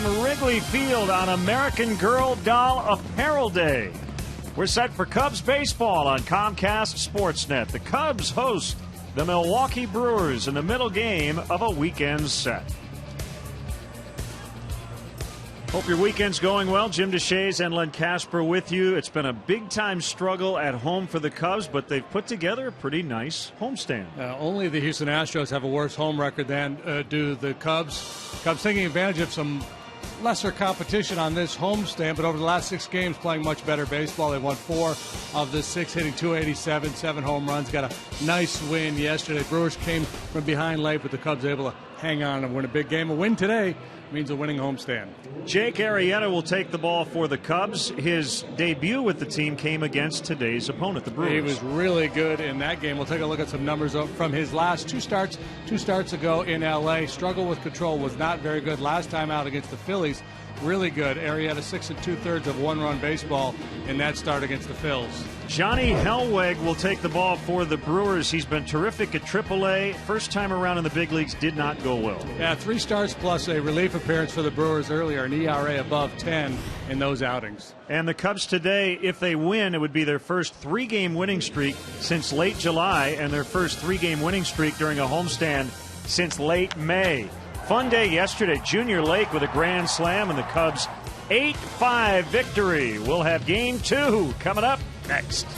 from Wrigley Field on American Girl Doll Apparel Day. We're set for Cubs baseball on Comcast Sportsnet. The Cubs host the Milwaukee Brewers in the middle game of a weekend set. Hope your weekend's going well. Jim DeShays and Len Casper with you. It's been a big-time struggle at home for the Cubs, but they've put together a pretty nice homestand. Only the Houston Astros have a worse home record than do the Cubs. Cubs taking advantage of some lesser competition on this homestand, but over the last 6 games playing much better baseball. They won 4 of the 6, hitting .287, 7 home runs. Got a nice win yesterday. Brewers came from behind late, but the Cubs able to hang on and win a big game. A win today means a winning homestand. Jake Arrieta will take the ball for the Cubs. His debut with the team came against today's opponent, the Brewers. He was really good in that game. We'll take a look at some numbers from his last 2 starts ago in L.A. Struggle with control, was not very good last time out against the Phillies. Really good. Arrieta 6 2/3 of one-run baseball in that start against the Phils. Johnny Helweg will take the ball for the Brewers. He's been terrific at AAA. First time around in the big leagues, did not go well. Yeah, 3 starts plus a relief appearance for the Brewers earlier, an ERA above 10 in those outings. And the Cubs today, if they win, it would be their first 3-game winning streak since late July and their first 3-game winning streak during a homestand since late May. Fun day yesterday. Junior Lake with a grand slam and the Cubs 8-5 victory. We'll have game 2 coming up next.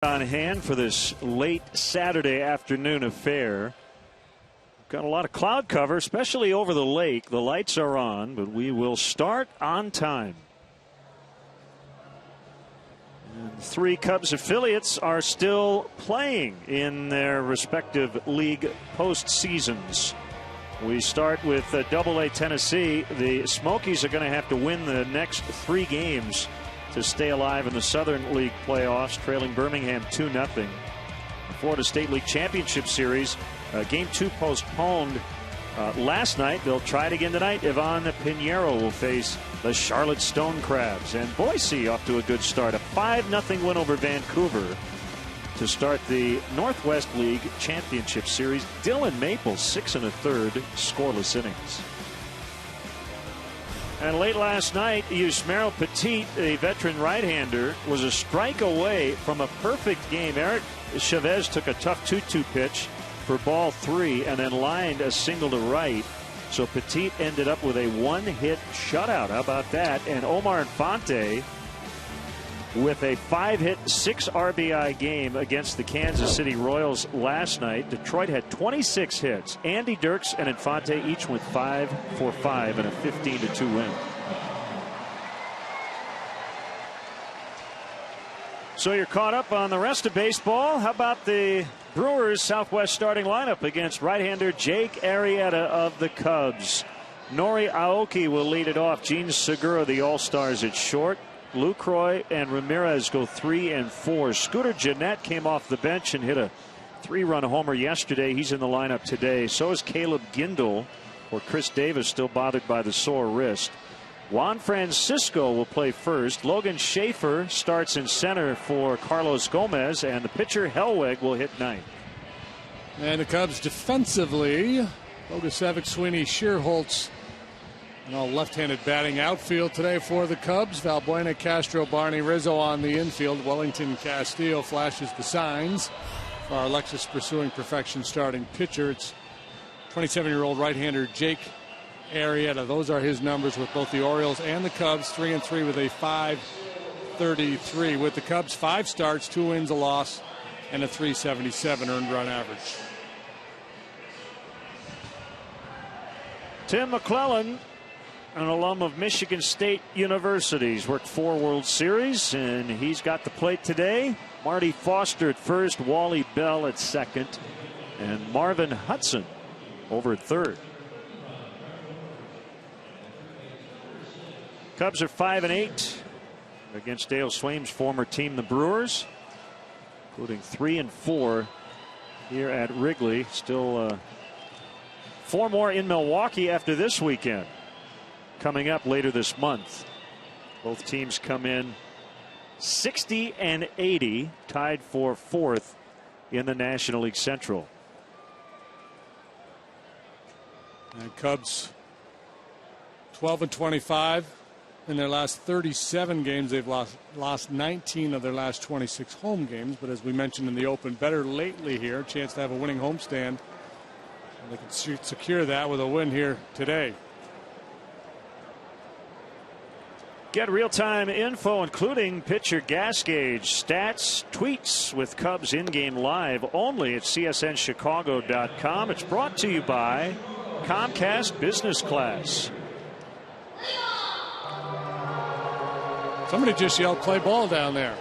On hand for this late Saturday afternoon affair. Got a lot of cloud cover, especially over the lake. The lights are on, but we will start on time. And 3 Cubs affiliates are still playing in their respective league postseasons. We start with AA Tennessee. The Smokies are going to have to win the next 3 games to stay alive in the Southern League playoffs, trailing Birmingham 2-0. The Florida State League Championship Series, Game 2 postponed last night. They'll try it again tonight. Ivan Pinheiro will face the Charlotte Stone Crabs. And Boise off to a good start. A 5-0 win over Vancouver to start the Northwest League Championship Series. Dylan Maples, 6 1/3 scoreless innings. And late last night, Yusmeiro Petit, a veteran right-hander, was a strike away from a perfect game. Eric Chavez took a tough 2-2 pitch for ball 3 and then lined a single to right. So Petit ended up with a 1-hit shutout. How about that? And Omar Infante with a 5-hit, 6 RBI game against the Kansas City Royals last night. Detroit had 26 hits. Andy Dirks and Infante each with 5 for 5 in a 15-2 win. So you're caught up on the rest of baseball. How about the Brewers' Southwest starting lineup against right-hander Jake Arrieta of the Cubs? Nori Aoki will lead it off. Gene Segura, the All-Stars at short. Lucroy and Ramirez go 3 and 4. Scooter Gennett came off the bench and hit a 3-run homer yesterday. He's in the lineup today. So is Caleb Gindel, or Chris Davis still bothered by the sore wrist. Juan Francisco will play first. Logan Schaefer starts in center for Carlos Gomez, and the pitcher Hellweg will hit ninth. And the Cubs defensively, Bogusevic, Sweeney, Shearholtz, and all left-handed batting outfield today for the Cubs. Valbuena, Castro, Barney, Rizzo on the infield. Wellington Castillo flashes the signs for our Lexus Pursuing Perfection starting pitcher. It's 27-year-old right-hander Jake Arrieta. Those are his numbers with both the Orioles and the Cubs. 3-3 with a .533. With the Cubs, 5 starts, 2 wins, a loss, and a .377 earned run average. Tim McClellan, an alum of Michigan State University. He's worked 4 World Series, and he's got the plate today. Marty Foster at first, Wally Bell at second, and Marvin Hudson over at third. Cubs are 5-8 against Dale Swaim's former team, the Brewers, including 3 and 4 here at Wrigley. Still 4 more in Milwaukee after this weekend coming up later this month. Both teams come in 60 and 80, tied for 4th in the National League Central. And Cubs 12 and 25. In their last 37 games, they've lost 19 of their last 26 home games. But as we mentioned in the open, better lately here. Chance to have a winning homestand. And they can secure that with a win here today. Get real-time info, including pitcher gas gauge, stats, tweets with Cubs in-game live only at csnchicago.com. It's brought to you by Comcast Business Class. Somebody just yelled, "Play ball" down there.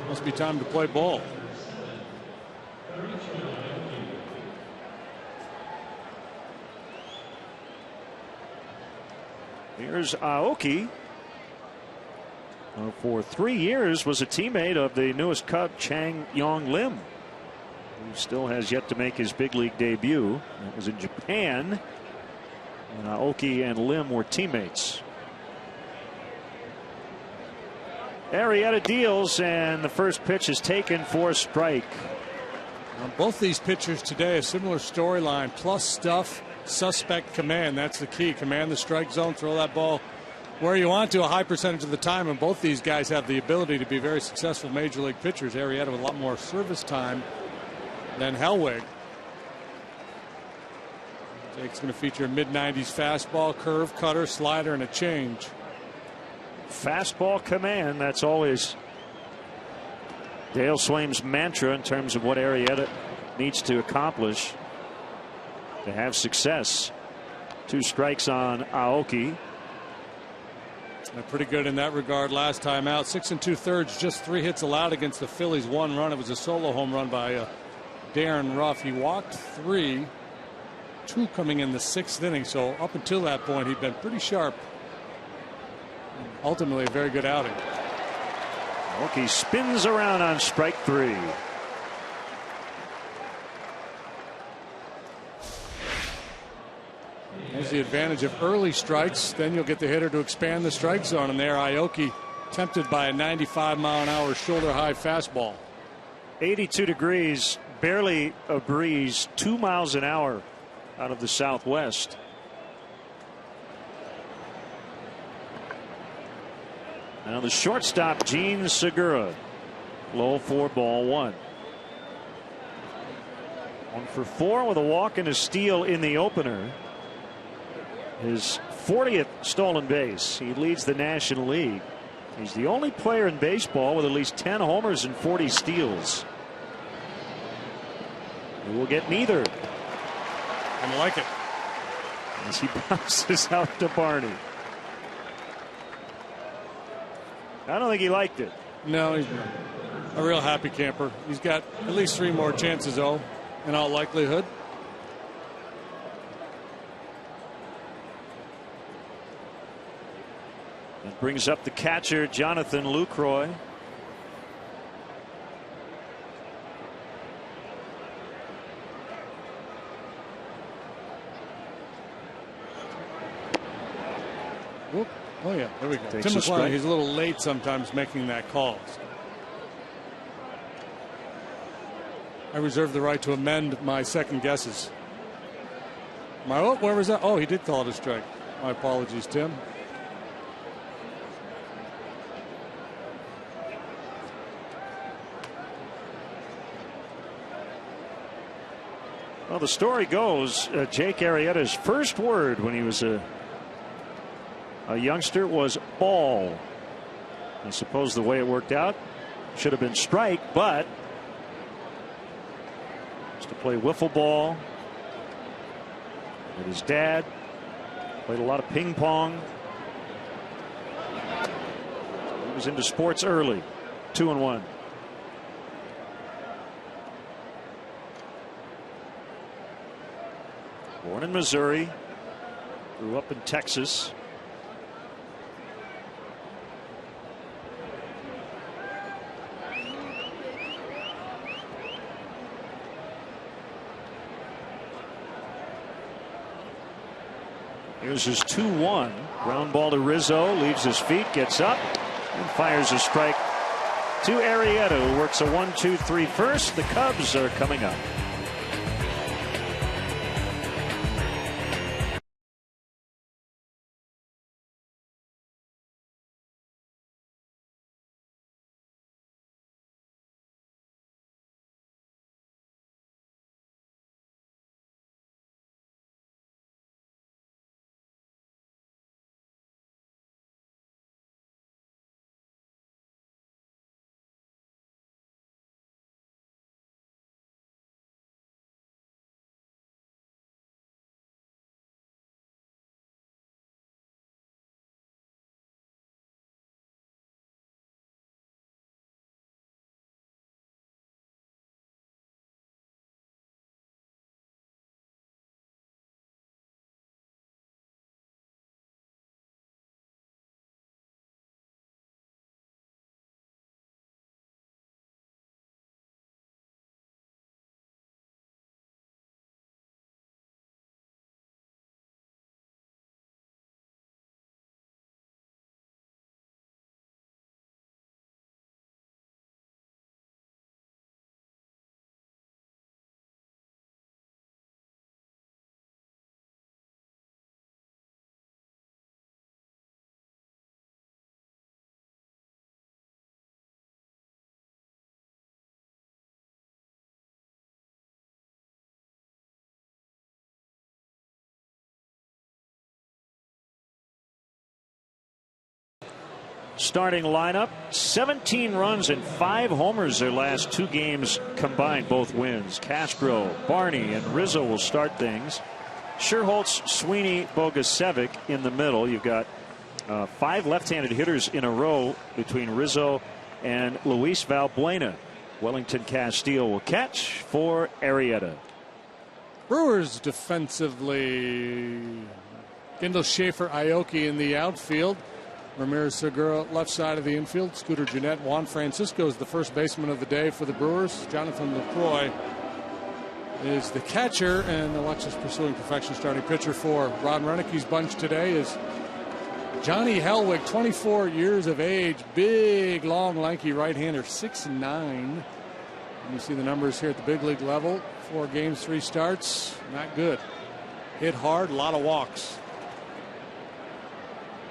Must be time to play ball. Here's Aoki, who for 3 years was a teammate of the newest Cub, Chang Yong Lim, who still has yet to make his big league debut. That was in Japan, and Aoki and Lim were teammates. Arrieta deals, and the first pitch is taken for a strike. On both these pitchers today, a similar storyline. Plus stuff, suspect command. That's the key. Command the strike zone, throw that ball where you want to a high percentage of the time. And both these guys have the ability to be very successful major league pitchers. Arrieta with a lot more service time than Hellweg. Jake's going to feature a mid-90s fastball, curve, cutter, slider, and a change. Fastball command, that's always Dale Swaim's mantra in terms of what Arrieta needs to accomplish to have success. 2 strikes on Aoki. They're pretty good in that regard last time out. 6 2/3, just 3 hits allowed against the Phillies. 1 run. It was a solo home run by Darren Ruff. He walked 3, 2 coming in the 6th inning. So up until that point, he'd been pretty sharp. Ultimately, a very good outing. Aoki spins around on strike 3. There's the advantage of early strikes. Then you'll get the hitter to expand the strike zone. And there, Aoki tempted by a 95-mile-an-hour shoulder-high fastball. 82 degrees, barely a breeze, 2 miles an hour out of the southwest. Now the shortstop, Gene Segura. Low for ball one. 1 for 4 with a walk and a steal in the opener. His 40th stolen base. He leads the National League. He's the only player in baseball with at least 10 homers and 40 steals. He will get neither. I like it. As he bounces out to Barney. I don't think he liked it. No, he's a real happy camper. He's got at least 3 more chances, though, in all likelihood. That brings up the catcher, Jonathan Lucroy. Whoop. Oh, yeah, there we go. Takes Tim a McClellan, strike. he's a little late sometimes making that call. I reserve the right to amend my second guesses. Where was that? Oh, he did call it a strike. My apologies, Tim. Well, the story goes Jake Arrieta's first word when he was a youngster was ball. I suppose the way it worked out should have been strike, but used to play wiffle ball with his dad. Played a lot of ping pong. He was into sports early. 2-1. Born in Missouri, grew up in Texas. Here's his 2-1. Ground ball to Rizzo, leaves his feet, gets up, and fires a strike to Arrieta, who works a 1-2-3 first. The Cubs are coming up. Starting lineup, 17 runs and 5 homers their last 2 games combined, both wins. Castro, Barney, and Rizzo will start things. Sherholtz, Sweeney, Bogusevic in the middle. You've got 5 left-handed hitters in a row between Rizzo and Luis Valbuena. Wellington Castillo will catch for Arrieta. Brewers defensively. Kendall Schaefer, Aoki in the outfield. Ramirez Segura left side of the infield. Scooter Gennett. Juan Francisco is the first baseman of the day for the Brewers. Jonathan Lucroy is the catcher, and Alexis pursuing perfection starting pitcher for Ron Renicke's bunch today is Johnny Helwig, 24 years of age, big, long, lanky right-hander, 6'9". And you see the numbers here at the big league level. 4 games, 3 starts, not good. Hit hard, a lot of walks.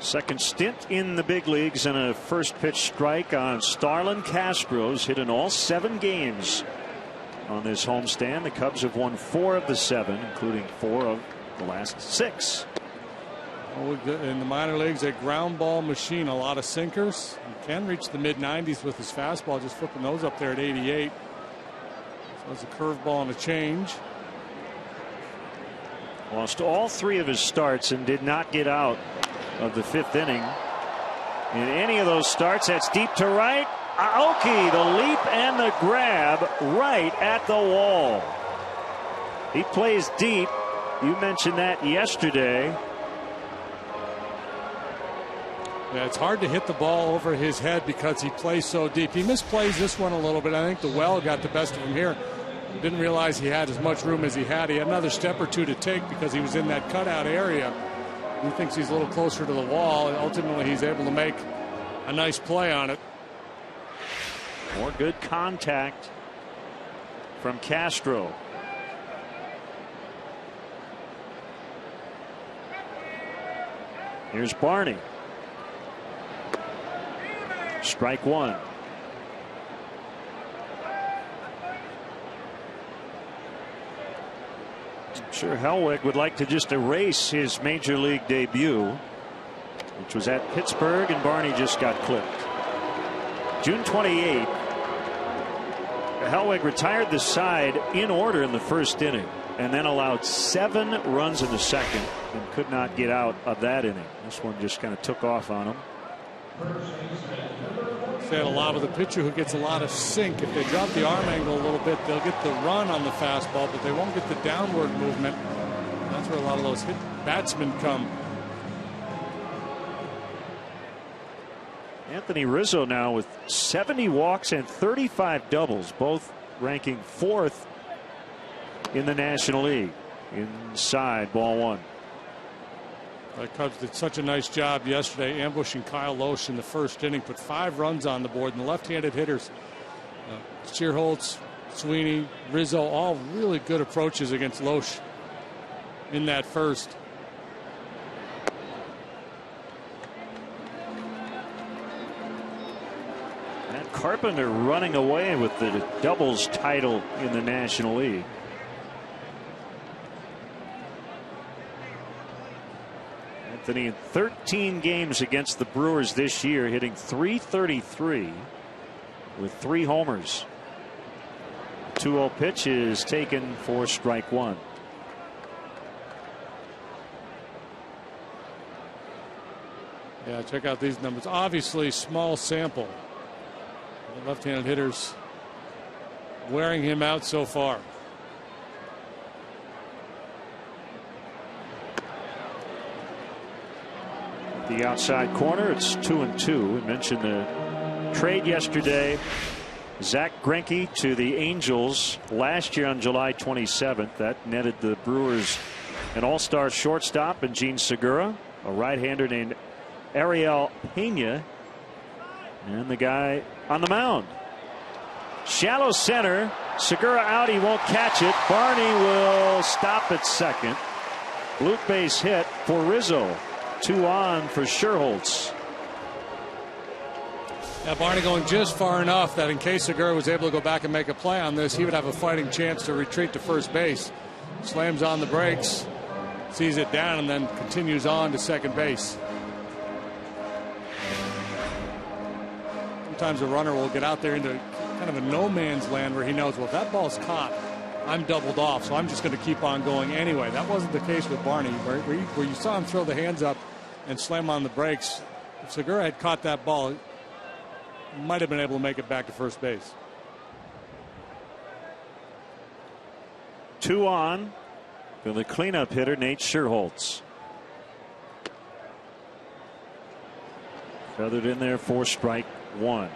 Second stint in the big leagues and a first pitch strike on Starlin Castro's hit in all 7 games on this homestand. The Cubs have won 4 of the 7, including 4 of the last 6. In the minor leagues, a ground ball machine, a lot of sinkers. He can reach the mid-90s with his fastball, just flipping those up there at 88. So it's a curveball and a change. Lost all 3 of his starts and did not get out of the 5th inning. In any of those starts, that's deep to right. Aoki, the leap and the grab right at the wall. He plays deep. You mentioned that yesterday. Yeah, it's hard to hit the ball over his head because he plays so deep. He misplays this one a little bit. I think the well got the best of him here. Didn't realize he had as much room as he had. He had another step or 2 to take because he was in that cutout area. He thinks he's a little closer to the wall, and ultimately he's able to make a nice play on it. More good contact from Castro. Here's Barney. Strike 1. I'm sure Hellweg would like to just erase his major league debut, which was at Pittsburgh, and Barney just got clipped. June 28th, Hellweg retired the side in order in the first inning and then allowed 7 runs in the second and could not get out of that inning. This one just kind of took off on him. Said a lot with a pitcher who gets a lot of sink. If they drop the arm angle a little bit, they'll get the run on the fastball, but they won't get the downward movement. That's where a lot of those hit batsmen come. Anthony Rizzo now with 70 walks and 35 doubles, both ranking 4th in the National League. Inside, ball 1. The Cubs did such a nice job yesterday ambushing Kyle Loesch in the first inning, put 5 runs on the board, and the left-handed hitters, Schierholtz, Sweeney, Rizzo, all really good approaches against Loesch in that first. Matt Carpenter running away with the doubles title in the National League. Anthony in 13 games against the Brewers this year, hitting .333 with 3 homers. 2-0 pitch is taken for strike 1. Yeah, check out these numbers. Obviously small sample. The left-handed hitters wearing him out so far. The outside corner, it's 2-2. We mentioned the trade yesterday. Zach Greinke to the Angels last year on July 27th. That netted the Brewers an all-star shortstop in Gene Segura, a right-hander named Ariel Pena, and the guy on the mound. Shallow center. Segura out. He won't catch it. Barney will stop at second. Bloop base hit for Rizzo. 2 on for Schierholtz. Yeah, Barney going just far enough that in case Segura was able to go back and make a play on this, he would have a fighting chance to retreat to first base. Slams on the brakes, sees it down, and then continues on to second base. Sometimes a runner will get out there into kind of a no man's land where he knows, well, if that ball's caught, I'm doubled off, so I'm just going to keep on going anyway. That wasn't the case with Barney, where you saw him throw the hands up and slam on the brakes. If Segura had caught that ball, he might have been able to make it back to first base. 2 on for the cleanup hitter, Nate Schierholtz. Feathered in there for strike 1.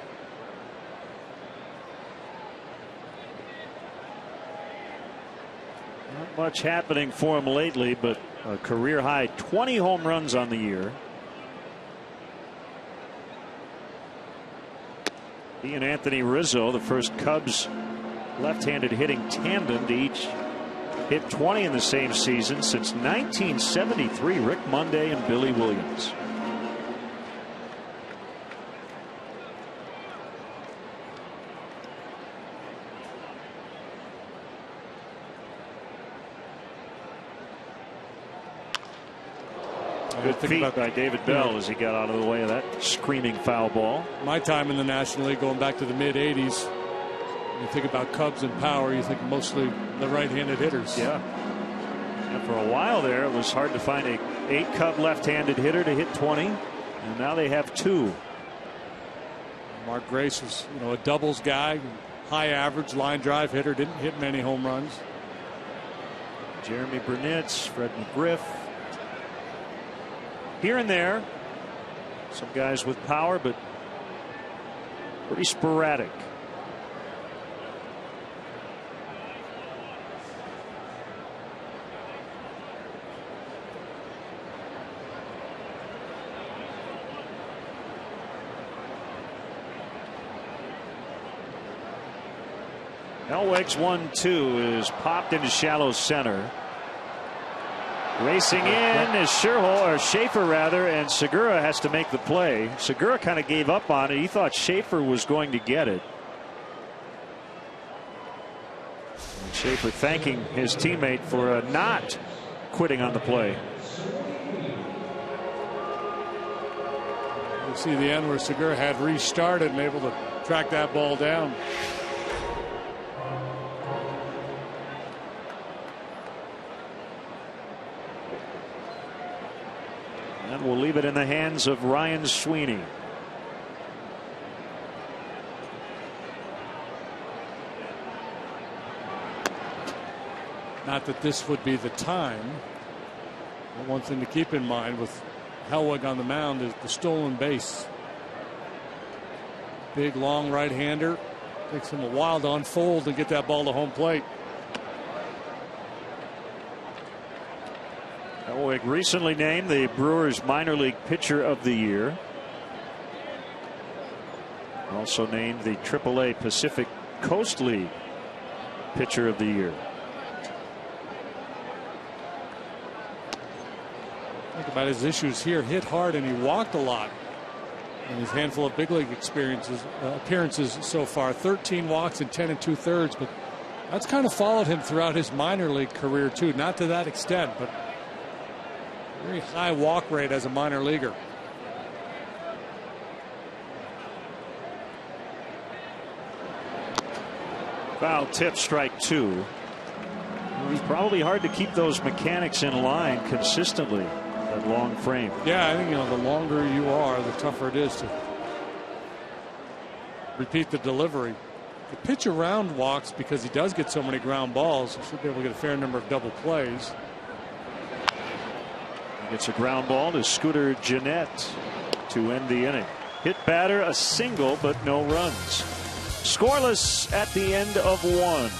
Not much happening for him lately, but a career high 20 home runs on the year. He and Anthony Rizzo, the first Cubs left-handed hitting tandem to each hit 20 in the same season since 1973. Rick Monday and Billy Williams. Good feet by David Bell as he got out of the way of that screaming foul ball. My time in the National League going back to the mid 80s. When you think about Cubs and power, you think mostly the right-handed hitters. Yeah. And for a while there, it was hard to find a 8 Cub left-handed hitter to hit 20, and now they have 2. Mark Grace was, a doubles guy, high average line drive hitter, didn't hit many home runs. Jeremy Brunitz, Fred McGriff. Here and there, some guys with power, but pretty sporadic. Elweg's 1-2 is popped into shallow center. Racing in is Schaefer rather, and Segura has to make the play. Segura kind of gave up on it. He thought Schaefer was going to get it. And Schaefer thanking his teammate for not quitting on the play. You see the end where Segura had restarted and able to track that ball down. And we'll leave it in the hands of Ryan Sweeney. Not that this would be the time. But one thing to keep in mind with Hellweg on the mound is the stolen base. Big long right-hander. Takes him a while to unfold and get that ball to home plate. Elweg recently named the Brewers minor league pitcher of the year. Also named the AAA Pacific Coast League pitcher of the year. Think about his issues here. Hit hard and he walked a lot in his handful of big league appearances so far. 13 walks and 10 2/3, but that's kind of followed him throughout his minor league career too. Not to that extent, but very high walk rate as a minor leaguer. Foul tip, strike 2. It's probably hard to keep those mechanics in line consistently. That long frame. Yeah, I think the longer you are, the tougher it is to repeat the delivery. The pitch around walks because he does get so many ground balls. He should be able to get a fair number of double plays. Gets a ground ball to Scooter Gennett to end the inning. Hit batter, a single, but no runs. Scoreless at the end of 1.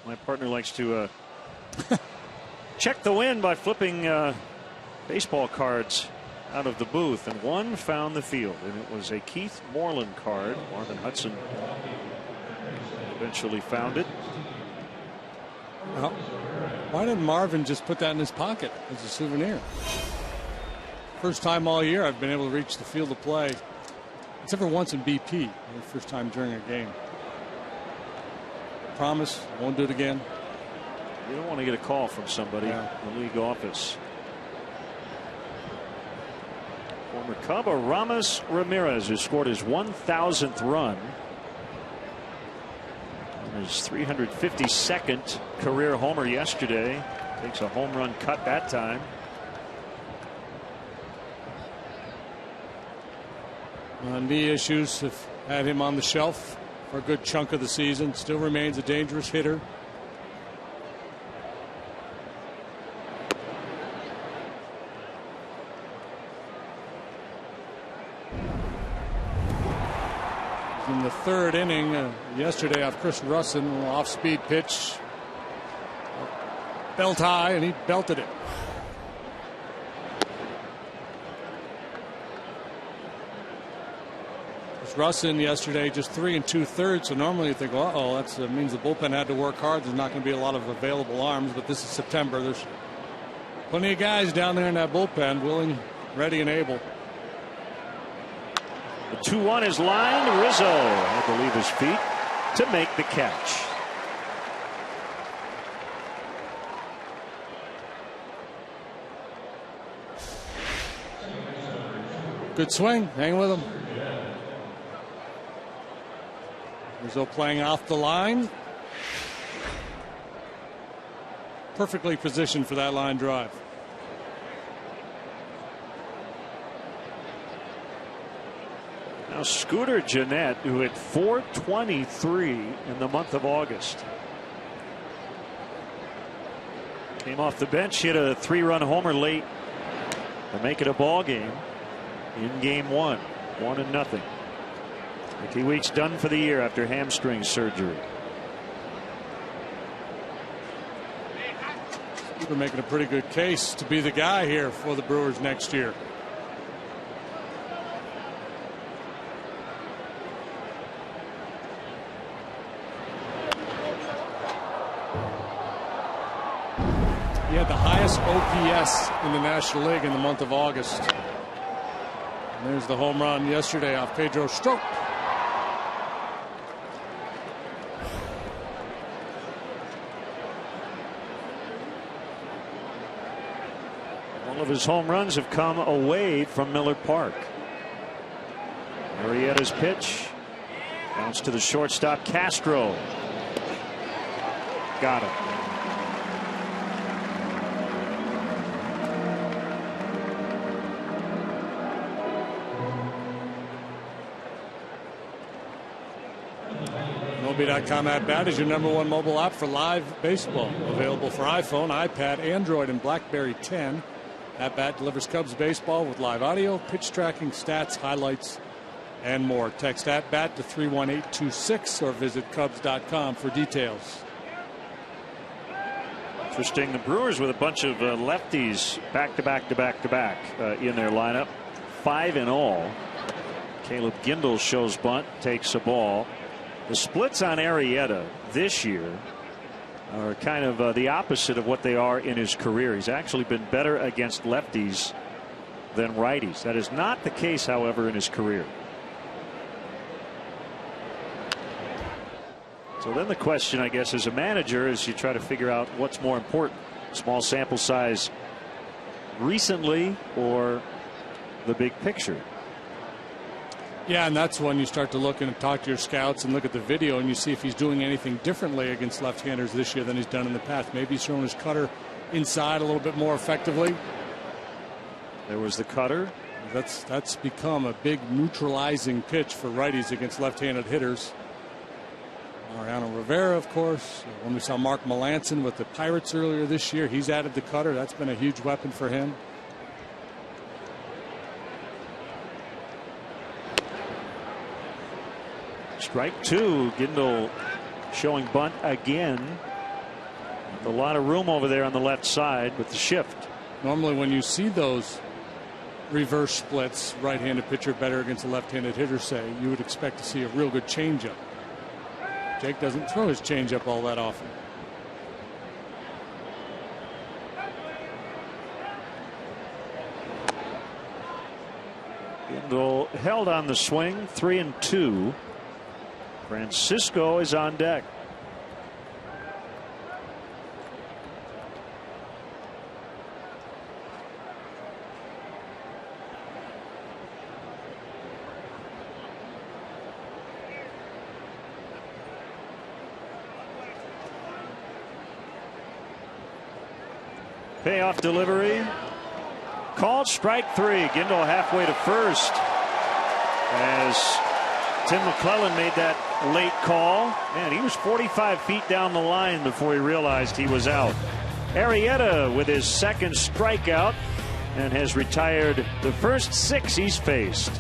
My partner likes to check the win by flipping baseball cards out of the booth, and one found the field, and it was a Keith Moreland card. Marvin Hudson eventually found it. Well, why didn't Marvin just put that in his pocket as a souvenir? First time all year I've been able to reach the field of play, except for once in BP, the first time during a game. Promise, won't do it again. You don't want to get a call from somebody in the league office. Former Cub Aramis Ramirez, who scored his 1,000th run, on his 352nd career homer yesterday, takes a home run cut that time. Knee issues have had him on the shelf for a good chunk of the season. Still remains a dangerous hitter. In the third inning yesterday off Chris Russin, off-speed pitch, belt high, and he belted it. Russin yesterday just 3 2/3, so normally you think, uh-oh, that means the bullpen had to work hard. There's not going to be a lot of available arms, but this is September. There's plenty of guys down there in that bullpen willing, ready, and able. The 2-1 is lined. Rizzo had to leave his feet to make the catch. Good swing. Hang with him. Rizzo playing off the line. Perfectly positioned for that line drive. Now Scooter Gennett, who hit .423 in the month of August, came off the bench, hit a 3-run homer late to make it a ball game in game 1, 1-0. Ricky Weeks done for the year after hamstring surgery. We're making a pretty good case to be the guy here for the Brewers next year. He had the highest OPS in the National League in the month of August. And there's the home run yesterday off Pedro Strop. All of his home runs have come away from Miller Park. Arrieta's pitch. Bounce to the shortstop, Castro. Got him. MLB.com At Bat is your #1 mobile app for live baseball. Available for iPhone, iPad, Android, and BlackBerry 10. At Bat delivers Cubs baseball with live audio, pitch tracking, stats, highlights, and more. Text At Bat to 31826 or visit Cubs.com for details. Interesting. The Brewers with a bunch of lefties back to back in their lineup. 5 in all. Caleb Gindel shows bunt, takes a ball. The splits on Arrieta this year are kind of the opposite of what they are in his career. He's actually been better against lefties than righties. That is not the case, however, in his career. So then the question, I guess, as a manager, is you try to figure out what's more important. Small sample size recently or the big picture. Yeah, and that's when you start to look and talk to your scouts and look at the video and you see if he's doing anything differently against left-handers this year than he's done in the past. Maybe he's throwing his cutter inside a little bit more effectively. There was the cutter. That's become a big neutralizing pitch for righties against left-handed hitters. Mariano Rivera, of course. When we saw Mark Melancon with the Pirates earlier this year, he's added the cutter. That's been a huge weapon for him. Strike 2. Gindel showing bunt again. With a lot of room over there on the left side with the shift. Normally when you see those reverse splits, right-handed pitcher better against a left-handed hitter, say, you would expect to see a real good changeup. Jake doesn't throw his changeup all that often. Kendall held on the swing, 3-2. Francisco is on deck. Payoff delivery. Called strike 3. Gindel halfway to first as Tim McClellan made that late call. Man, he was 45 feet down the line before he realized he was out. Arrieta with his second strikeout and has retired the first 6 he's faced.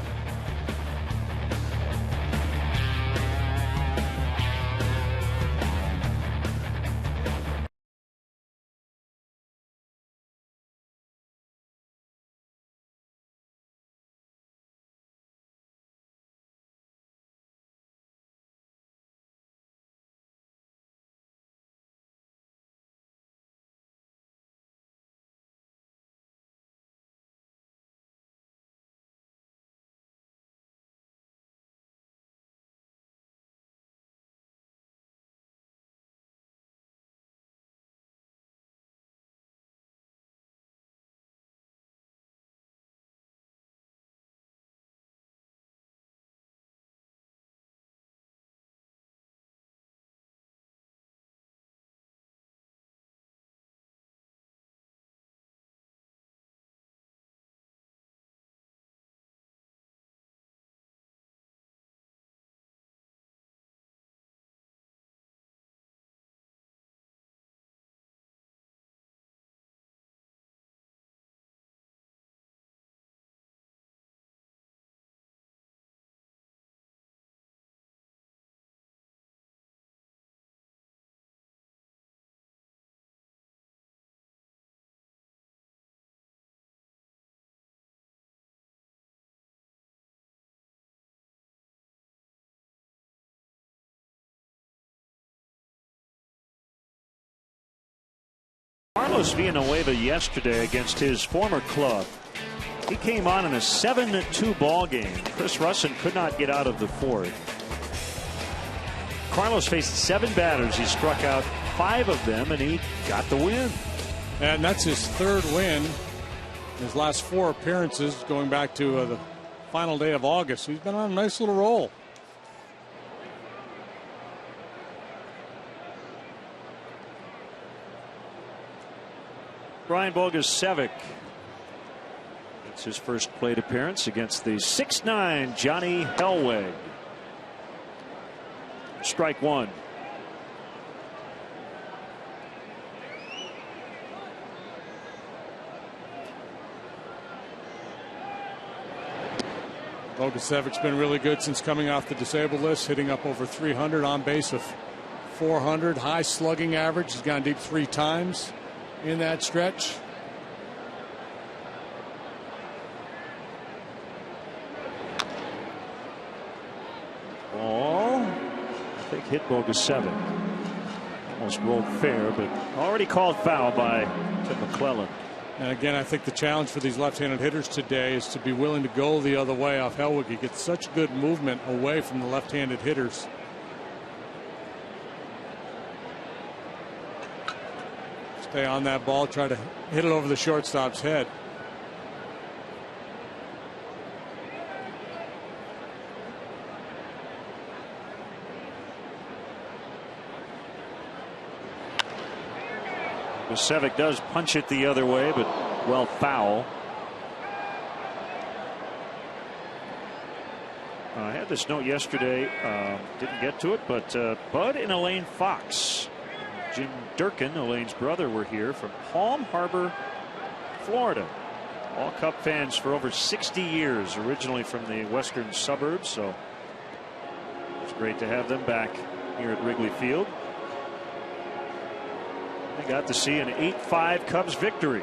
Carlos Villanueva yesterday against his former club. He came on in a 7-2 ball game. Chris Russin could not get out of the fourth. Carlos faced 7 batters. He struck out 5 of them, and he got the win. And that's his 3rd win. His last 4 appearances going back to the final day of August. He's been on a nice little roll. Brian Bogusevic. It's his first plate appearance against the 6'9" Johnny Hellweg. Strike 1. Bogusevic's been really good since coming off the disabled list, hitting up over 300, on base of 400, high slugging average. He's gone deep 3 times in that stretch. Oh, I think hit Bogusevic. Almost rolled fair, but already called foul by Tim McClellan. And again, I think the challenge for these left-handed hitters today is to be willing to go the other way off Hellweg. He gets such good movement away from the left-handed hitters. Stay on that ball, try to hit it over the shortstop's head. Bogusevic does punch it the other way, but well, foul. I had this note yesterday, didn't get to it, but Bud and Elaine Fox, Jim Durkin, Elaine's brother, were here from Palm Harbor, Florida. All Cup fans for over 60 years, originally from the western suburbs, so it's great to have them back here at Wrigley Field. They got to see an 8-5 Cubs victory.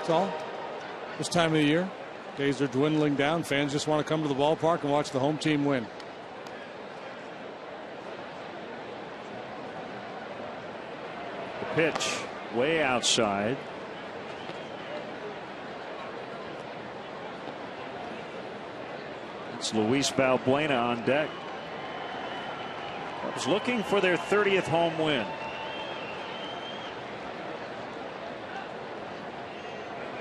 That's all. This time of the year, days are dwindling down. Fans just want to come to the ballpark and watch the home team win. The pitch way outside. It's Luis Valbuena on deck. Cubs looking for their 30th home win.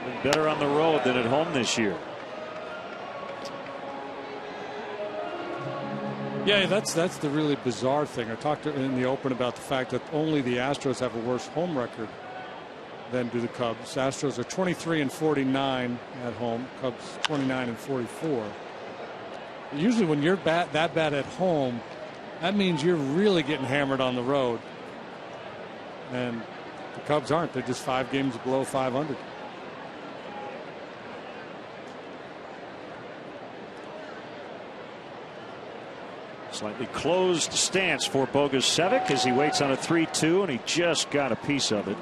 Been better on the road than at home this year. Yeah, that's the really bizarre thing. I talked in the open about the fact that only the Astros have a worse home record than do the Cubs. Astros are 23-49 at home. Cubs 29-44. Usually when you're that bad at home, that means you're really getting hammered on the road. And the Cubs aren't. They're just 5 games below 500. Slightly closed stance for Bogusevic as he waits on a 3-2, and he just got a piece of it.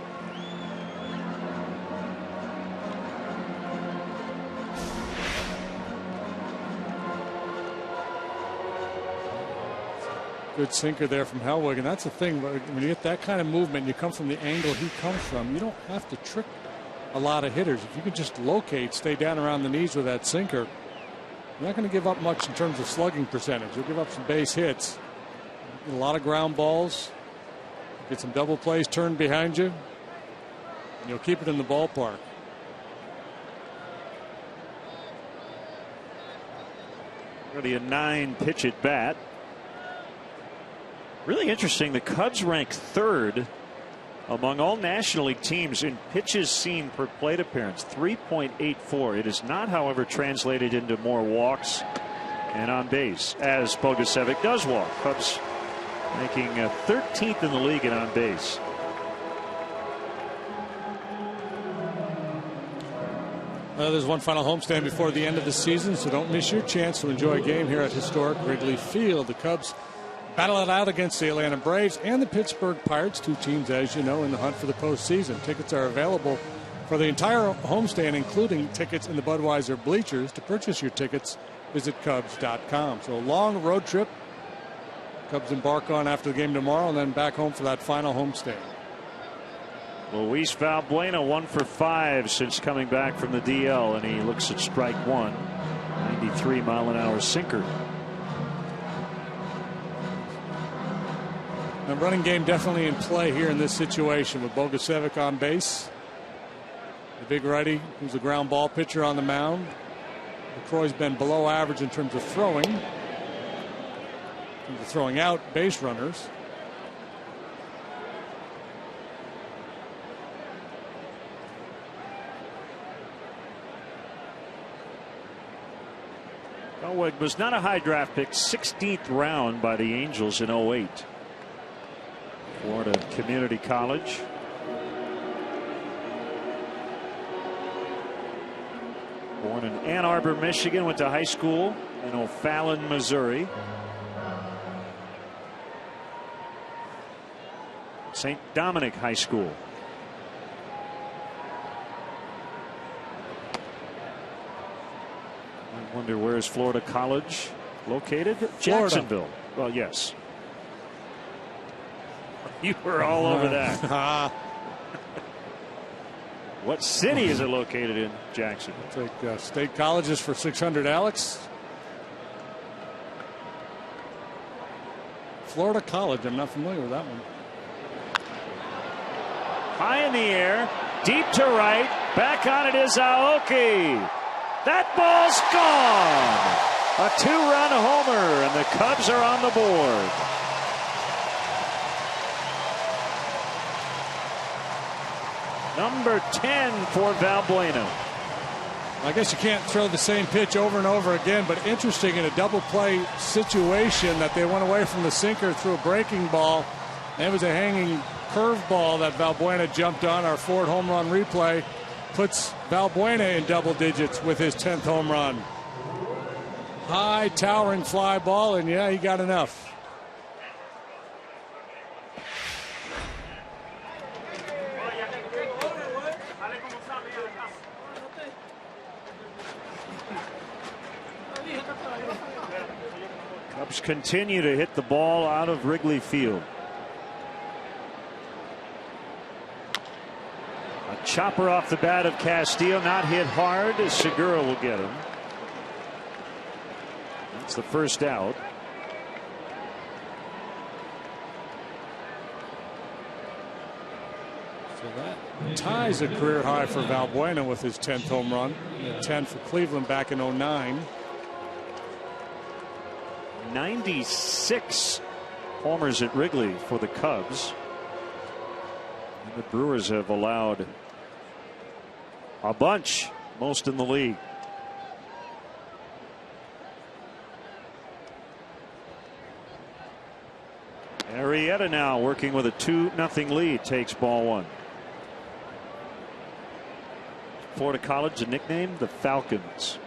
Good sinker there from Hellwig, and that's the thing. When you get that kind of movement, you come from the angle he comes from, you don't have to trick a lot of hitters. If you can just locate, stay down around the knees with that sinker, you're not going to give up much in terms of slugging percentage. You'll give up some base hits, get a lot of ground balls, get some double plays turned behind you, and you'll keep it in the ballpark. Really a 9-pitch at bat. Really interesting. The Cubs rank 3rd among all National League teams in pitches seen per plate appearance, 3.84. It is not, however, translated into more walks and on base, as Bogusevic does walk. Cubs making 13th in the league in on base. There's one final homestand before the end of the season, so don't miss your chance to enjoy a game here at historic Wrigley Field. The Cubs battle it out against the Atlanta Braves and the Pittsburgh Pirates, 2 teams, as you know, in the hunt for the postseason. Tickets are available for the entire homestand, including tickets in the Budweiser bleachers. To purchase your tickets, visit Cubs.com. So a long road trip. Cubs embark on after the game tomorrow, and then back home for that final homestand. Luis Valbuena 1 for 5 since coming back from the DL, and he looks at strike 1. 93-mile-an-hour sinker. The running game definitely in play here in this situation with Bogusevic on base. The big righty who's a ground ball pitcher on the mound. LaCroix's been below average in terms of throwing. In terms of throwing out base runners. Hellwig was not a high draft pick, 16th round by the Angels in 08. Florida Community College. Born in Ann Arbor, Michigan, went to high school in O'Fallon, Missouri. St. Dominic High School. I wonder where is Florida College located? Jacksonville. Well, yes. You were all over that. What city is it located in? Jacksonville. Take state colleges for 600, Alex. Florida College. I'm not familiar with that one. High in the air, deep to right, back on it is Aoki. That ball's gone. A 2-run homer, and the Cubs are on the board. Number 10 for Valbuena. I guess you can't throw the same pitch over and over again, but interesting in a double play situation that they went away from the sinker through a breaking ball. And it was a hanging curveball that Valbuena jumped on. Our Ford home run replay puts Valbuena in double digits with his 10th home run. High towering fly ball, and yeah, he got enough. Cubs continue to hit the ball out of Wrigley Field. A chopper off the bat of Castillo, not hit hard. Segura will get him. That's the first out. So that ties a career high for Valbuena with his 10th home run. 10 for Cleveland back in 09. 96 homers at Wrigley for the Cubs. And the Brewers have allowed a bunch, most in the league. Arrieta now working with a 2-0 lead, takes ball one. Florida College, a nickname, the Falcons.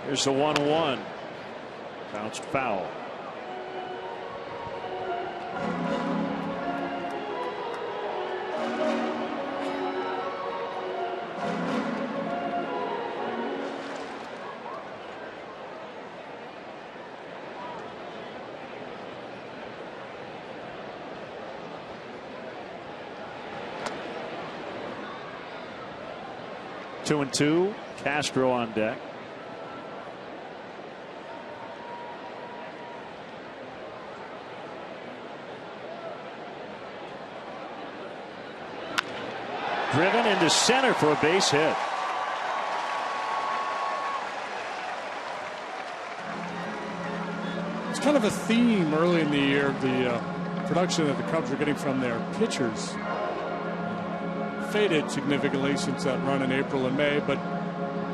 Here's the 1-1. Bounced foul. Two and two. Castro on deck. Driven into center for a base hit. It's kind of a theme early in the year, the production that the Cubs are getting from their pitchers. Faded significantly since that run in April and May, but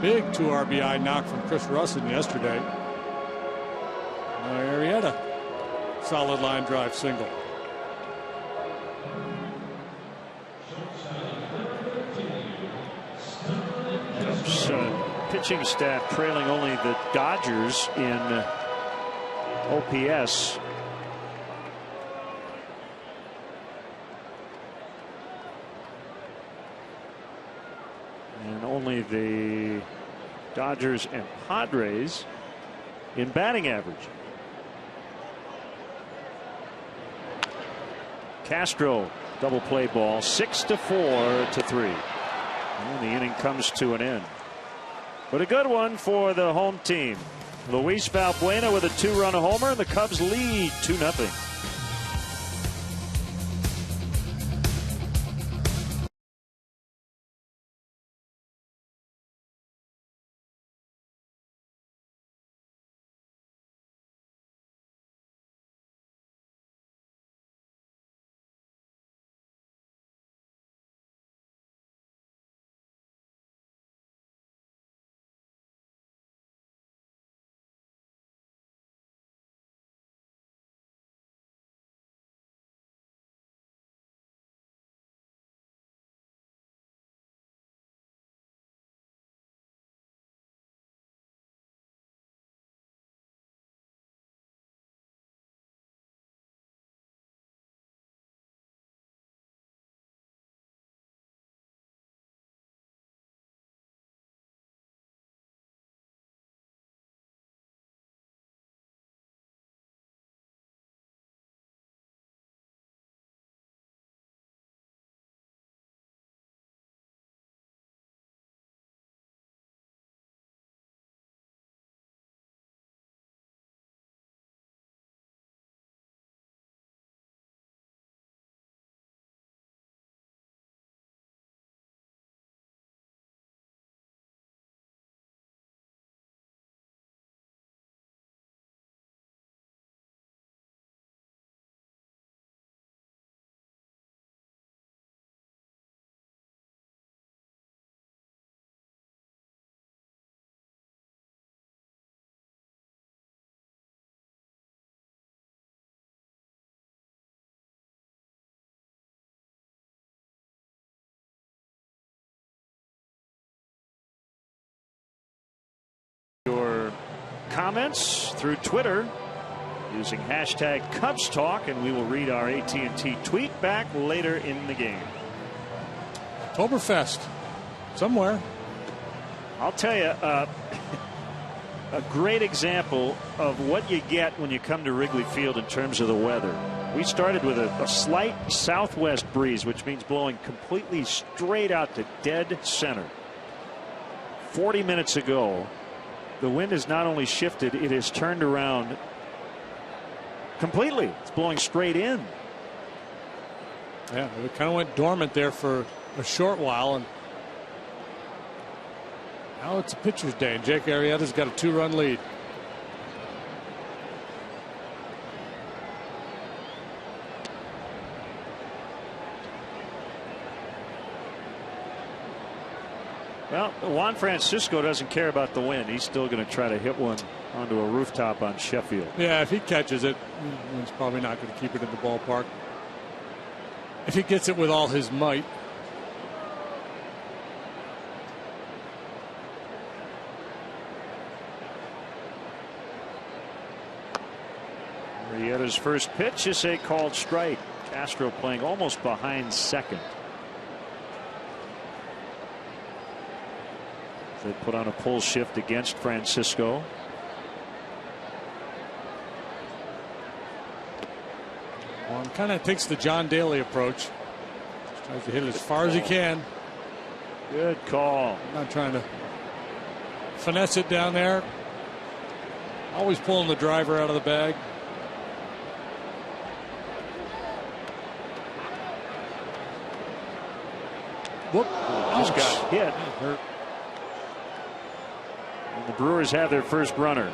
big 2 RBI knock from Chris Russin yesterday. Arrieta, solid line drive single. Pitching staff trailing only the Dodgers in OPS. And only the Dodgers and Padres in batting average. Castro double play ball, 6-4-3. And the inning comes to an end. But a good one for the home team. Luis Valbuena with a 2-run homer, and the Cubs lead 2-0. Your comments through Twitter using hashtag Cubs Talk, and we will read our AT&T tweet back later in the game. Oktoberfest somewhere. I'll tell you, a great example of what you get when you come to Wrigley Field in terms of the weather. We started with a slight southwest breeze, which means blowing completely straight out to dead center. 40 minutes ago, the wind has not only shifted, it has turned around completely. It's blowing straight in. Yeah, it kind of went dormant there for a short while, and now it's a pitcher's day, and Jake Arrieta's got a 2-run lead. Well, Juan Francisco doesn't care about the wind. He's still going to try to hit one onto a rooftop on Sheffield. Yeah, if he catches it, he's probably not going to keep it in the ballpark. If he gets it with all his might. Arrieta's first pitch is a called strike. Castro playing almost behind second. They put on a pull shift against Francisco. Well, kind of takes the John Daly approach. Just tries to hit it as far as he can. Good call. Not trying to finesse it down there. Always pulling the driver out of the bag. Whoop. Just got hit. Hurt. And the Brewers have their first runner.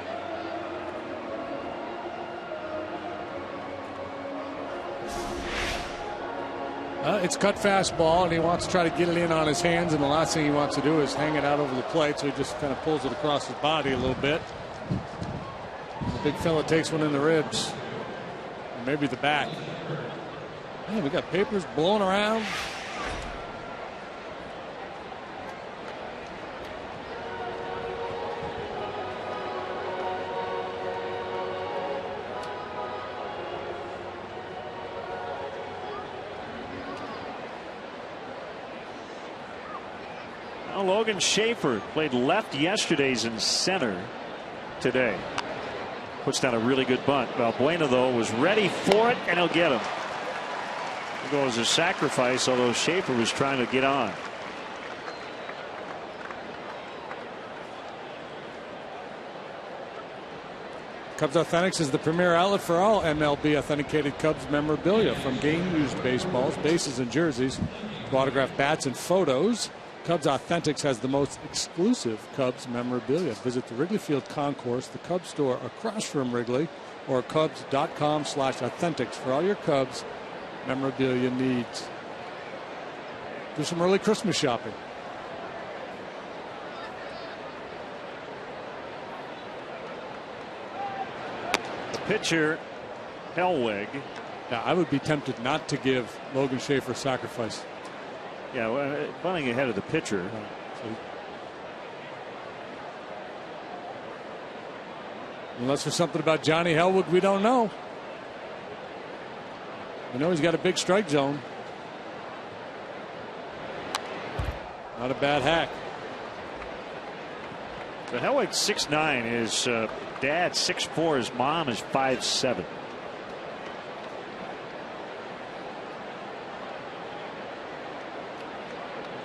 It's cut fastball, and he wants to try to get it in on his hands, and the last thing he wants to do is hang it out over the plate, so he just kind of pulls it across his body a little bit. And the big fella takes one in the ribs, or maybe the back. Man, we got papers blowing around. Logan Schaefer played left yesterday's in center today. Puts down a really good bunt. Valbuena, though, was ready for it, and he'll get him. It goes a sacrifice, although Schaefer was trying to get on. Cubs Authentics is the premier outlet for all MLB authenticated Cubs memorabilia, from game-used baseballs, bases, and jerseys to autographed bats and photos. Cubs Authentics has the most exclusive Cubs memorabilia. Visit the Wrigley Field Concourse, the Cubs store across from Wrigley, or Cubs.com/authentics for all your Cubs memorabilia needs. Do some early Christmas shopping. Pitcher Hellweg. Now, I would be tempted not to give Logan Schaefer sacrifice. Yeah, bunting ahead of the pitcher. Unless there's something about Johnny Hellweg we don't know. We know he's got a big strike zone. Not a bad hack. So Hellweg's 6'9", his dad 6'4", his mom is 5'7".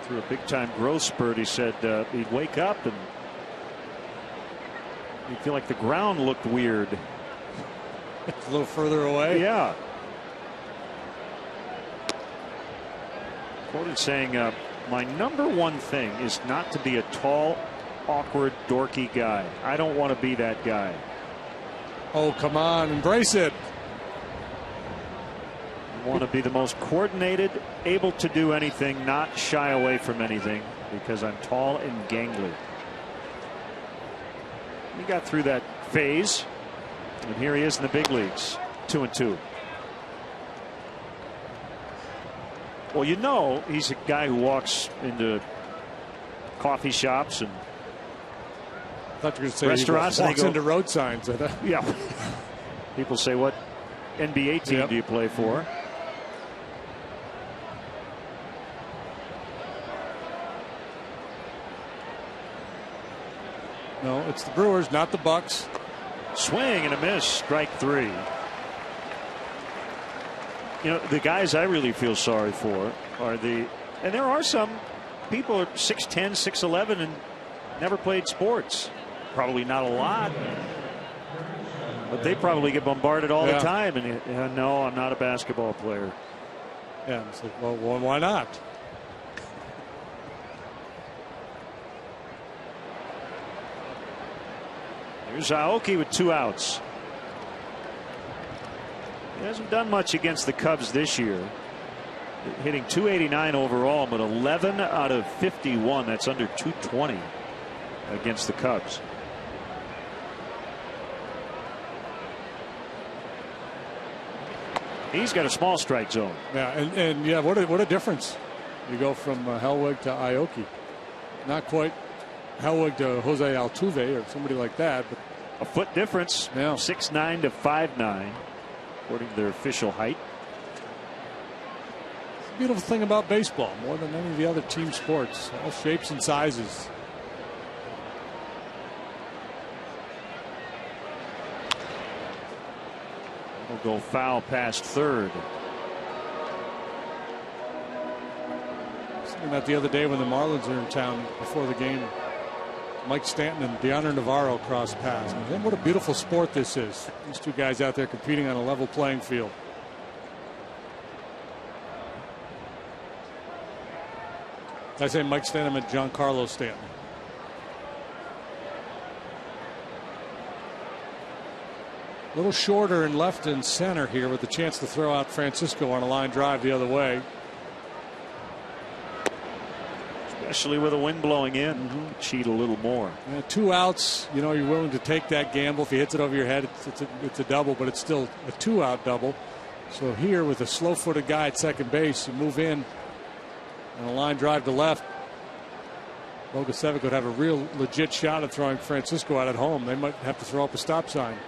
Through a big-time growth spurt, he said he'd wake up and he'd feel like the ground looked weird. It's a little further away. Yeah. Quoted saying, my number one thing is not to be a tall, awkward, dorky guy. I don't want to be that guy. Oh, come on, embrace it. I want to be the most coordinated, able to do anything, not shy away from anything, because I'm tall and gangly. He got through that phase, and here he is in the big leagues, 2-2. Well, you know, he's a guy who walks into coffee shops and I thought you were going to say restaurants, he walks into road signs. Yeah. People say, what NBA team do you play for? No, it's the Brewers, not the Bucks. Swing and a miss. Strike 3. You know, the guys I really feel sorry for are and there are some people are 6'10", 6'11", and never played sports. Probably not a lot, but they probably get bombarded all the time. And no, I'm not a basketball player. Yeah, it's like, well, why not? Here's Aoki with 2 outs. He hasn't done much against the Cubs this year. Hitting .289 overall, but 11 out of 51. That's under .220 against the Cubs. He's got a small strike zone. Yeah, and yeah, what a difference. You go from Hellwig to Aoki. Not quite Hellwig to Jose Altuve or somebody like that, but a foot difference. Yeah. 6'9" to 5'9", according to their official height. It's the beautiful thing about baseball, more than any of the other team sports, all shapes and sizes. Will go foul past third. Saying that the other day when the Marlins are in town before the game, Mike Stanton and Deandre Navarro crossed paths. And what a beautiful sport this is. These two guys out there competing on a level playing field. I say Mike Stanton, I meant Giancarlo Stanton. A little shorter in left and center here with the chance to throw out Francisco on a line drive the other way. Especially with the wind blowing in. Cheat a little more. 2 outs, you know, you're willing to take that gamble. If he hits it over your head, it's a double, but it's still a 2-out double. So here with a slow-footed guy at second base, you move in and a line drive to left. Bogasevic would have a real legit shot at throwing Francisco out at home. They might have to throw up a stop sign.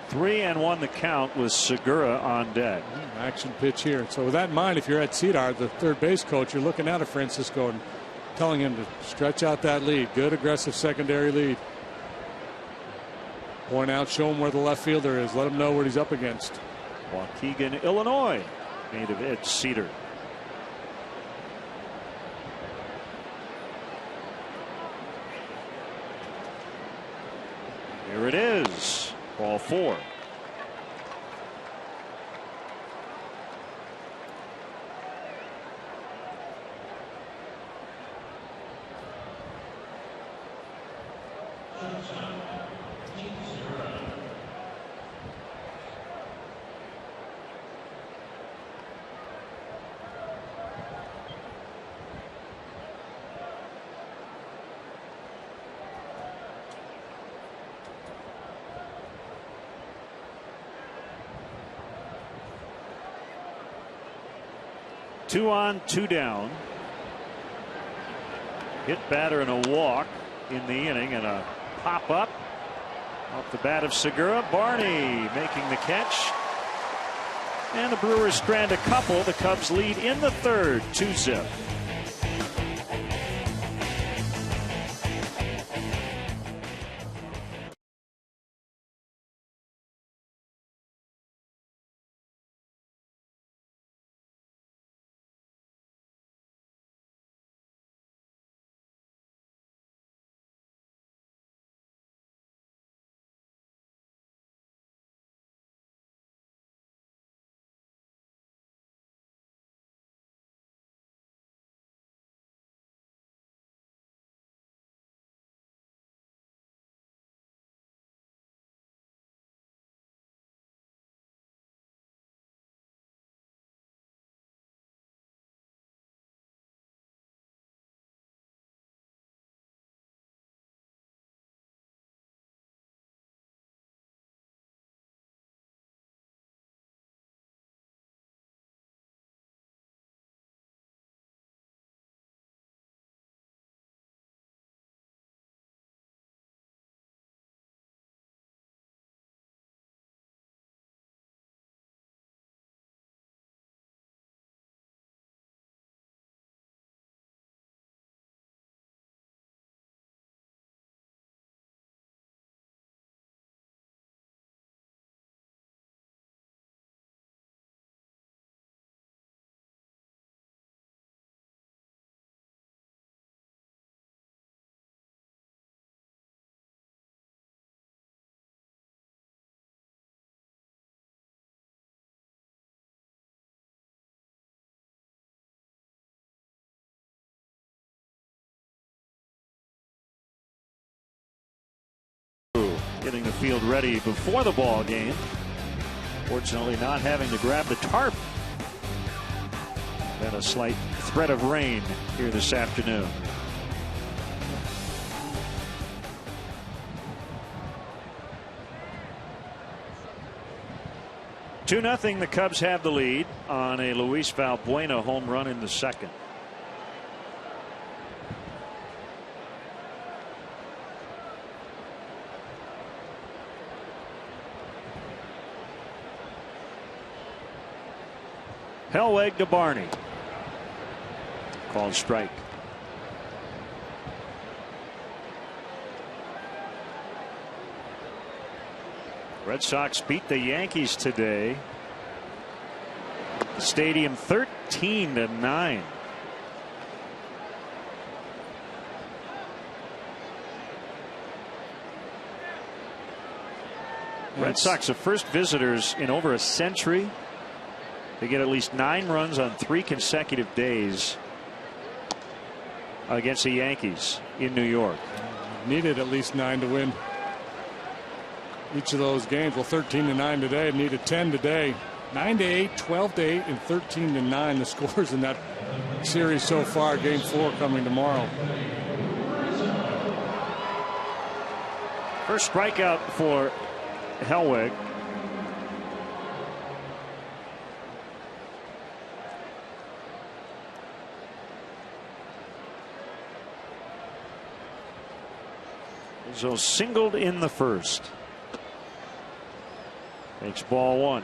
Three and 1 the count with Segura on deck. Action pitch here. So with that in mind, if you're at Cedar, the third base coach, you're looking out at Francisco and telling him to stretch out that lead. Good aggressive secondary lead. Point out, show him where the left fielder is. Let him know what he's up against. Waukegan, Illinois, native Ed Cedar. Here it is. Ball 4. Two on, 2 down. Hit batter and a walk in the inning, and a pop up off the bat of Segura. Barney making the catch, and the Brewers strand a couple. The Cubs lead in the third, 2-zip. getting the field ready before the ball game. Fortunately, not having to grab the tarp. And a slight threat of rain here this afternoon. Two nothing. The Cubs have the lead on a Luis Valbuena home run in the second. Hellweg to Barney. Called strike. Red Sox beat the Yankees today. The stadium 13-9. Red Sox, the first visitors in over a century. They get at least 9 runs on 3 consecutive days against the Yankees in New York. Needed at least 9 to win each of those games. Well, 13-9 today. Needed 10 today. 9-8, 12-8, and 13-9. The scores in that series so far. Game 4 coming tomorrow. First strikeout for Hellweg. So singled in the first. Makes ball 1.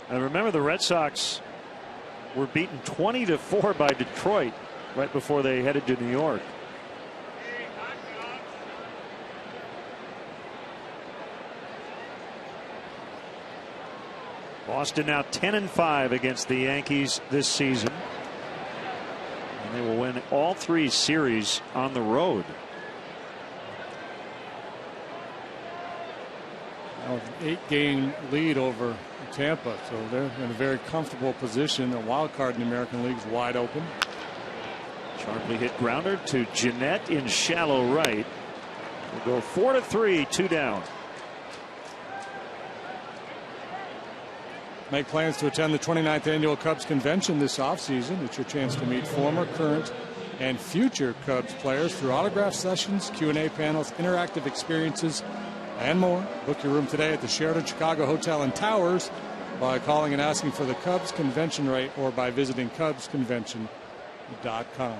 And remember, the Red Sox were beaten 20-4 by Detroit right before they headed to New York. Boston now 10-5 against the Yankees this season. And they will win all 3 series on the road. An 8-game lead over Tampa, so they're in a very comfortable position. A wild card in the American League is wide open. Sharply hit grounder to Jeanette in shallow right. We'll go 4-3, 2 down. Make plans to attend the 29th annual Cubs convention this offseason. It's your chance to meet former, current, and future Cubs players through autograph sessions, Q&A panels, interactive experiences, and more. Book your room today at the Sheraton Chicago Hotel and Towers by calling and asking for the Cubs convention rate or by visiting CubsConvention.com.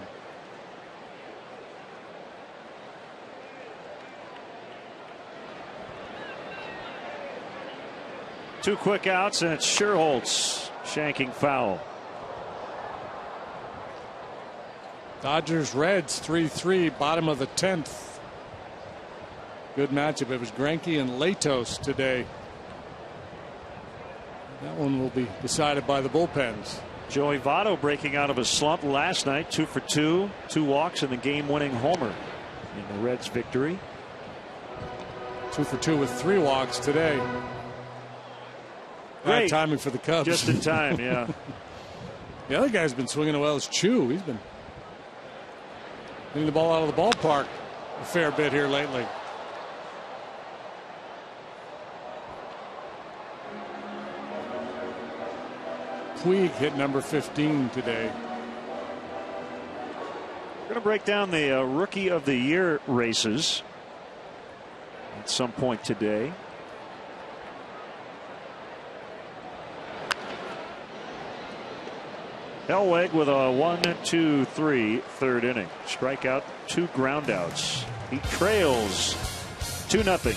Two quick outs, and it's Sherholtz shanking foul. Dodgers Reds 3-3, bottom of the 10th. Good matchup. It was Greinke and Latos today. That one will be decided by the bullpens. Joey Votto breaking out of a slump last night, 2 for 2, 2 walks and the game-winning homer in the Reds' victory. 2 for 2 with 3 walks today. Great timing for the Cubs. Just in time, yeah. The other guy's been swinging well as Chu. He's been getting the ball out of the ballpark a fair bit here lately. Puig hit number 15 today. We're going to break down the Rookie of the Year races at some point today. Hellweg with a 1-2-3 third inning. Strikeout, 2 groundouts. He trails 2-0.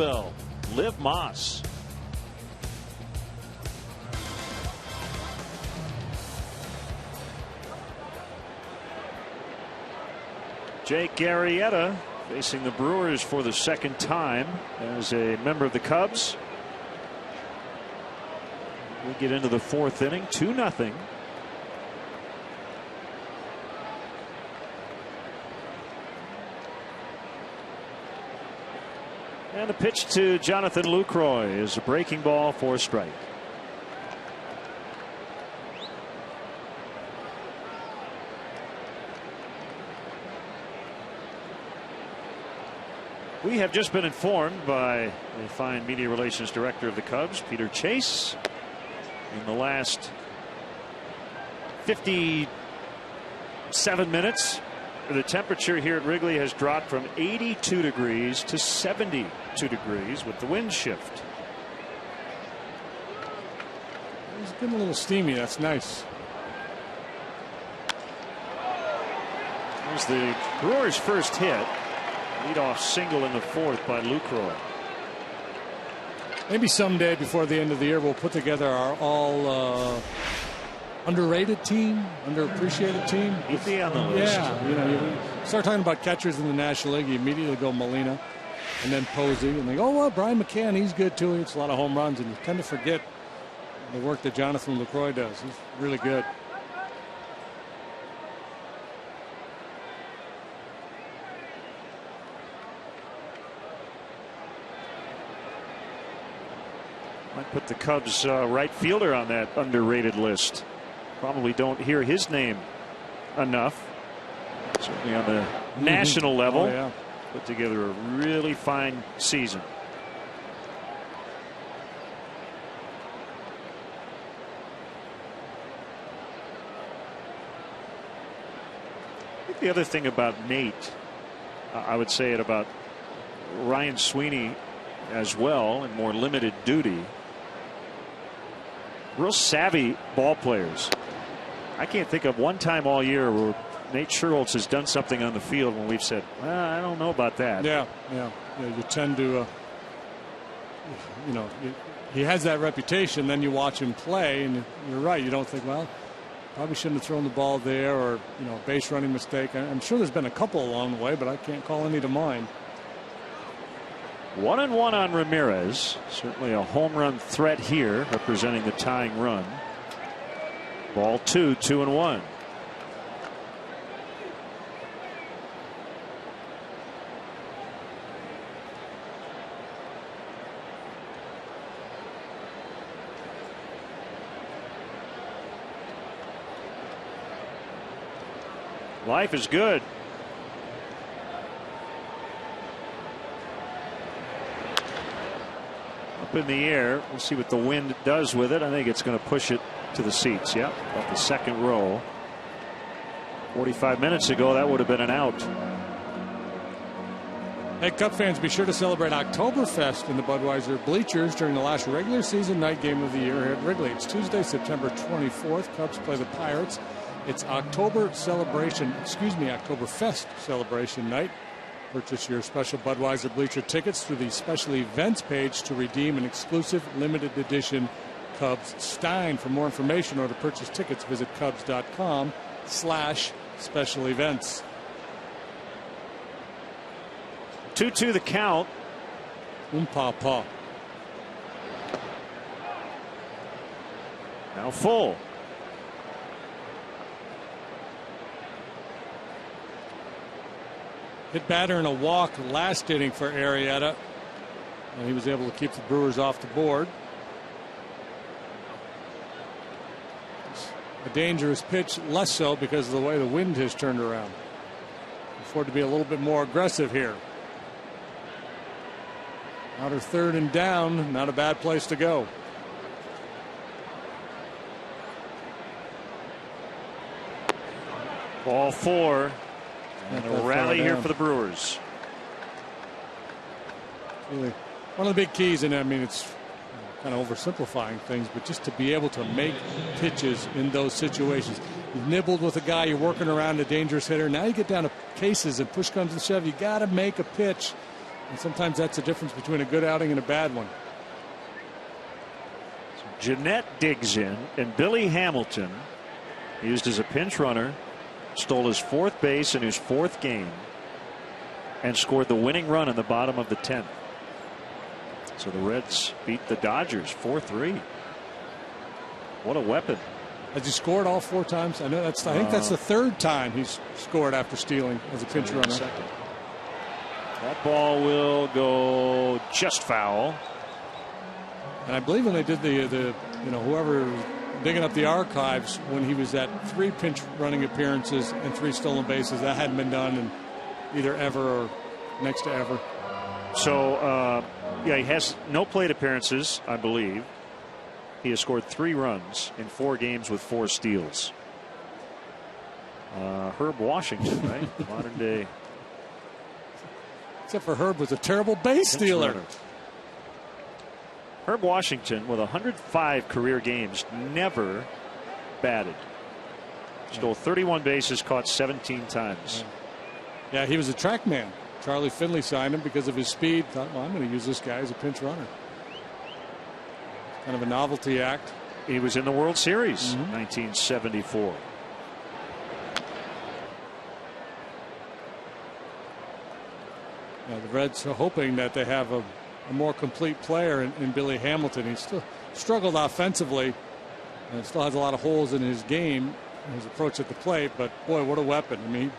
Liv Moss. Jake Arrieta facing the Brewers for the second time as a member of the Cubs. We get into the fourth inning, 2-0. And the pitch to Jonathan Lucroy is a breaking ball for a strike. We have just been informed by the fine media relations director of the Cubs, Peter Chase, in the last 57 minutes, the temperature here at Wrigley has dropped from 82 degrees to 72 degrees with the wind shift. It's getting a little steamy. That's nice. There's the Brewers' first hit. Leadoff single in the fourth by Lucroy. Maybe someday before the end of the year we'll put together our all underrated team, underappreciated team. He'd be on the list. Yeah, you start talking about catchers in the National League, you immediately go Molina and then Posey, and they go, oh well, Brian McCann, he's good too. He hits a lot of home runs, and you tend to forget the work that Jonathan Lucroy does. He's really good. Might put the Cubs right fielder on that underrated list. Probably don't hear his name enough. Certainly on the national level. Oh, yeah. Put together a really fine season. I think the other thing about Nate, I would say it about Ryan Sweeney as well, in more limited duty. Real savvy ball players. I can't think of one time all year where Nate Scherholtz has done something on the field when we've said, well, I don't know about that. Yeah. You tend to, he has that reputation. Then you watch him play, and you're right. You don't think, well, probably shouldn't have thrown the ball there, or base running mistake. I'm sure there's been a couple along the way, but I can't call any to mind. 1-1 on Ramirez. Certainly a home run threat here, representing the tying run. Ball 2, 2-1. Life is good. In the air. We'll see what the wind does with it. I think it's going to push it to the seats. Yep, up the second row. 45 minutes ago, that would have been an out. Hey, Cub fans, be sure to celebrate Oktoberfest in the Budweiser bleachers during the last regular season night game of the year here at Wrigley. It's Tuesday, September 24th. Cubs play the Pirates. It's Oktoberfest celebration night. Purchase your special Budweiser bleacher tickets through the special events page to redeem an exclusive limited edition Cubs Stein. For more information or to purchase tickets, visit Cubs.com/special events. 2-2 the count. Papa. Now full. Hit batter and a walk last inning for Arrieta. And he was able to keep the Brewers off the board. A dangerous pitch, less so because of the way the wind has turned around. Afford to be a little bit more aggressive here. Outer third and down, not a bad place to go. Ball 4. And a rally here for the Brewers. Really, one of the big keys, and I mean, it's kind of oversimplifying things, but just to be able to make pitches in those situations. You've nibbled with a guy, you're working around a dangerous hitter. Now you get down to cases and push comes to shove. You got to make a pitch And sometimes that's the difference between a good outing and a bad one. Jeanette digs in, and Billy Hamilton, used as a pinch runner, stole his 4th base in his 4th game and scored the winning run in the bottom of the 10th. So the Reds beat the Dodgers 4-3. What a weapon. Has he scored all 4 times? I know I think that's the 3rd time he's scored after stealing as a pinch runner. Second. That ball will go just foul. And I believe when they did the whoever digging up the archives, when he was at 3 pinch running appearances and 3 stolen bases, that hadn't been done in either ever or next to ever. So yeah, he has no plate appearances, I believe. He has scored 3 runs in 4 games with 4 steals. Herb Washington, right? Modern day. Except for Herb was a terrible base stealer. Runner. Herb Washington, with 105 career games, never batted. Stole 31 bases, caught 17 times. Yeah, he was a track man. Charlie Finley signed him because of his speed. Thought, well, I'm going to use this guy as a pinch runner. Kind of a novelty act. He was in the World Series, 1974. Yeah, the Reds are hoping that they have a more complete player in Billy Hamilton. He still struggled offensively and still has a lot of holes in his game, his approach at the plate, but boy, what a weapon. I mean,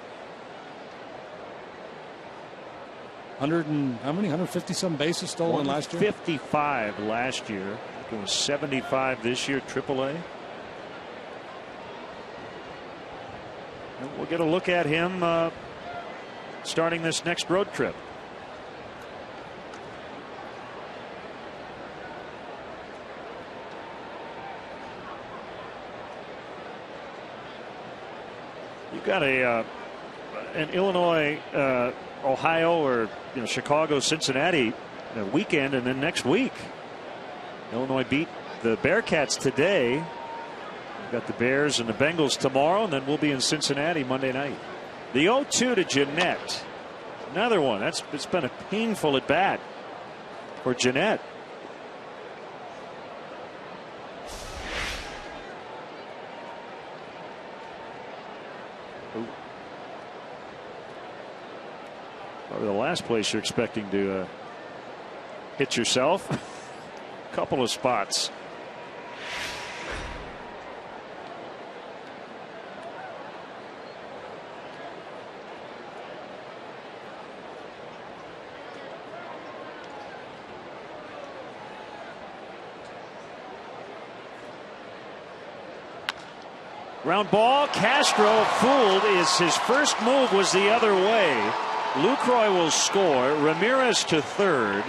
150 some bases stolen last year? 55 last year. It was 75 this year, AAA. And we'll get a look at him starting this next road trip. You've got an Illinois, Ohio, or Chicago, Cincinnati weekend, and then next week Illinois beat the Bearcats today. We've got the Bears and the Bengals tomorrow, and then we'll be in Cincinnati Monday night. The 0-2 to Jeanette. Another one. It's been a painful at bat for Jeanette. Probably the last place you're expecting to hit yourself. A couple of spots. Ground ball. Castro fooled. His first move was the other way. Lucroy will score. Ramirez to third,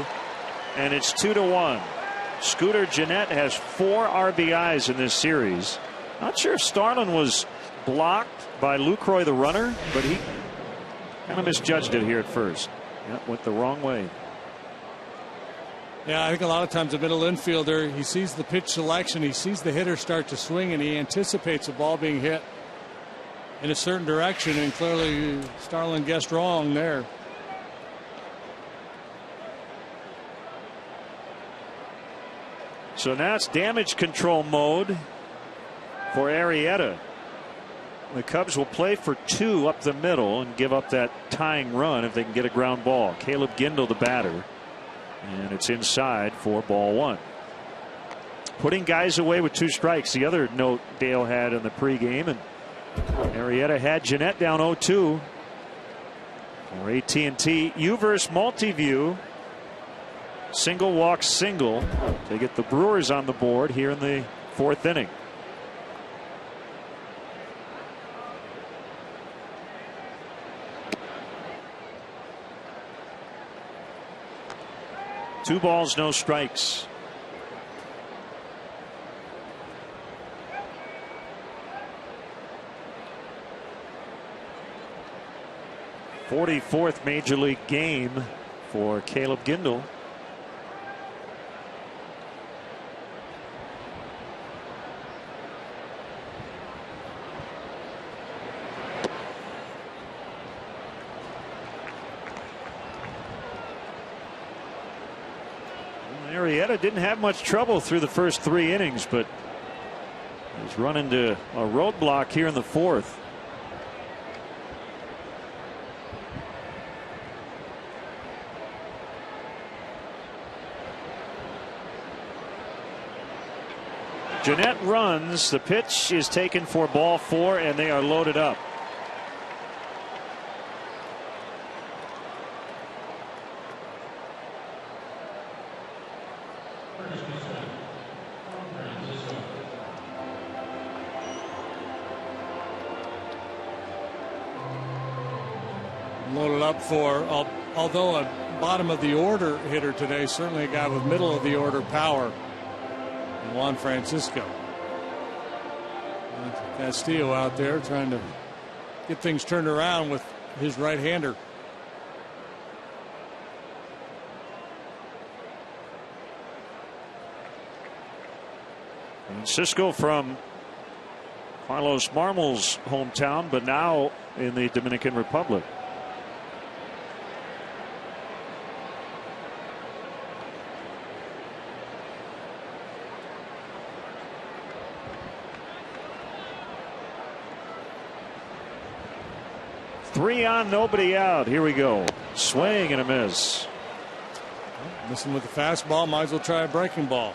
and it's 2-1. Scooter Jeanette has 4 RBIs in this series. Not sure if Starlin was blocked by Lucroy, the runner, but he kind of misjudged it here at first. Yeah, went the wrong way. Yeah, I think a lot of times the middle infielder, he sees the pitch selection, he sees the hitter start to swing, and he anticipates the ball being hit in a certain direction, and clearly Starlin guessed wrong there. So now it's damage control mode for Arrieta. The Cubs will play for 2 up the middle and give up that tying run if they can get a ground ball. Caleb Gindel, the batter, and it's inside for ball 1. Putting guys away with 2 strikes. The other note Dale had in the pregame, and Arrieta had Jeanette down 0-2 for AT&T Uverse Multiview. Single walk single to get the Brewers on the board here in the 4th inning. Two balls, no strikes. '44th Major League game for Caleb Gindel. Arrieta didn't have much trouble through the first 3 innings, but he's run into a roadblock here in the 4th. Jeanette runs. The pitch is taken for ball 4, and they are loaded up. Loaded up for, although a bottom of the order hitter today, certainly a guy with middle of the order power, Juan Francisco. Castillo out there trying to get things turned around with his right-hander. Francisco from Carlos Marmol's hometown, but now in the Dominican Republic. Three on, nobody out. Here we go. Swing and a miss. Missing with the fastball. Might as well try a breaking ball.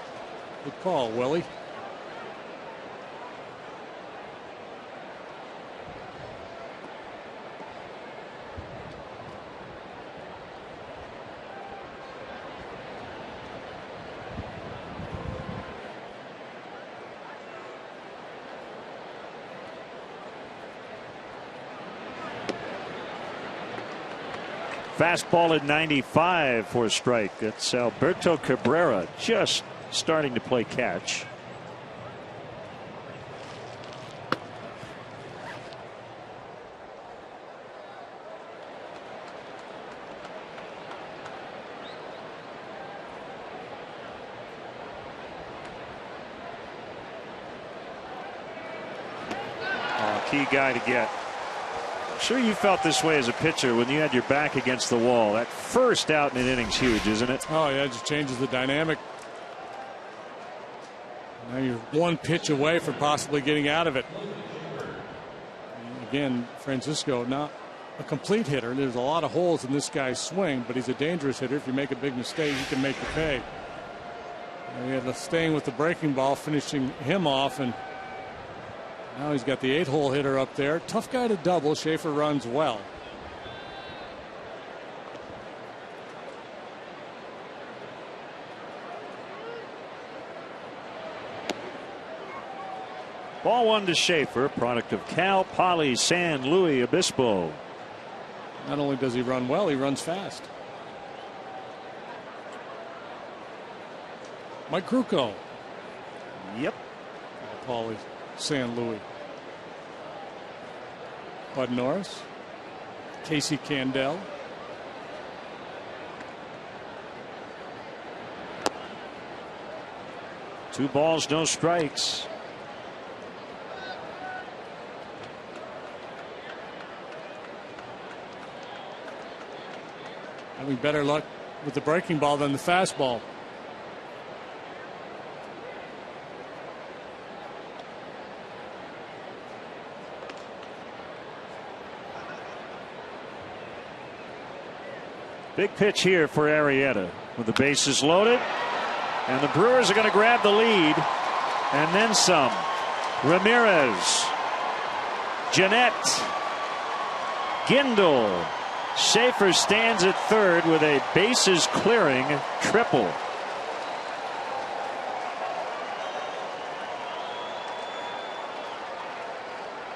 Good call, Willie. Fastball at 95 for a strike. That's Alberto Cabrera just starting to play catch. Key guy to get. Sure, you felt this way as a pitcher when you had your back against the wall. That first out in an inning's huge, isn't it? Oh yeah, it just changes the dynamic. Now you're one pitch away from possibly getting out of it. And again, Francisco, not a complete hitter. There's a lot of holes in this guy's swing, but he's a dangerous hitter. If you make a big mistake, he can make you pay. And we had staying with the breaking ball, finishing him off, and now he's got the 8-hole hitter up there. Tough guy to double. Schaefer runs well. Ball 1 to Schaefer, product of Cal Poly San Luis Obispo. Not only does he run well, he runs fast. Mike Krukow. Yep. Poly San Luis. Bud Norris, Casey Candell. Two balls, no strikes. Having better luck with the breaking ball than the fastball. Big pitch here for Arrieta with the bases loaded, and the Brewers are going to grab the lead and then some. Ramirez, Jeanette, Gindel. Schaefer stands at third with a bases clearing triple.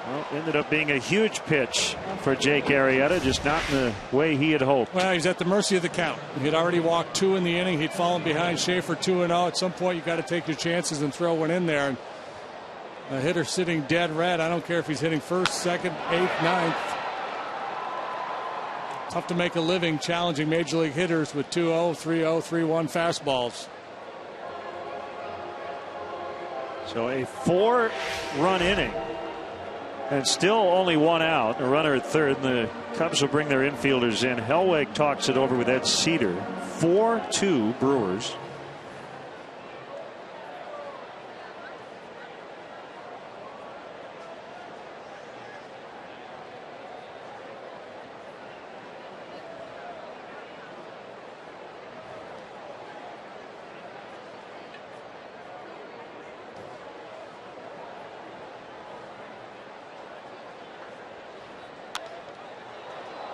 Well, ended up being a huge pitch for Jake Arrieta, just not in the way he had hoped. Well, he's at the mercy of the count. He'd already walked 2 in the inning. He'd fallen behind Schaefer 2-0. At some point, you got to take your chances and throw one in there. And a hitter sitting dead red. I don't care if he's hitting first, second, 8th, 9th. Tough to make a living challenging major league hitters with 2-0, 3-0, 3-1 fastballs. So a 4-run inning. And still only 1 out, a runner at third, and the Cubs will bring their infielders in. Hellweg talks it over with Ed Cedar. 4-2 Brewers.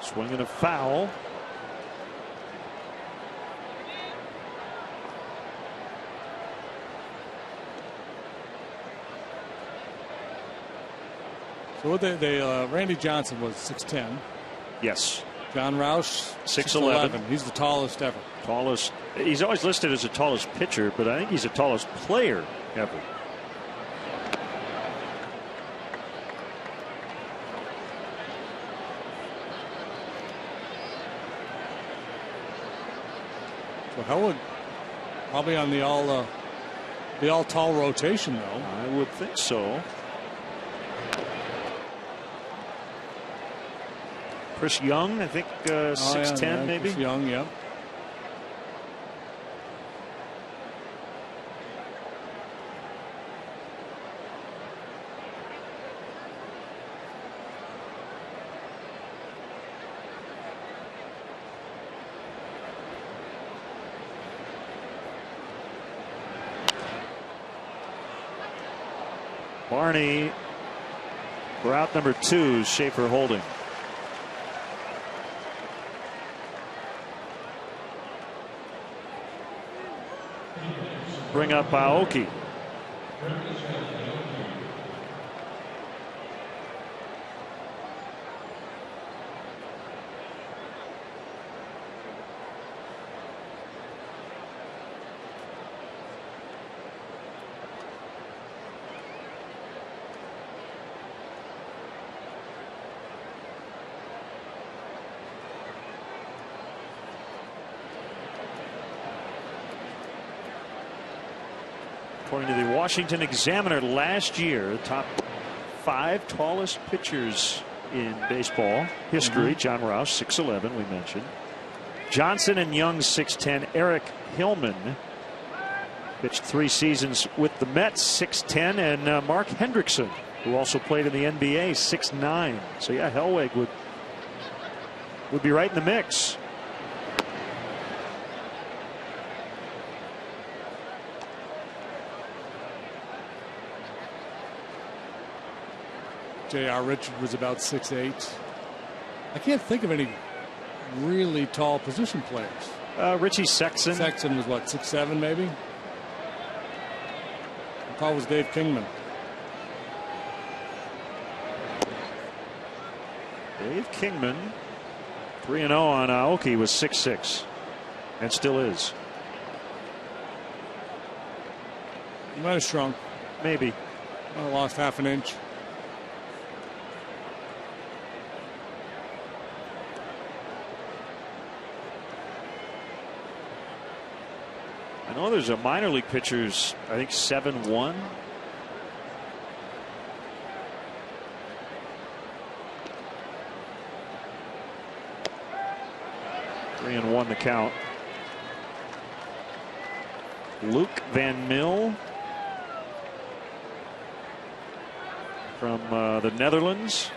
Swinging a foul. So Randy Johnson was 6'10". Yes. John Roush 6'11". He's the tallest ever. Tallest. He's always listed as the tallest pitcher, but I think he's the tallest player ever. So Howard probably on the all tall rotation though. I would think so. Chris Young, I think 6'10", maybe. Chris Young, yeah. Barney for out number 2, Schaefer holding. Bring up Aoki. According to the Washington Examiner last year, top 5 tallest pitchers in baseball history. John Roush, 6'11", we mentioned. Johnson and Young, 6'10". Eric Hillman pitched 3 seasons with the Mets, 6'10", and Mark Hendrickson, who also played in the NBA, 6'9". So yeah, Hellweg would be right in the mix. J.R. Richard was about 6'8". I can't think of any really tall position players. Richie Sexton. Sexton was what, 6'7", maybe? How tall was Dave Kingman? Dave Kingman, 3-0 on Aoki, was 6'6", and still is. He might have shrunk. Maybe. I lost half an inch. I know there's a minor league pitchers, I think 7'1". Three and 1 the count. Luke Van Mil from the Netherlands.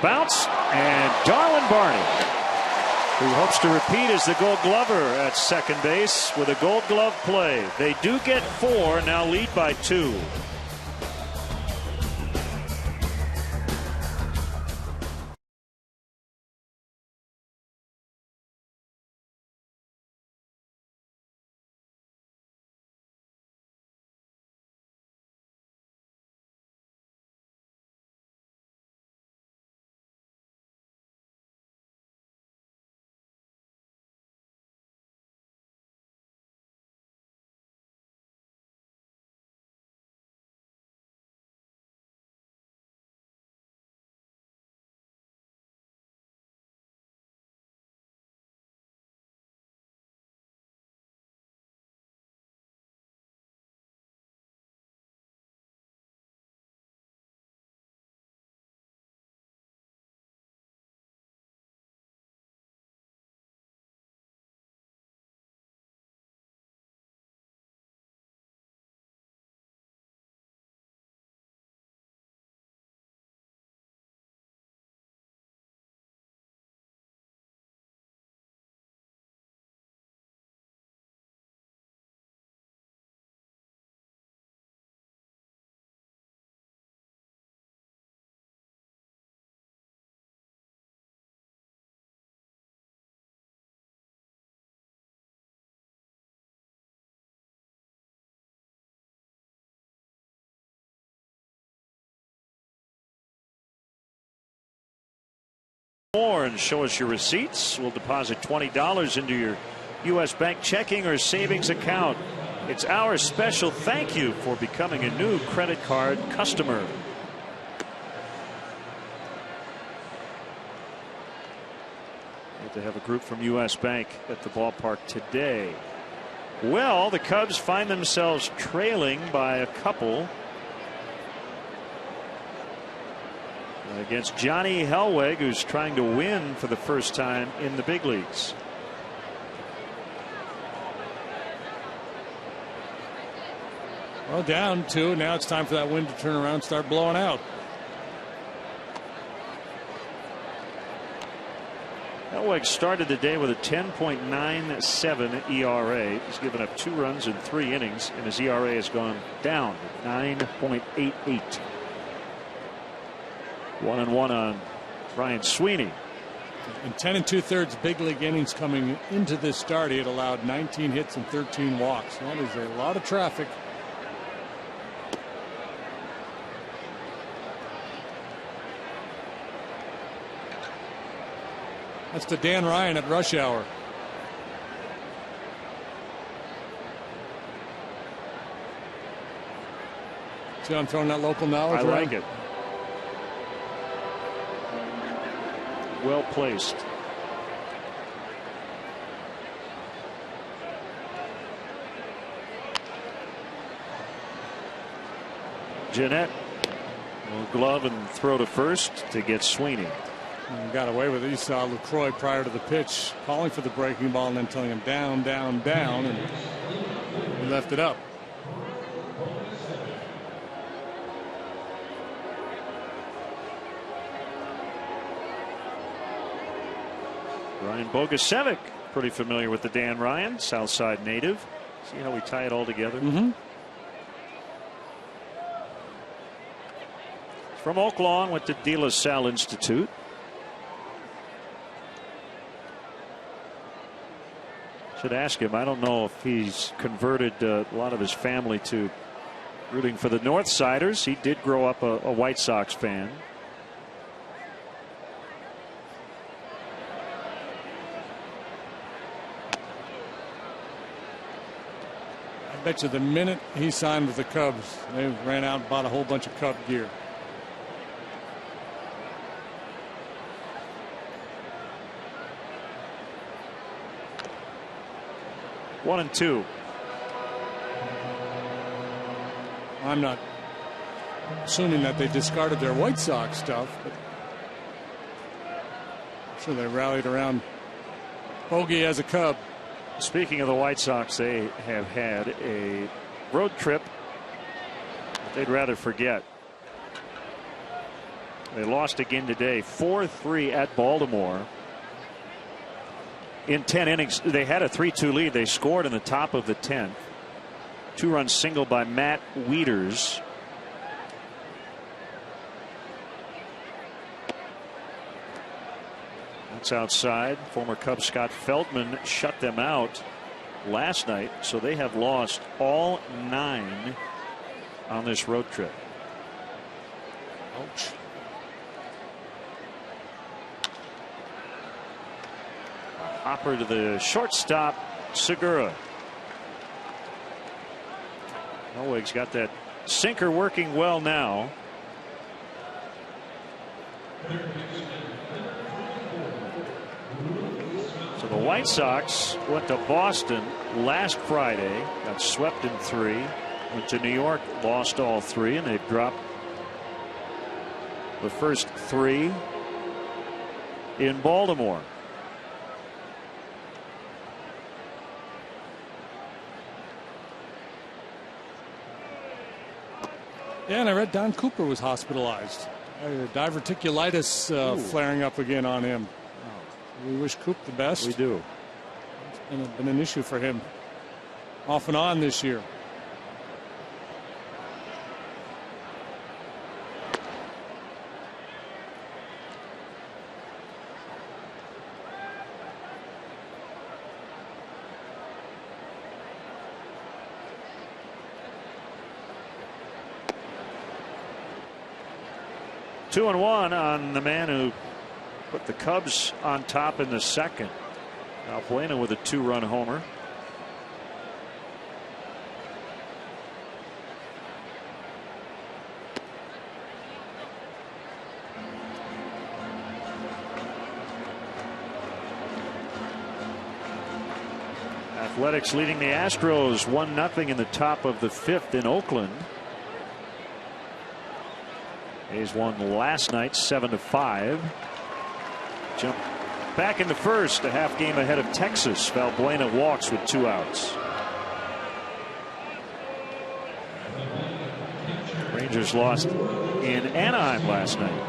Bounce, and Darwin Barney, who hopes to repeat as the Gold Glover at second base with a Gold Glove play. They do get 4, now lead by 2. more and show us your receipts. We'll deposit $20 into your U.S. Bank checking or savings account. It's our special thank you for becoming a new credit card customer. Good to have a group from U.S. Bank at the ballpark today. Well, the Cubs find themselves trailing by a couple against Johnny Helweg, who's trying to win for the first time in the big leagues. Well, down 2. Now it's time for that wind to turn around and start blowing out. Helweg started the day with a 10.97 ERA. He's given up 2 runs in 3 innings, and his ERA has gone down to 9.88. 1-1 on Ryan Sweeney. In 10 2/3 big league innings coming into this start, he had allowed 19 hits and 13 walks. That is a lot of traffic. That's to Dan Ryan at rush hour. See how I'm throwing that local knowledge I around? like it. Well placed. Jeanette will glove and throw to first to get Sweeney. And got away with it. You saw LaCroix prior to the pitch calling for the breaking ball and then telling him down, down, down, and he left it up. Ryan Bogusevic, pretty familiar with the Dan Ryan, Southside native. See how we tie it all together? From Oak Lawn, went to De La Salle Institute. Should ask him. I don't know if he's converted a lot of his family to rooting for the Northsiders. He did grow up a White Sox fan. I bet you the minute he signed with the Cubs, they ran out and bought a whole bunch of Cub gear. One and two. I'm not assuming that they discarded their White Sox stuff, but I'm sure they rallied around Bogey as a Cub. Speaking of the White Sox, they have had a road trip that they'd rather forget. They lost again today, 4-3 at Baltimore. In 10 innings, they had a 3-2 lead. They scored in the top of the 10th. 2-run single by Matt Wieters. That's outside. Former Cub Scott Feldman shut them out last night, so they have lost all 9 on this road trip. Ouch. Hopper to the shortstop, Segura. Helweg's got that sinker working well now. So the White Sox went to Boston last Friday, got swept in 3, went to New York, lost all 3, and they've dropped the first 3 in Baltimore. Yeah, and I read Don Cooper was hospitalized. Diverticulitis flaring up again on him. We wish Coop the best. We do. It's been an issue for him off and on this year. Two and one on the man who put the Cubs on top in the second. Valbuena with a 2-run homer. Athletics leading the Astros 1-0 in the top of the 5th in Oakland. A's won last night 7-5. Jump back in the first, a half game ahead of Texas. Valbuena walks with 2 outs. Rangers lost in Anaheim last night.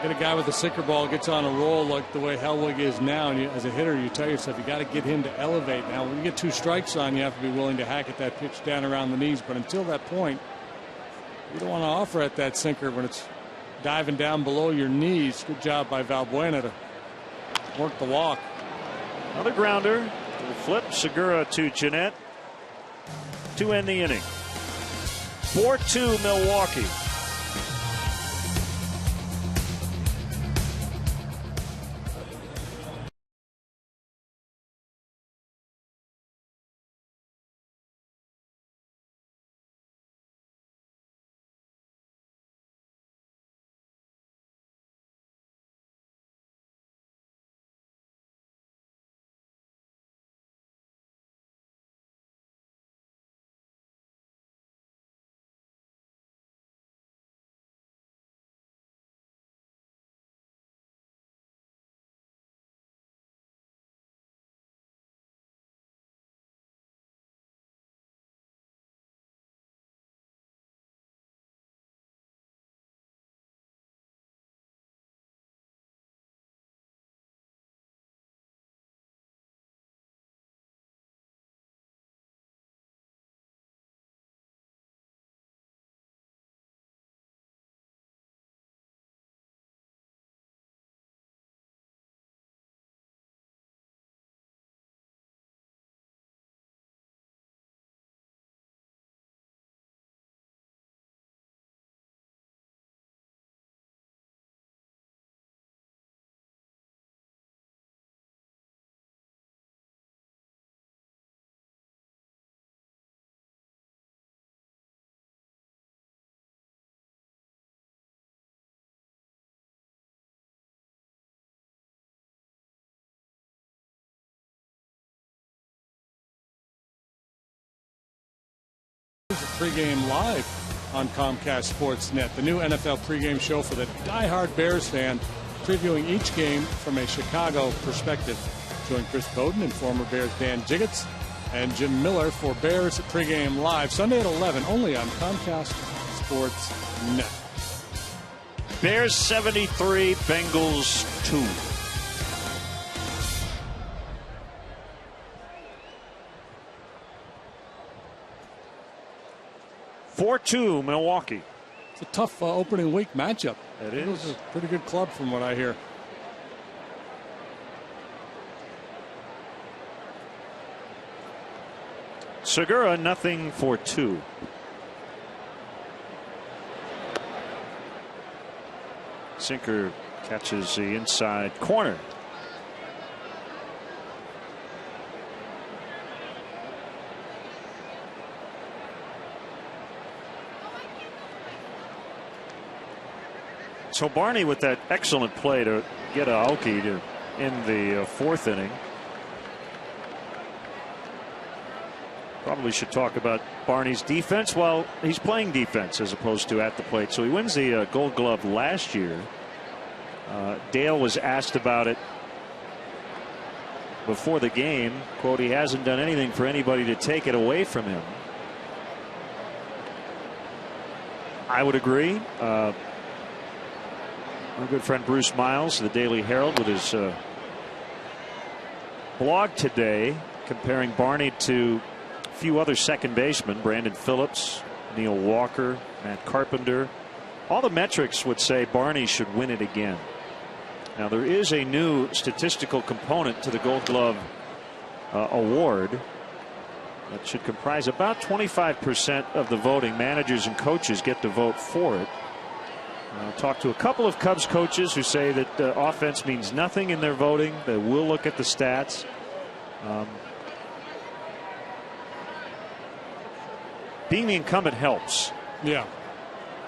Get a guy with a sinker ball gets on a roll like the way Hellwig is now, and as a hitter you tell yourself you got to get him to elevate. Now when you get 2 strikes on, you have to be willing to hack at that pitch down around the knees, but until that point you don't want to offer at that sinker when it's diving down below your knees. Good job by Valbuena to work the walk. Another grounder to the flip. Segura to Jeanette to end the inning. 4-2 Milwaukee. Pregame live on Comcast Sportsnet, the new NFL pregame show for the diehard Bears fan, previewing each game from a Chicago perspective. Join Chris Bowden and former Bears Dan Jiggets and Jim Miller for Bears pregame live Sunday at 11 only on Comcast Sportsnet. Bears 73, Bengals 2. (4-2) Milwaukee. It's a tough opening week matchup. It is. It's a pretty good club from what I hear. Segura 0-for-2. Sinker catches the inside corner. So Barney with that excellent play to get Aoki to in the 4th inning. Probably should talk about Barney's defense. Well, he's playing defense as opposed to at the plate. So he wins the Gold Glove last year. Dale was asked about it before the game. Quote, he hasn't done anything for anybody to take it away from him. I would agree. Our good friend Bruce Miles, the Daily Herald, with his blog today comparing Barney to a few other second basemen, Brandon Phillips, Neil Walker, Matt Carpenter. All the metrics would say Barney should win it again. Now there is a new statistical component to the Gold Glove award that should comprise about 25% of the voting. Managers and coaches get to vote for it. I'll talk to a couple of Cubs coaches who say that offense means nothing in their voting. They will look at the stats. Being the incumbent helps. Yeah.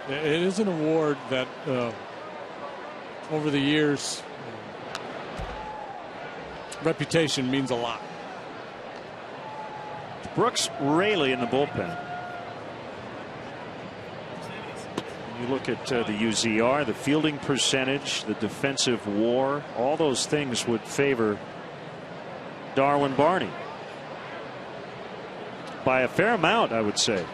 It is an award that over the years, reputation means a lot. Brooks Raley in the bullpen. You look at the UZR, the fielding percentage, the defensive WAR, all those things would favor Darwin Barney by a fair amount, I would say.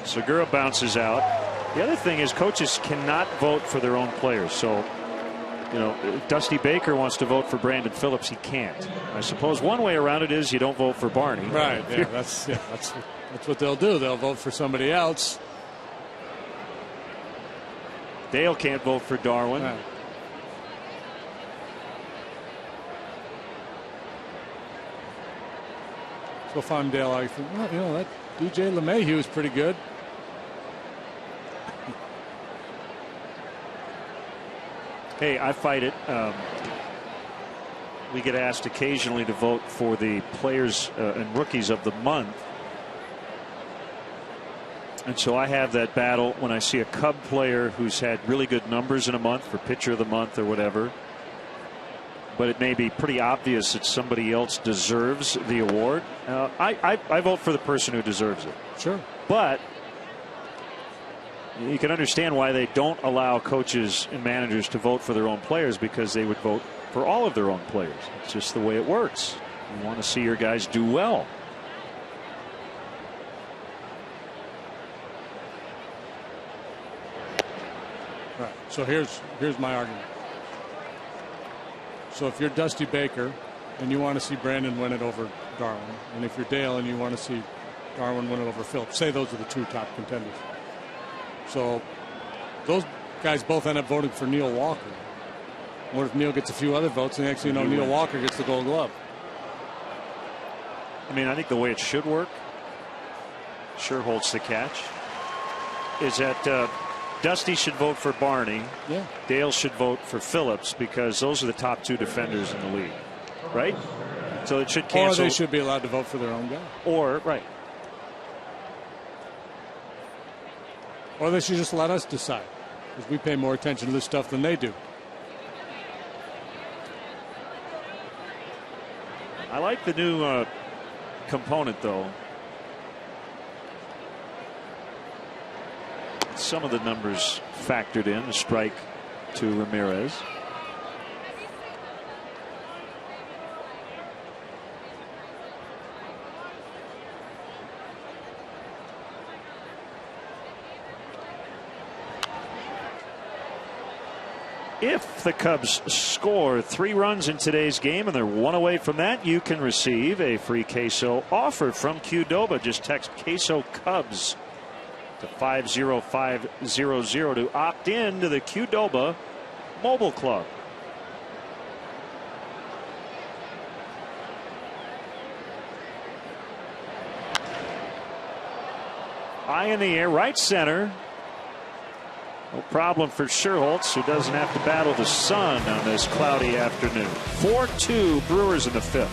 Segura bounces out. The other thing is coaches cannot vote for their own players. So, you know, if Dusty Baker wants to vote for Brandon Phillips, he can't. I suppose one way around it is you don't vote for Barney. Right. Yeah, that's what they'll do. They'll vote for somebody else. Dale can't vote for Darwin. Right. So if I'm Dale, I think, well, you know, that DJ LeMahieu is pretty good. Hey, I fight it. We get asked occasionally to vote for the players and rookies of the month. And so I have that battle when I see a Cub player who's had really good numbers in a month for pitcher of the month or whatever. But it may be pretty obvious that somebody else deserves the award. I vote for the person who deserves it. Sure. But you can understand why they don't allow coaches and managers to vote for their own players, because they would vote for all of their own players. It's just the way it works. You want to see your guys do well. Right. So here's my argument. So if you're Dusty Baker and you want to see Brandon win it over Darwin, and if you're Dale and you want to see Darwin win it over Phillips, say those are the two top contenders. So those guys both end up voting for Neil Walker. What if Neil gets a few other votes, and next thing you know, Neil Walker gets the Gold Glove? I mean, I think the way it should work, sure holds the catch, is that Dusty should vote for Barney. Yeah. Dale should vote for Phillips, because those are the top two defenders in the league, right? So it should cancel. Or they should be allowed to vote for their own guy. Or right. Or they should just let us decide, because we pay more attention to this stuff than they do. I like the new component, though. Some of the numbers factored in, a strike to Ramirez. If the Cubs score 3 runs in today's game and they're 1 away from that, you can receive a free queso offer from Qdoba. Just text queso Cubs to 50500 to opt in to the Qdoba Mobile Club. High in the air, right center. No problem for Sherholtz, who doesn't have to battle the sun on this cloudy afternoon. 4-2 Brewers in the 5th.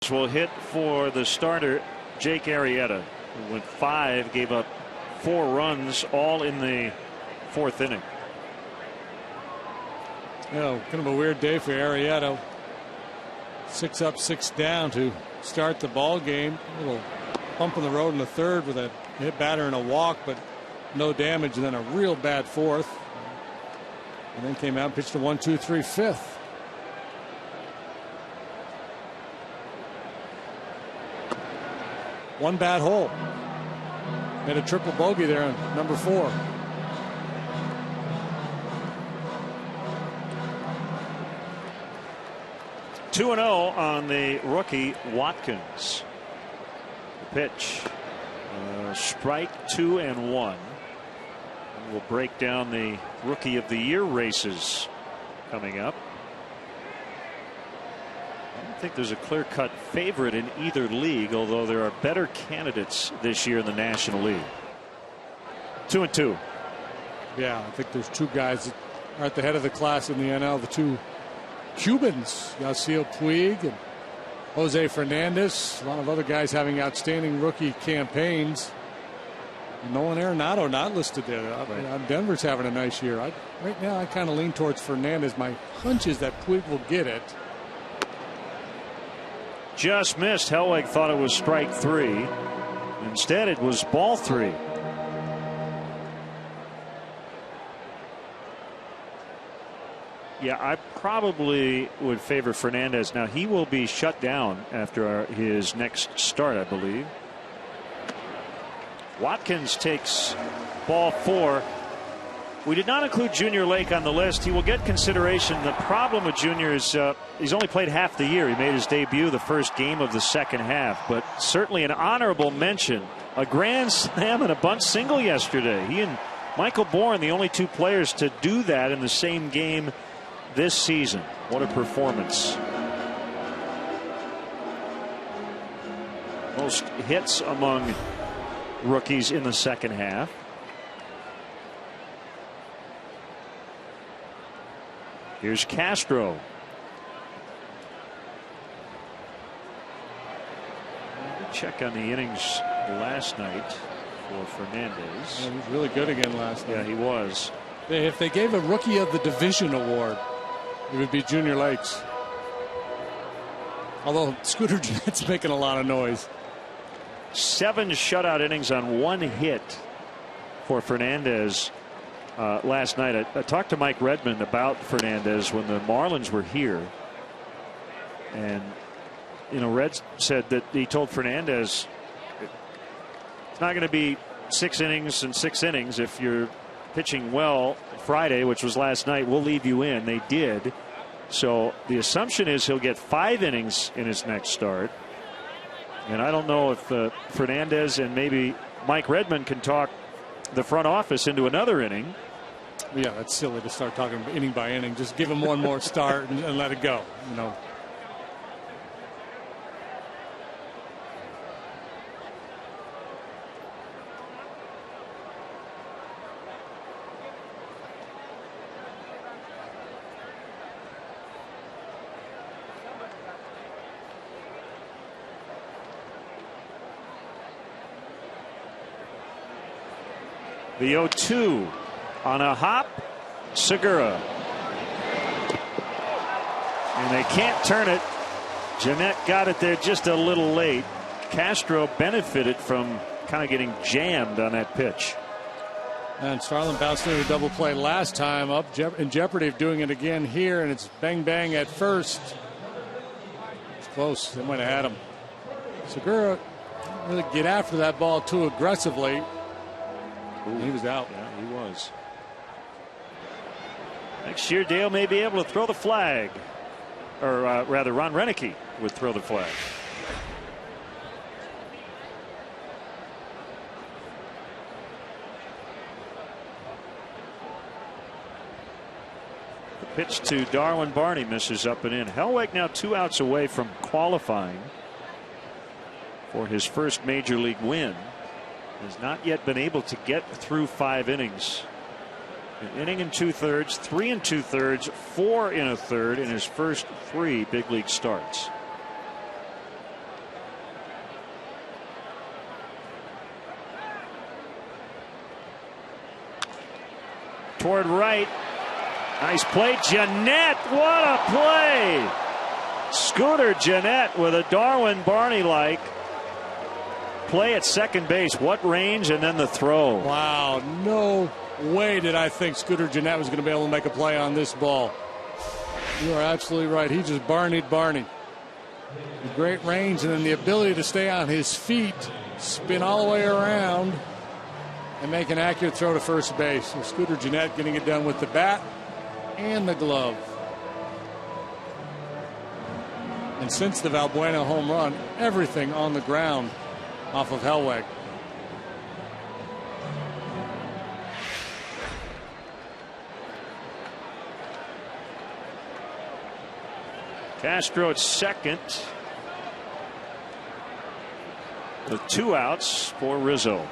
Will hit for the starter, Jake Arrieta, who went 5, gave up 4 runs, all in the 4th inning. Yeah, kind of a weird day for Arrieta. 6 up, 6 down to start the ball game. A little bump in the road in the 3rd with a hit batter and a walk, but no damage, and then a real bad 4th. And then came out and pitched a 1-2-3 5th. One bad hole. Made a triple bogey there on number 4. Two and 0 on the rookie Watkins. The pitch, strike 2 and 1. And we'll break down the Rookie of the Year races coming up. I don't think there's a clear-cut favorite in either league, although there are better candidates this year in the National League. 2 and 2. Yeah, I think there's 2 guys that are at the head of the class in the NL. The 2 Cubans, Yasiel Puig and Jose Fernandez. A lot of other guys having outstanding rookie campaigns. Nolan Arenado not listed there. Right. Denver's having a nice year. Right now I kind of lean towards Fernandez. My hunch is that Puig will get it. Just missed. Hellweg thought it was strike 3. Instead it was ball 3. Yeah, I probably would favor Fernandez. Now he will be shut down after his next start, I believe. Watkins takes ball 4. We did not include Junior Lake on the list. He will get consideration. The problem with Junior is he's only played half the year. He made his debut the first game of the second half, but certainly an honorable mention. A grand slam and a bunt single yesterday. He and Michael Bourne, the only 2 players to do that in the same game this season. What a performance. Most hits among rookies in the second half. Here's Castro. Check on the innings last night for Fernandez. Yeah, he was really good again last night. Yeah, he was. If they gave a Rookie of the Division award, it would be Junior Lakes. Although Scooter Jett's making a lot of noise. 7 shutout innings on 1 hit for Fernandez last night. I talked to Mike Redmond about Fernandez when the Marlins were here, and Red said that he told Fernandez it's not going to be 6 innings and 6 innings. If you're pitching well Friday, which was last night, we'll leave you in. They did. So the assumption is he'll get 5 innings in his next start. And I don't know if Fernandez and maybe Mike Redmond can talk the front office into another inning. Yeah, that's silly to start talking inning by inning. Just give him one more start and let it go. The 0-2 on a hop, Segura. And they can't turn it. Jeanette got it there just a little late. Castro benefited from kind of getting jammed on that pitch. And Starlin bounced into a double play last time, up in jeopardy of doing it again here, and it's bang bang at first. It's close. They might have had him. Segura didn't really get after that ball too aggressively. Ooh, he was out. Yeah, he was. Next year, Dale may be able to throw the flag. Or rather, Ron Renicky would throw the flag. The pitch to Darwin Barney misses up and in. Hellweg now 2 outs away from qualifying for his first major league win. Has not yet been able to get through 5 innings. An inning and 2/3, 3 2/3, 4 1/3 in his first 3 big league starts. toward right. Nice play. Jeanette, what a play. Scooter Jeanette with a Darwin Barney-like play at second base. What range, and then the throw. Wow, no way did I think Scooter Jeanette was going to be able to make a play on this ball. You are absolutely right. He just Barney'd Barney. Great range, and then the ability to stay on his feet, spin all the way around, and make an accurate throw to first base. So Scooter Jeanette getting it done with the bat and the glove. And since the Valbuena home run, everything on the ground off of Hellweg. Castro at second with 2 outs for Rizzo.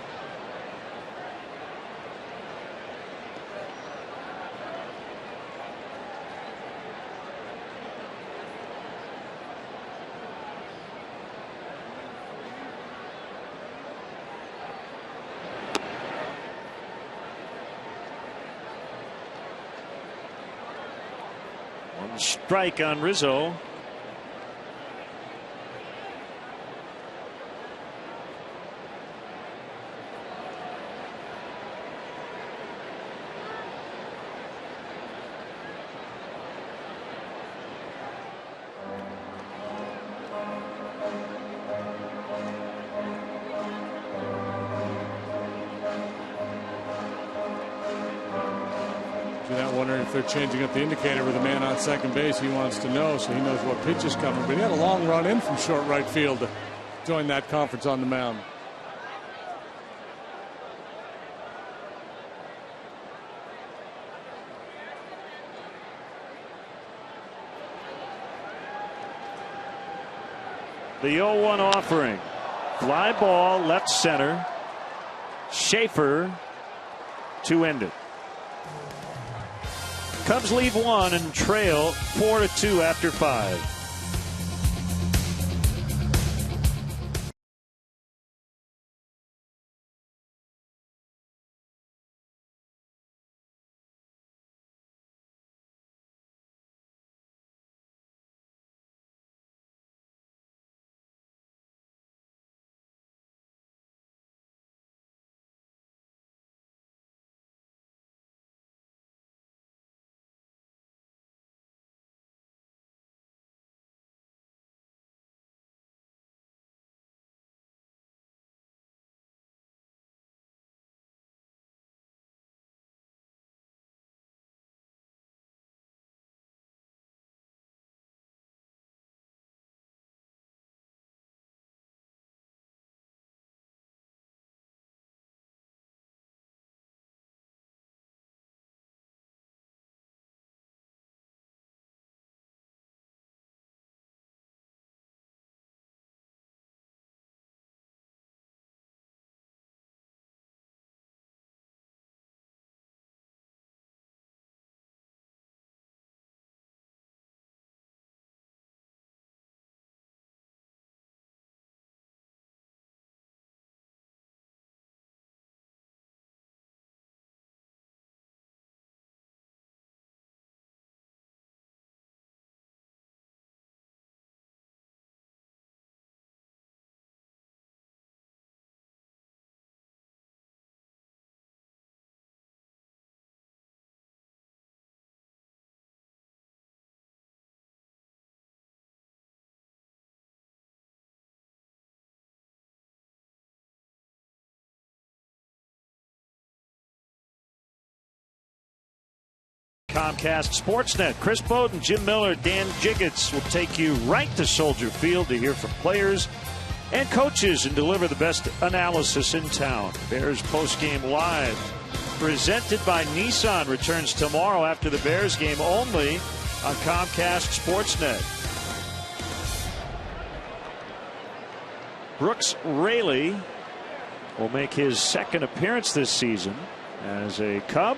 One strike on Rizzo. Wondering if they're changing up the indicator with a man on second base. He wants to know, so he knows what pitch is coming. But he had a long run in from short right field to join that conference on the mound. The 0-1 offering. Fly ball left center. Schaefer to end it. Cubs lead 1 and trail 4-2 after 5. Comcast Sportsnet. Chris Bowden, Jim Miller, Dan Jiggets will take you right to Soldier Field to hear from players and coaches and deliver the best analysis in town. Bears postgame live, presented by Nissan, returns tomorrow after the Bears game only on Comcast Sportsnet. Brooks Raley will make his second appearance this season as a Cub.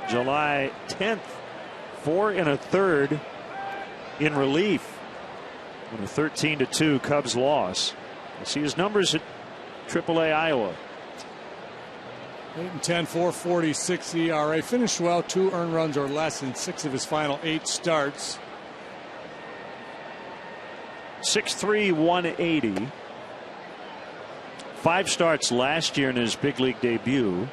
July 10th, 4 1/3 in relief in a 13-2 Cubs loss. You'll see his numbers at AAA Iowa. 8-10, 4.46 ERA. Finished well, 2 earned runs or less in 6 of his final 8 starts. 6'3", 180. 5 starts last year in his big league debut.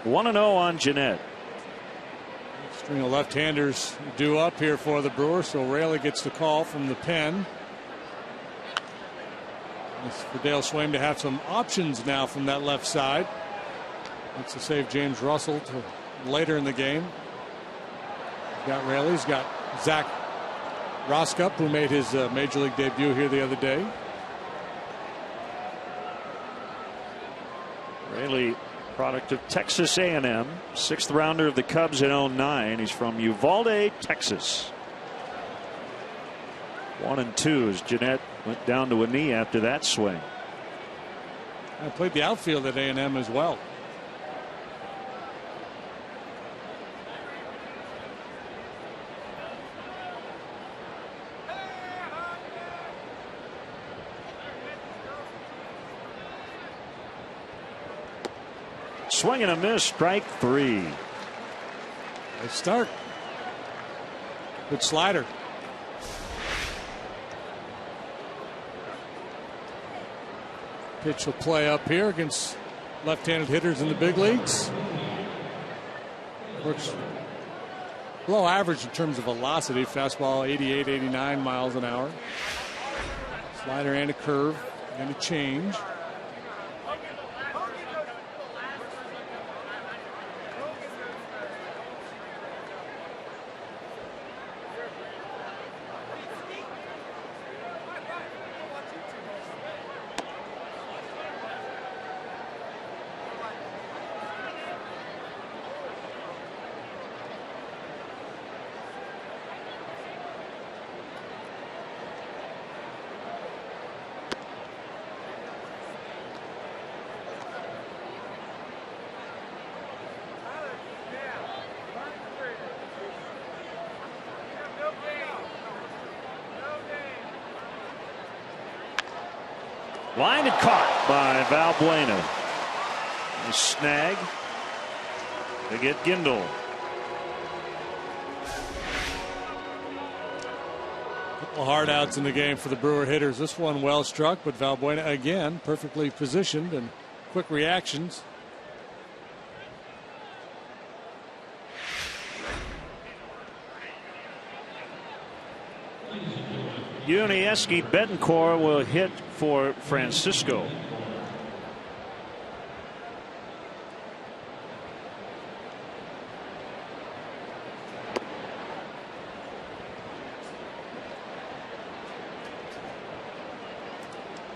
1-0 on Jeanette. String of left-handers due up here for the Brewers, so Raley gets the call from the pen. It's for Dale Swaim to have some options now from that left side. That's to save James Russell to later in the game. He's got Raley, he's got Zach Roskup, who made his major league debut here the other day. Raley, product of Texas A&M, 6th rounder of the Cubs in 09. He's from Uvalde, Texas. 1-2 as Jeanette went down to a knee after that swing. I played the outfield at A&M as well. Swing and a miss, strike 3. Nice start. Good slider. Pitch will play up here against left-handed hitters in the big leagues. Works below average in terms of velocity. Fastball 88, 89 miles an hour. Slider and a curve and a change. Line and caught by Valbuena. A snag. They get Gindel. Couple hard outs in the game for the Brewer hitters. This one well struck, but Valbuena again perfectly positioned and quick reactions. Unieski Betancourt will hit for Francisco.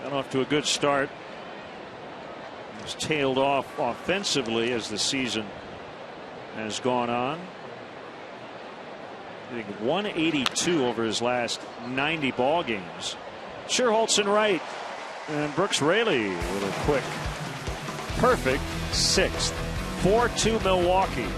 Got off to a good start. He's tailed off offensively as the season has gone on. I think 182 over his last 90 ball games. Scherholtz in right, and Brooks Raley with a quick, perfect 6th. 4-2 Milwaukee.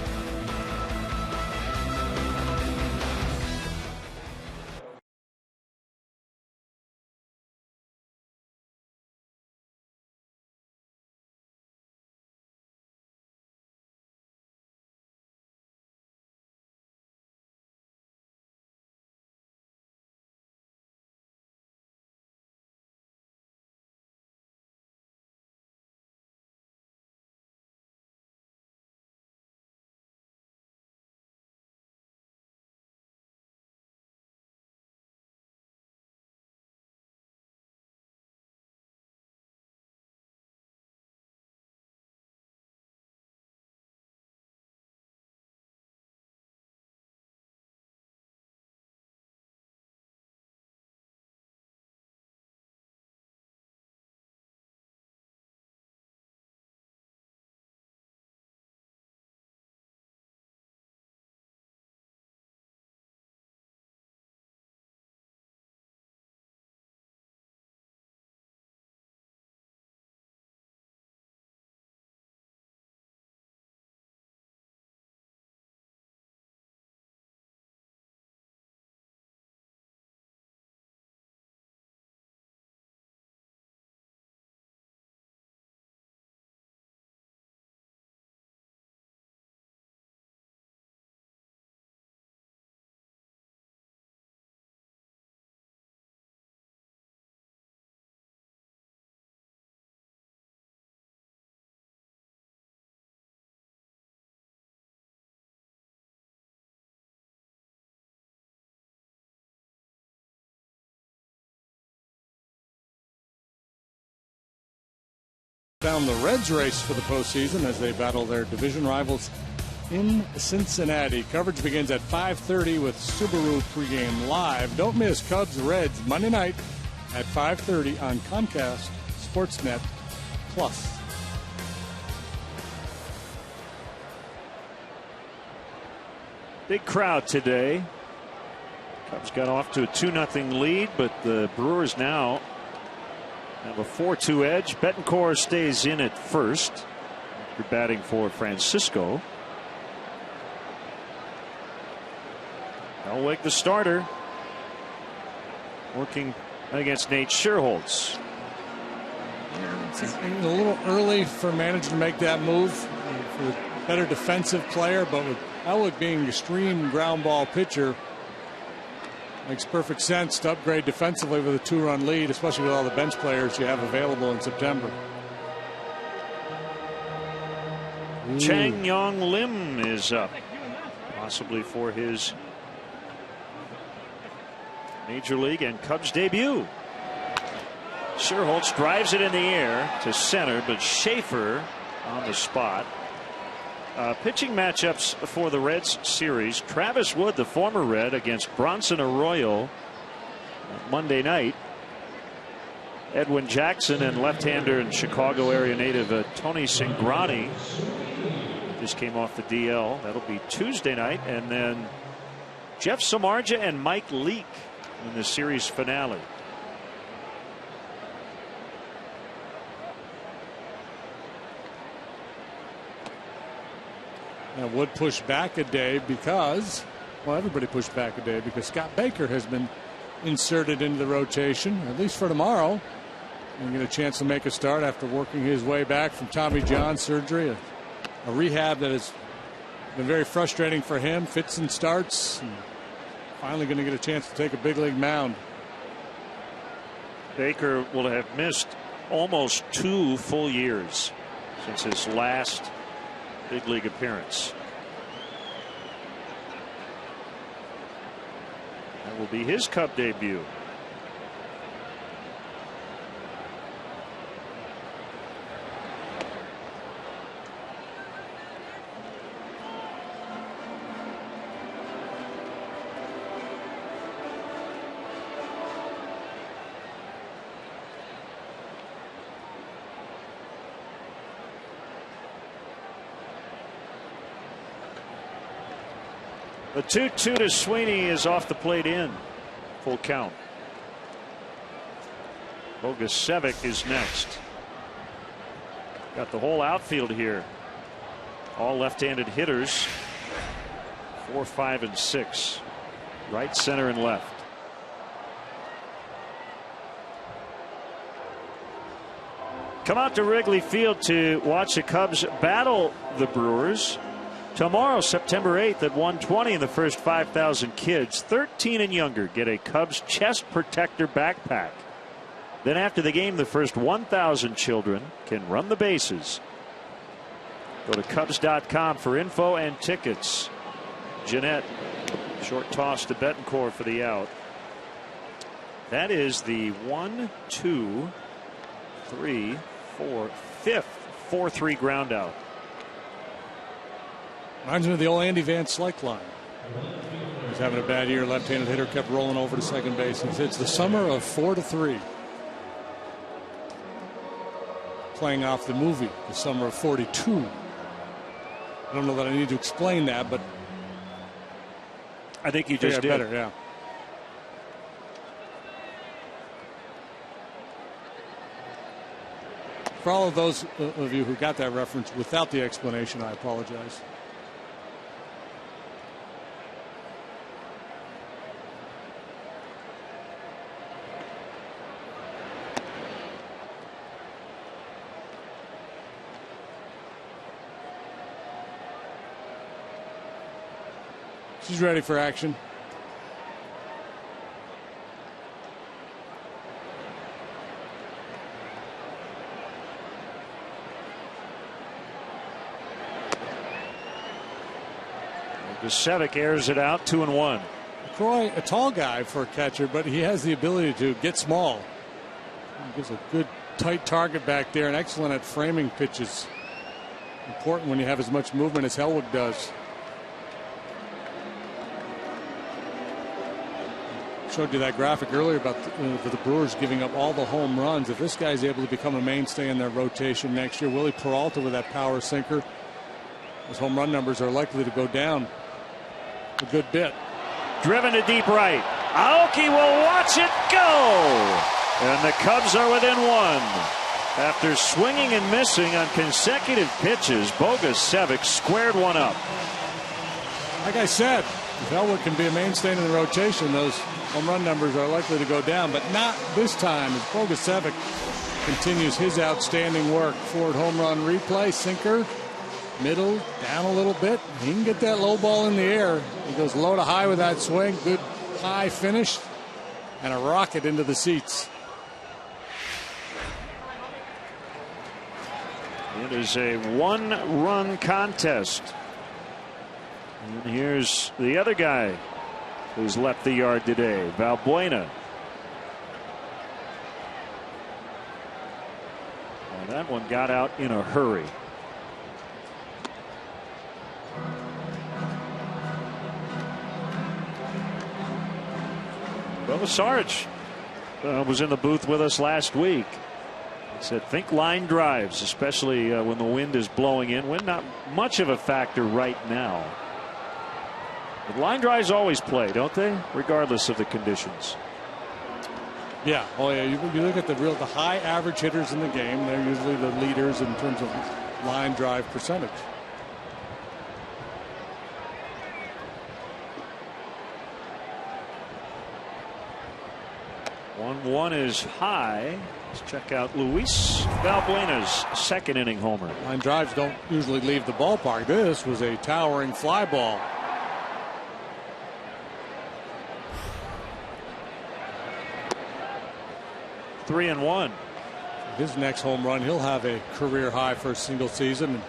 down the Reds' race for the postseason as they battle their division rivals in Cincinnati. Coverage begins at 5:30 with Subaru pregame live. Don't miss Cubs-Reds Monday night at 5:30 on Comcast Sportsnet Plus. Big crowd today. Cubs got off to a 2-0 lead, but the Brewers now have a 4-2 edge. Betancourt stays in at first after batting for Francisco. Elwig, the starter, working against Nate Scherholz. It's a little early for a manager to make that move. For a better defensive player, but with Elwig being an extreme ground ball pitcher, makes perfect sense to upgrade defensively with a 2-run lead, especially with all the bench players you have available in September. Chang Yong Lim is up, possibly for his Major League and Cubs debut. Scherholz drives it in the air to center, but Schaefer on the spot. Pitching matchups for the Reds series. Travis Wood, the former Red, against Bronson Arroyo Monday night. Edwin Jackson and left-hander and Chicago area native Tony Cingrani just came off the DL. That'll be Tuesday night. And then Jeff Samardzija and Mike Leake in the series finale. Now Wood pushed back a day because, well, everybody pushed back a day because Scott Baker has been inserted into the rotation, at least for tomorrow. And get a chance to make a start after working his way back from Tommy John surgery, a rehab that has been very frustrating for him. Fits and starts. And finally going to get a chance to take a big league mound. Baker will have missed almost 2 full years since his last big league appearance. That will be his Cub debut. The 2-2 to Sweeney is off the plate in. Full count. Bogusevic is next. Got the whole outfield here. All left-handed hitters. 4, 5, and 6. Right, center, and left. Come out to Wrigley Field to watch the Cubs battle the Brewers. Tomorrow, September 8th at 1:20, in the first 5,000 kids 13 and younger get a Cubs chest protector backpack. Then after the game, the first 1,000 children can run the bases. Go to Cubs.com for info and tickets. Jeanette, short toss to Betancourt for the out. That is the 1, 2, 3, 4, 5th 4-3 ground out. Reminds me of the old Andy Van Slyke line. He was having a bad year. Left-handed hitter kept rolling over to second base. It's the summer of 4-3. Playing off the movie, The Summer of 42. I don't know that I need to explain that, but I think you just did. Better, yeah. For all of those of you who got that reference without the explanation, I apologize. She's ready for action. Bogusevic airs it out, 2-1. Croy, a tall guy for a catcher, but he has the ability to get small. He gives a good tight target back there and excellent at framing pitches. Important when you have as much movement as Hellwig does. Showed you that graphic earlier about the Brewers giving up all the home runs. If this guy's able to become a mainstay in their rotation next year, Willie Peralta with that power sinker, his home run numbers are likely to go down a good bit. Driven to deep right. Aoki will watch it go. And the Cubs are within one. After swinging and missing on consecutive pitches, Bogusevic squared one up. Like I said, if Elwood can be a mainstay in the rotation, those home run numbers are likely to go down, but not this time as Bogusevic continues his outstanding work. Forward home run replay, sinker, middle, down a little bit. He can get that low ball in the air. He goes low to high with that swing. Good high finish and a rocket into the seats. It is a one-run contest. And here's the other guy who's left the yard today, Valbuena. And that one got out in a hurry. Well, Sarge was in the booth with us last week. He said, think line drives, especially when the wind is blowing in. Wind not much of a factor right now. But line drives always play, don't they? Regardless of the conditions. Yeah. Oh, yeah. You look at the high average hitters in the game. They're usually the leaders in terms of line drive percentage. One is high. Let's check out Luis Valbuena's second inning homer. Line drives don't usually leave the ballpark. This was a towering fly ball. Three and one. His next home run, he'll have a career high for a single season. And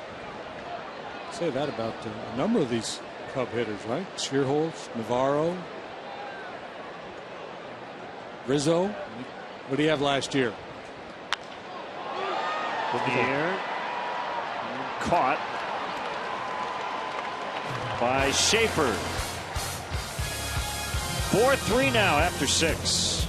say that about a number of these Cub hitters, right? Shearholz, Navarro, Rizzo. What did he have last year? In the air. Caught by Schaefer. 4-3 now after 6.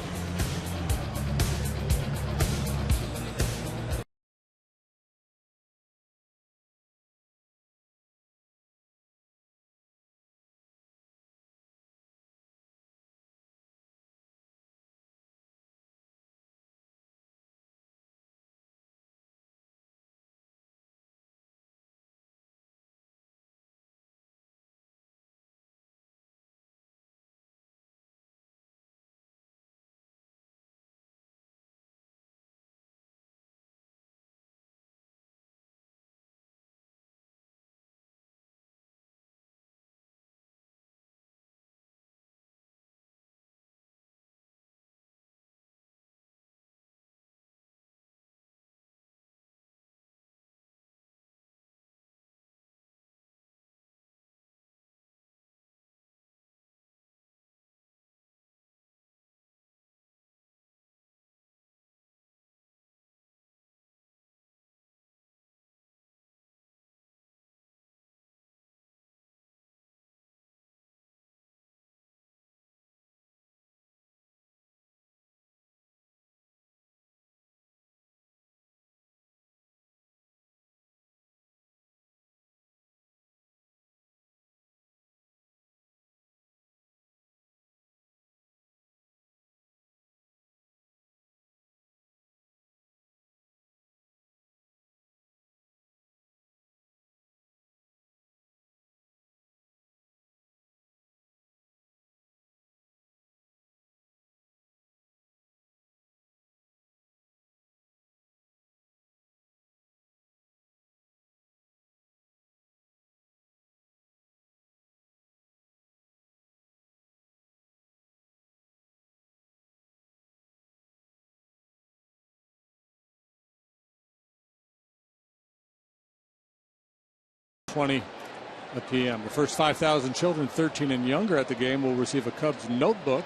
p.m. The first 5,000 children 13 and younger at the game will receive a Cubs notebook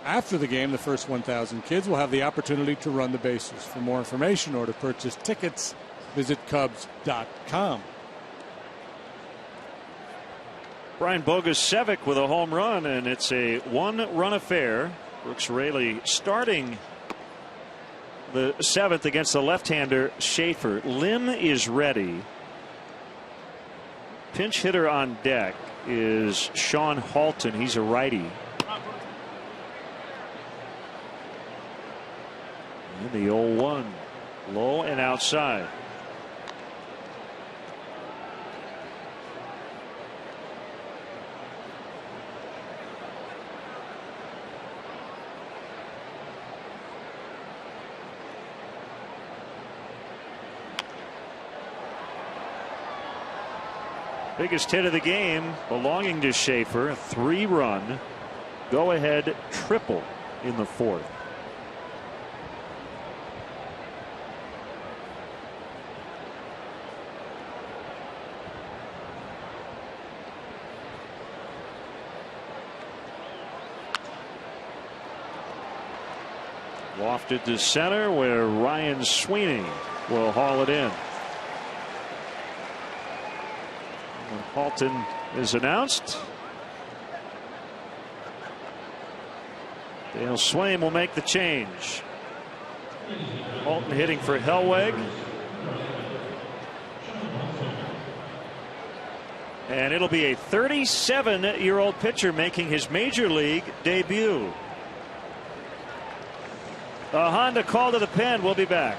After the game, the first 1,000 kids will have the opportunity to run the bases. For more information or to purchase tickets, visit Cubs.com. Brian Bogusevic with a home run, and it's a one-run affair. Brooks Raley starting the 7th against the left-hander Schaefer. Lim is ready. Pinch hitter on deck is Sean Halton. He's a righty. And the 0-1, low and outside. Biggest hit of the game belonging to Schaefer, a 3-run go-ahead triple in the 4th. Lofted to center where Ryan Sweeney will haul it in. Halton is announced. Dale Swaim will make the change. Halton hitting for Hellweg. And it'll be a 37-year-old pitcher making his major league debut. A Honda call to the pen. We'll be back.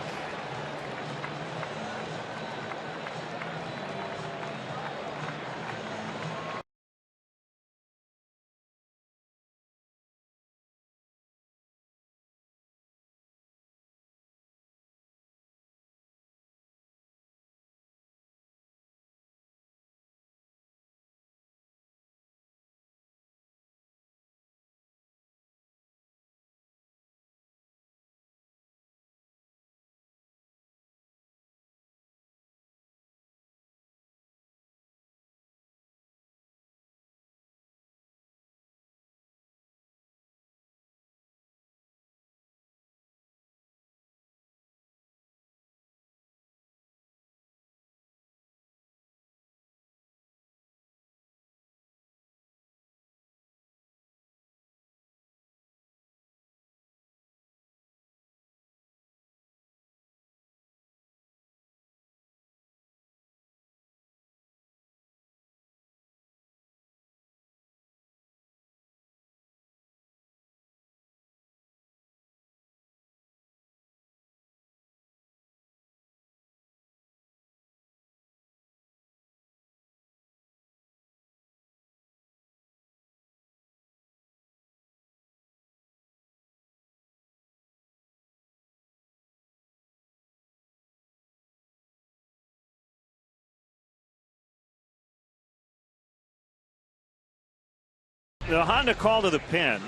The Honda call to the pen.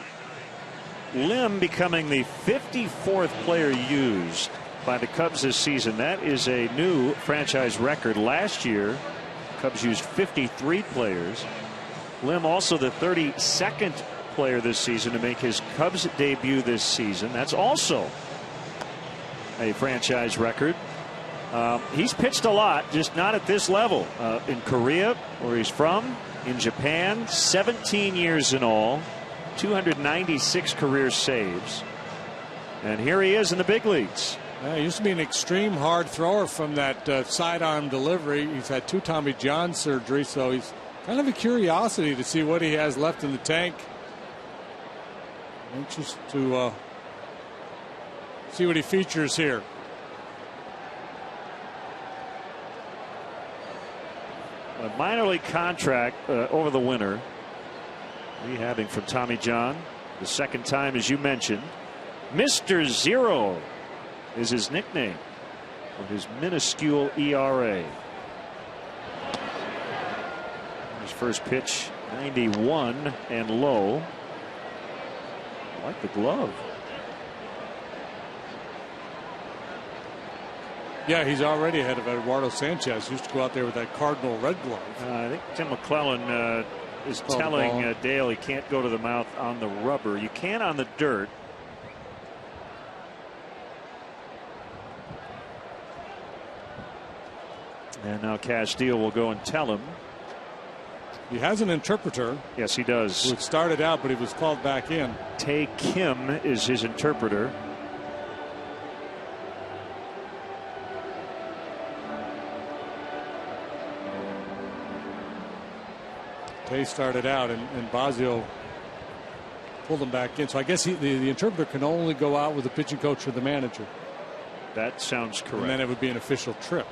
Lim becoming the 54th player used by the Cubs this season. That is a new franchise record. Last year, Cubs used 53 players. Lim also the 32nd player this season to make his Cubs debut this season. That's also a franchise record. He's pitched a lot, just not at this level. In Korea, where he's from, in Japan, 17 years in all, 296 career saves. And here he is in the big leagues. He used to be an extreme hard thrower from that sidearm delivery. He's had 2 Tommy John surgeries, so he's kind of a curiosity to see what he has left in the tank. Anxious to see what he features here. A minor league contract over the winter. Rehabbing from Tommy John. The second time, as you mentioned. Mr. Zero is his nickname for his minuscule ERA. His first pitch, 91 and low. I like the glove. Yeah, he's already ahead of Eduardo Sanchez. He used to go out there with that Cardinal red glove. I think Tim McClellan is telling Dale he can't go to the mouth on the rubber. You can on the dirt. And now Castillo will go and tell him. He has an interpreter. Yes, he does. Who had started out, but he was called back in. Tae Kim is his interpreter. Tae started out, and Bazio pulled him back in. So I guess the interpreter can only go out with the pitching coach or the manager. That sounds correct. And then it would be an official trip.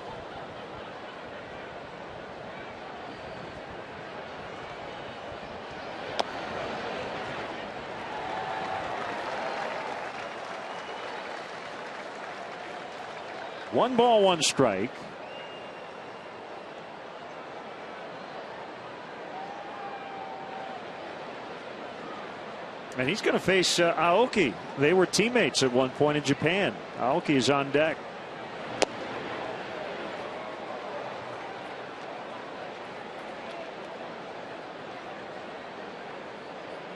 One ball, one strike. And he's going to face Aoki. They were teammates at one point in Japan. Aoki is on deck.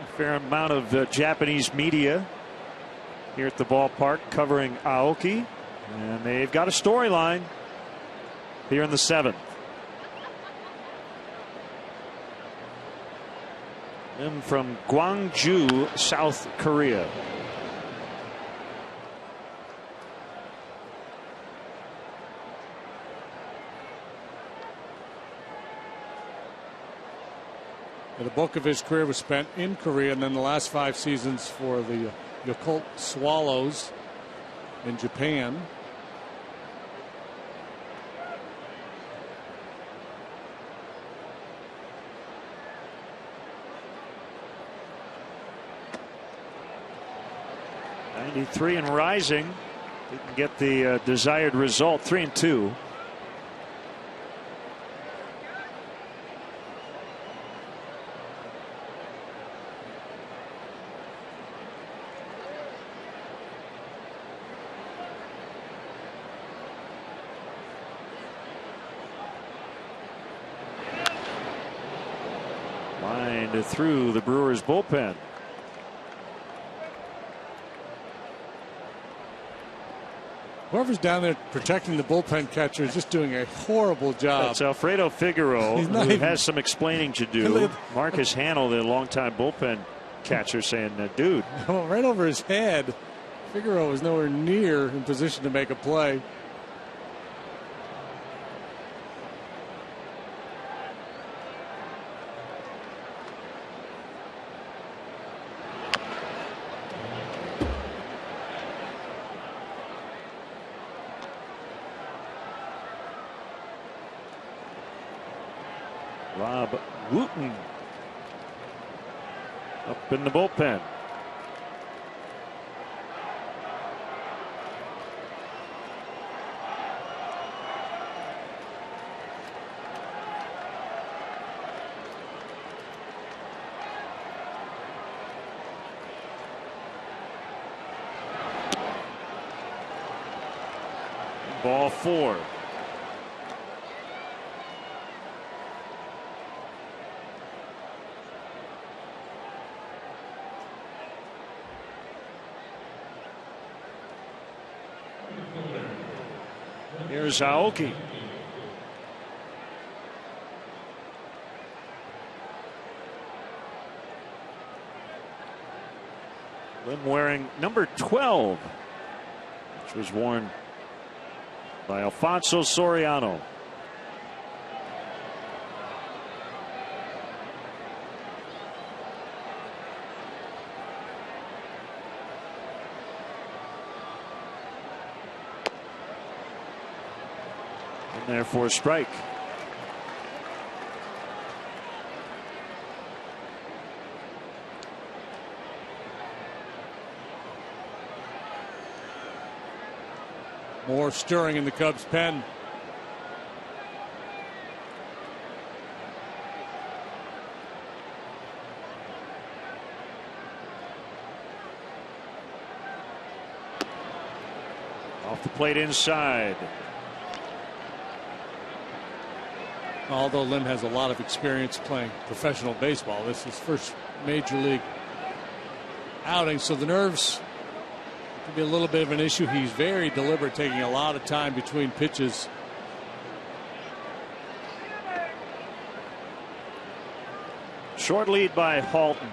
A fair amount of Japanese media here at the ballpark covering Aoki. And they've got a storyline here in the 7th. And from Gwangju, South Korea. The bulk of his career was spent in Korea, and then the last 5 seasons for the Yakult Swallows in Japan. '93 and rising. Didn't get the desired result. 3-2. Lined through the Brewers bullpen. Whoever's down there protecting the bullpen catcher is just doing a horrible job. That's Alfredo Figueroa, who has some explaining to do. Marcus Hanel, the longtime bullpen catcher, saying, dude. Right over his head. Figueroa was nowhere near in position to make a play. Rob Wooten up in the bullpen. Ball 4. Here's Aoki. Lim wearing number 12, which was worn by Alfonso Soriano. There for a strike. More stirring in the Cubs pen. Off the plate inside. Although Lim has a lot of experience playing professional baseball, this is his first major league outing, so the nerves could be a little bit of an issue. He's very deliberate, taking a lot of time between pitches. Short lead by Halton.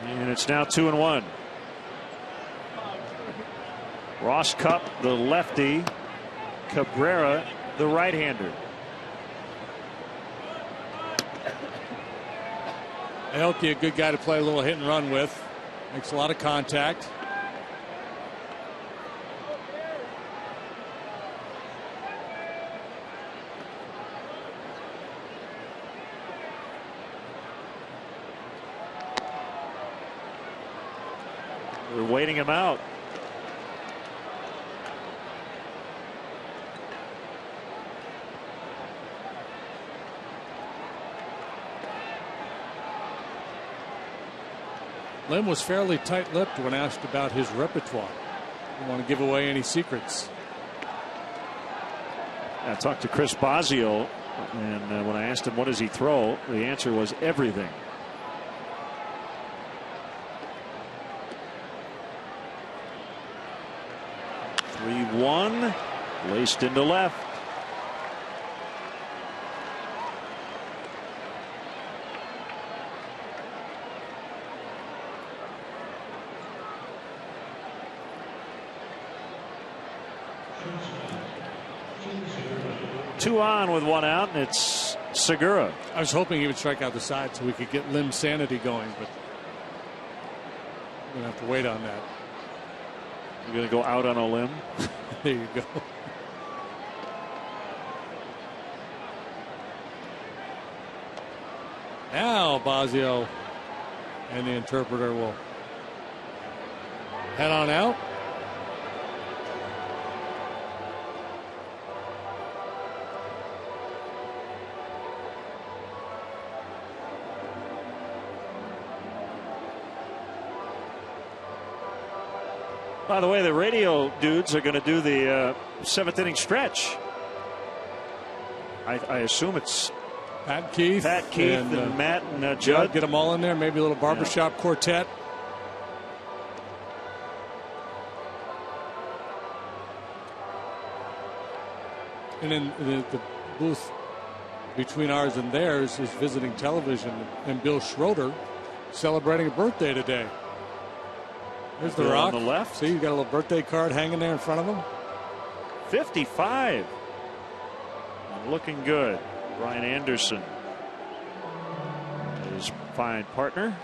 And it's now 2-1. Ross Cup, the lefty. Cabrera, the right-hander. Aoki, a good guy to play a little hit and run with. Makes a lot of contact. They're waiting him out. Lim was fairly tight-lipped when asked about his repertoire. Didn't want to give away any secrets. I talked to Chris Bosio, and when I asked him what does he throw, the answer was everything. One laced into left. Two on with one out, and it's Segura. I was hoping he would strike out the side so we could get Lim's sanity going, but we're going to have to wait on that. You're going to go out on a limb? There you go. Now Bosio and the interpreter will head on out. By the way, the radio dudes are going to do the seventh inning stretch. I assume it's Pat Keith, and Matt and Judd. Get them all in there. Maybe a little barbershop quartet. And in the booth between ours and theirs is visiting television, and Bill Schroeder celebrating a birthday today. There's the Rock. On the left. See, you got a little birthday card hanging there in front of him. 55. Looking good. Brian Anderson, his fine partner.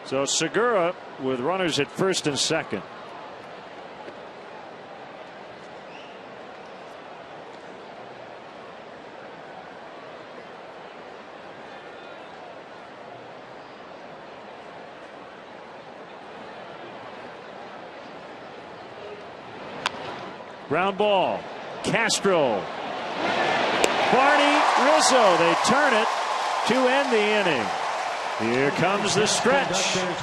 So Segura with runners at first and second. Ground ball. Castro. Barney Rizzo. They turn it to end the inning. Here comes the stretch.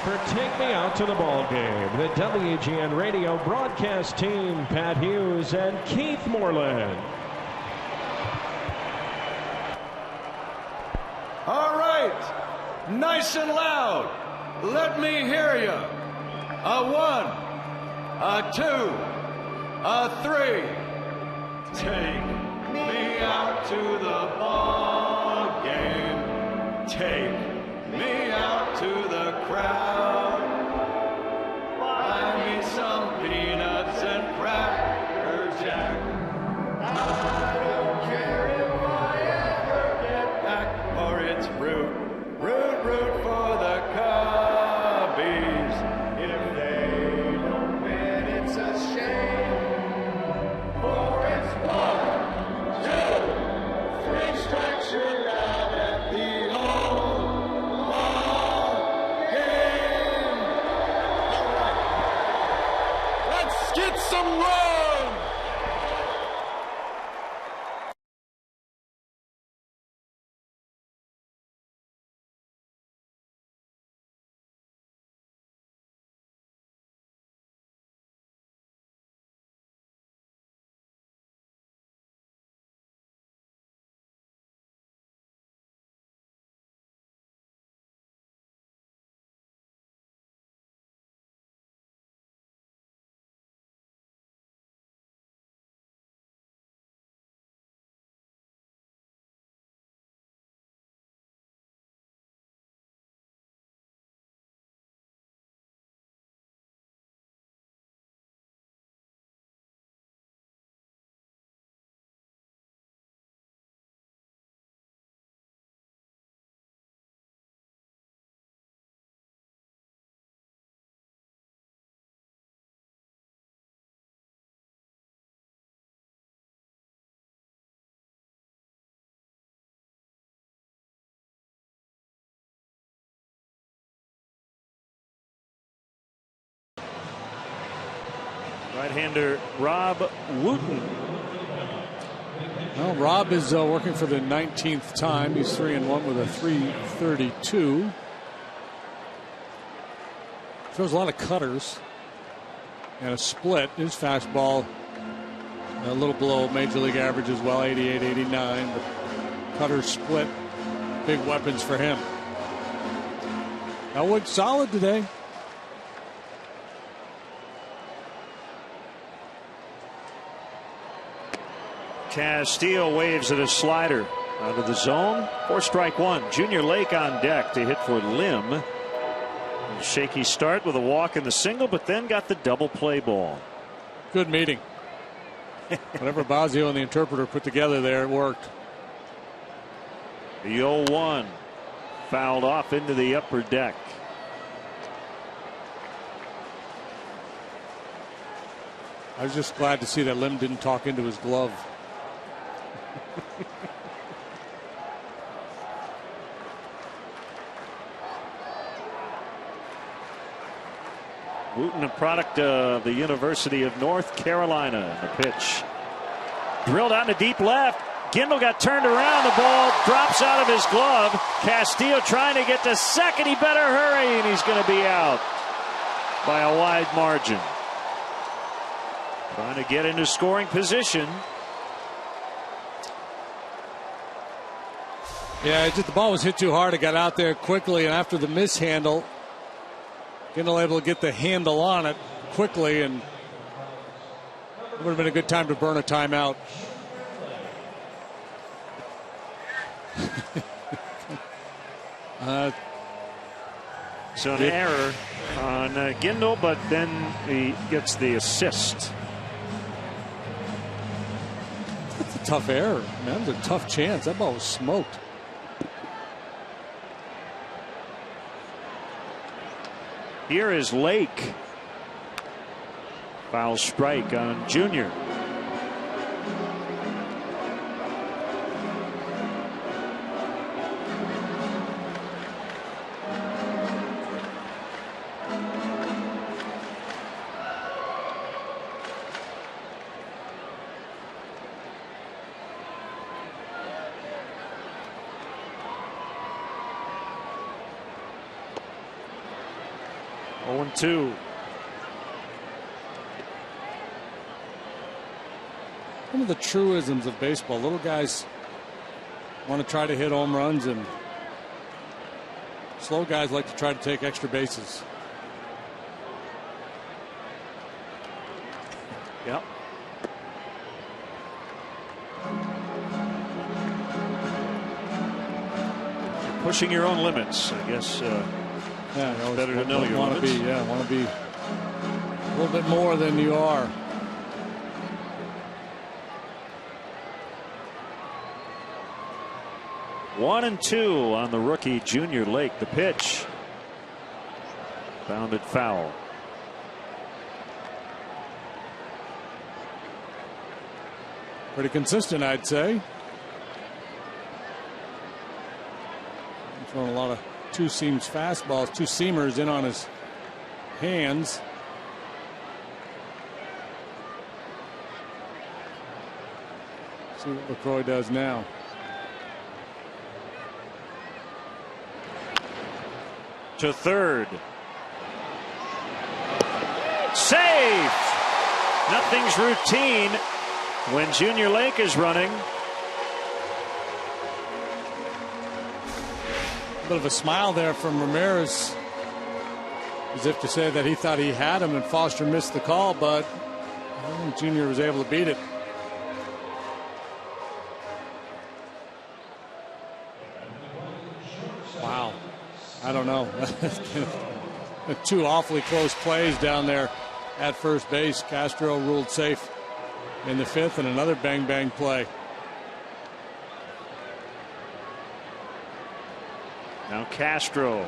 For Take Me Out to the Ball Game, the WGN Radio broadcast team, Pat Hughes and Keith Moreland. All right, nice and loud. Let me hear you. A 1, a 2, a 3. Take me out to the ball game. Take me out to the crowd. Buy me some peanuts and Cracker Jack. I don't care if I ever get back, or it's root for the Cubbies. If they don't win, it's a shame. For it's 1, 2, 3 strikes, you're out at the home. home run! Right-hander Rob Wooten. Well, Rob is working for the 19th time. He's 3-1 with a 3.32. Throws a lot of cutters and a split. His fastball a little below major league average as well, 88, 89. But cutter, split, big weapons for him. Elwood solid today. Castillo waves at a slider out of the zone for strike one. Junior Lake on deck to hit for Lim. A shaky start with a walk in the single, but then got the double play ball. Good meeting. Whatever Bazio and the interpreter put together there, it worked. The 0-1 fouled off into the upper deck. I was just glad to see that Lim didn't talk into his glove. Wooten, a product of the University of North Carolina. The pitch drilled out to deep left. Gindel got turned around. The ball drops out of his glove. Castillo trying to get to second. He better hurry, and he's going to be out by a wide margin. Trying to get into scoring position. Yeah, the ball was hit too hard. It got out there quickly, and after the mishandle, Gindel able to get the handle on it quickly, and it would have been a good time to burn a timeout. So an error on Gindel, but then he gets the assist. That's a tough error, man. That was a tough chance. That ball was smoked. Here is Lake. Foul strike on Junior. Two. One of the truisms of baseball, little guys want to try to hit home runs, and slow guys like to try to take extra bases. Yep. You're pushing your own limits, I guess. Yeah, it's better to know your limits. Want to be a little bit more than you are. One and two on the rookie Junior Lake. The pitch. Bounded foul. Pretty consistent, I'd say. Throwing a lot of two seams fastballs, two seamers in on his hands. See what LaCroix does now. To third. Safe! Nothing's routine when Junior Lake is running. A bit of a smile there from Ramirez, as if to say that he thought he had him and Foster missed the call, but I think Junior was able to beat it. Wow. I don't know. Two awfully close plays down there at first base. Castro ruled safe in the fifth, and another bang play. Now Castro.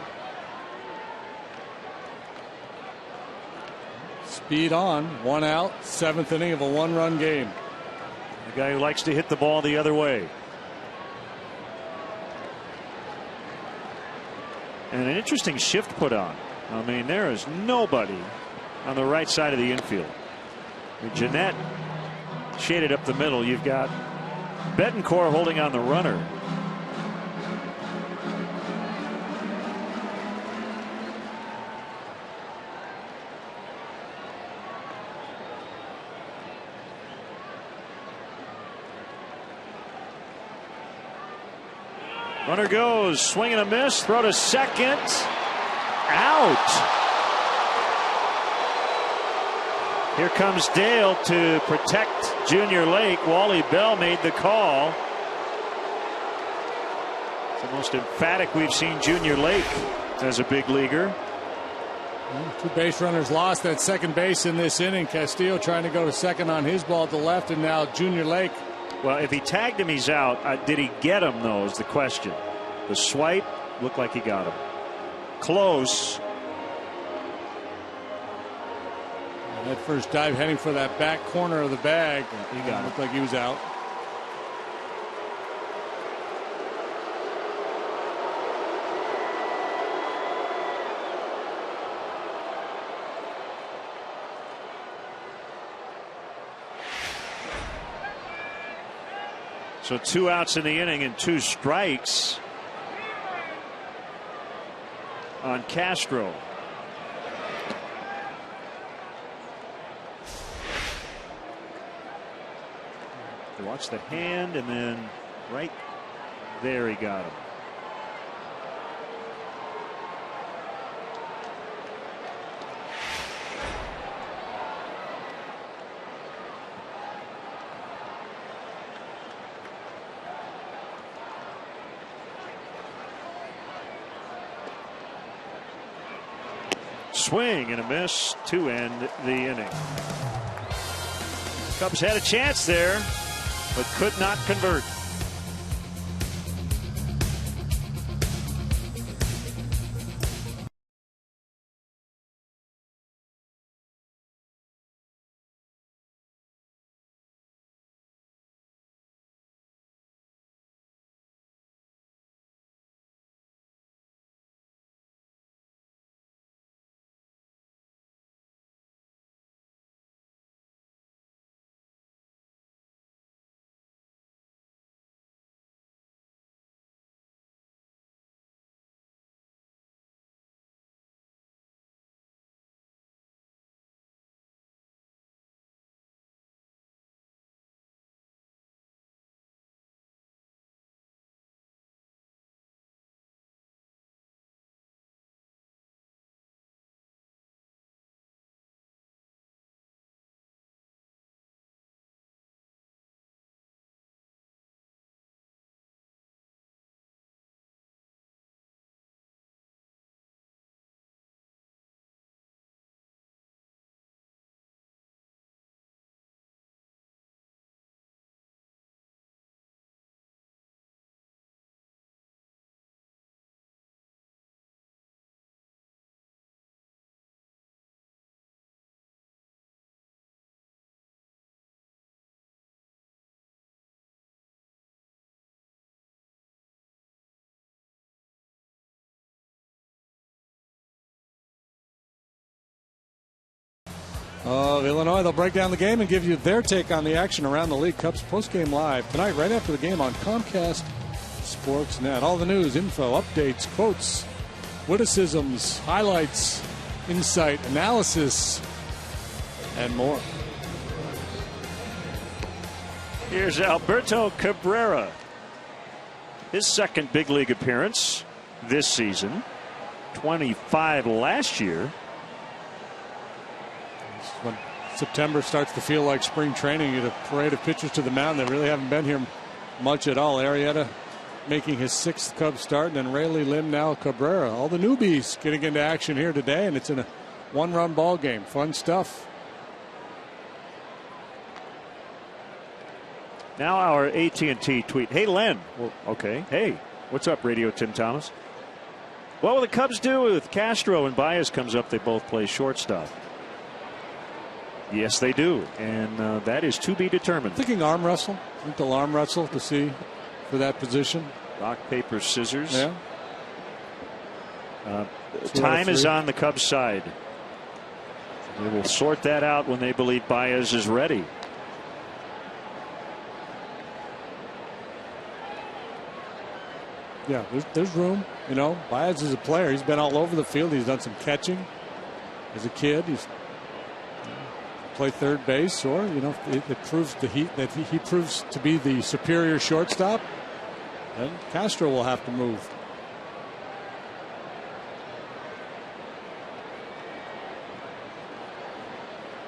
Speed on, 1 out, 7th inning of a 1-run game. The guy who likes to hit the ball the other way. And an interesting shift put on. I mean, there is nobody on the right side of the infield. With Jeanette shaded up the middle, you've got Betancourt holding on the runner. Runner goes, swing and a miss, throw to second, out. Here comes Dale to protect Junior Lake. Wally Bell made the call. It's the most emphatic we've seen Junior Lake as a big leaguer. Two base runners lost at second base in this inning. Castillo trying to go to second on his ball at the left, and now Junior Lake. Well, if he tagged him, he's out. Did he get him, though, is the question. The swipe looked like he got him. Close. That first dive heading for that back corner of the bag. He got looked like he was out. So 2 outs in the inning and 2 strikes on Castro. Watch the hand, and then right there he got him. Swing and a miss to end the inning. Cubs had a chance there, but could not convert. of Illinois. They'll break down the game and give you their take on the action around the league. Cubs postgame live tonight, right after the game on Comcast Sportsnet. All the news, info, updates, quotes, witticisms, highlights, insight, analysis, and more. Here's Alberto Cabrera. His second big league appearance this season. 25 last year. When September starts to feel like spring training, you get a parade of pitchers to the mound that really haven't been here much at all. Arrieta making his 6th Cubs start, and then Rayleigh, Lim, now Cabrera. All the newbies getting into action here today, and it's in a 1-run ball game. Fun stuff. Now our AT&T tweet. Hey, Len. Well, okay. Hey, what's up, Radio Tim Thomas? What will the Cubs do with Castro and Baez comes up? They both play shortstop. Yes, they do. And that is to be determined. Thinking arm wrestle. I think they'll arm wrestle to see for that position. Rock, paper, scissors. Yeah. Time is on the Cubs' side. They will sort that out when they believe Baez is ready. Yeah, there's room. You know, Baez is a player. He's been all over the field. He's done some catching as a kid. He's played third base, or it proves that he proves to be the superior shortstop. And Castro will have to move.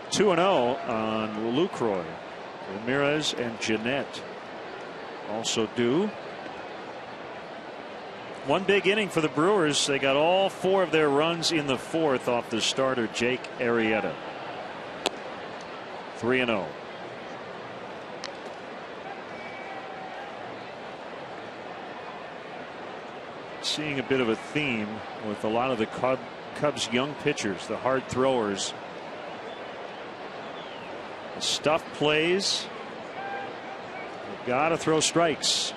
Two 2-0 on Lucroy. Ramirez and Jeanette also due. One big inning for the Brewers. They got all 4 of their runs in the 4th off the starter Jake Arrieta. 3-0. Seeing a bit of a theme with a lot of the Cubs young pitchers, the hard throwers. The stuff plays. You've got to throw strikes.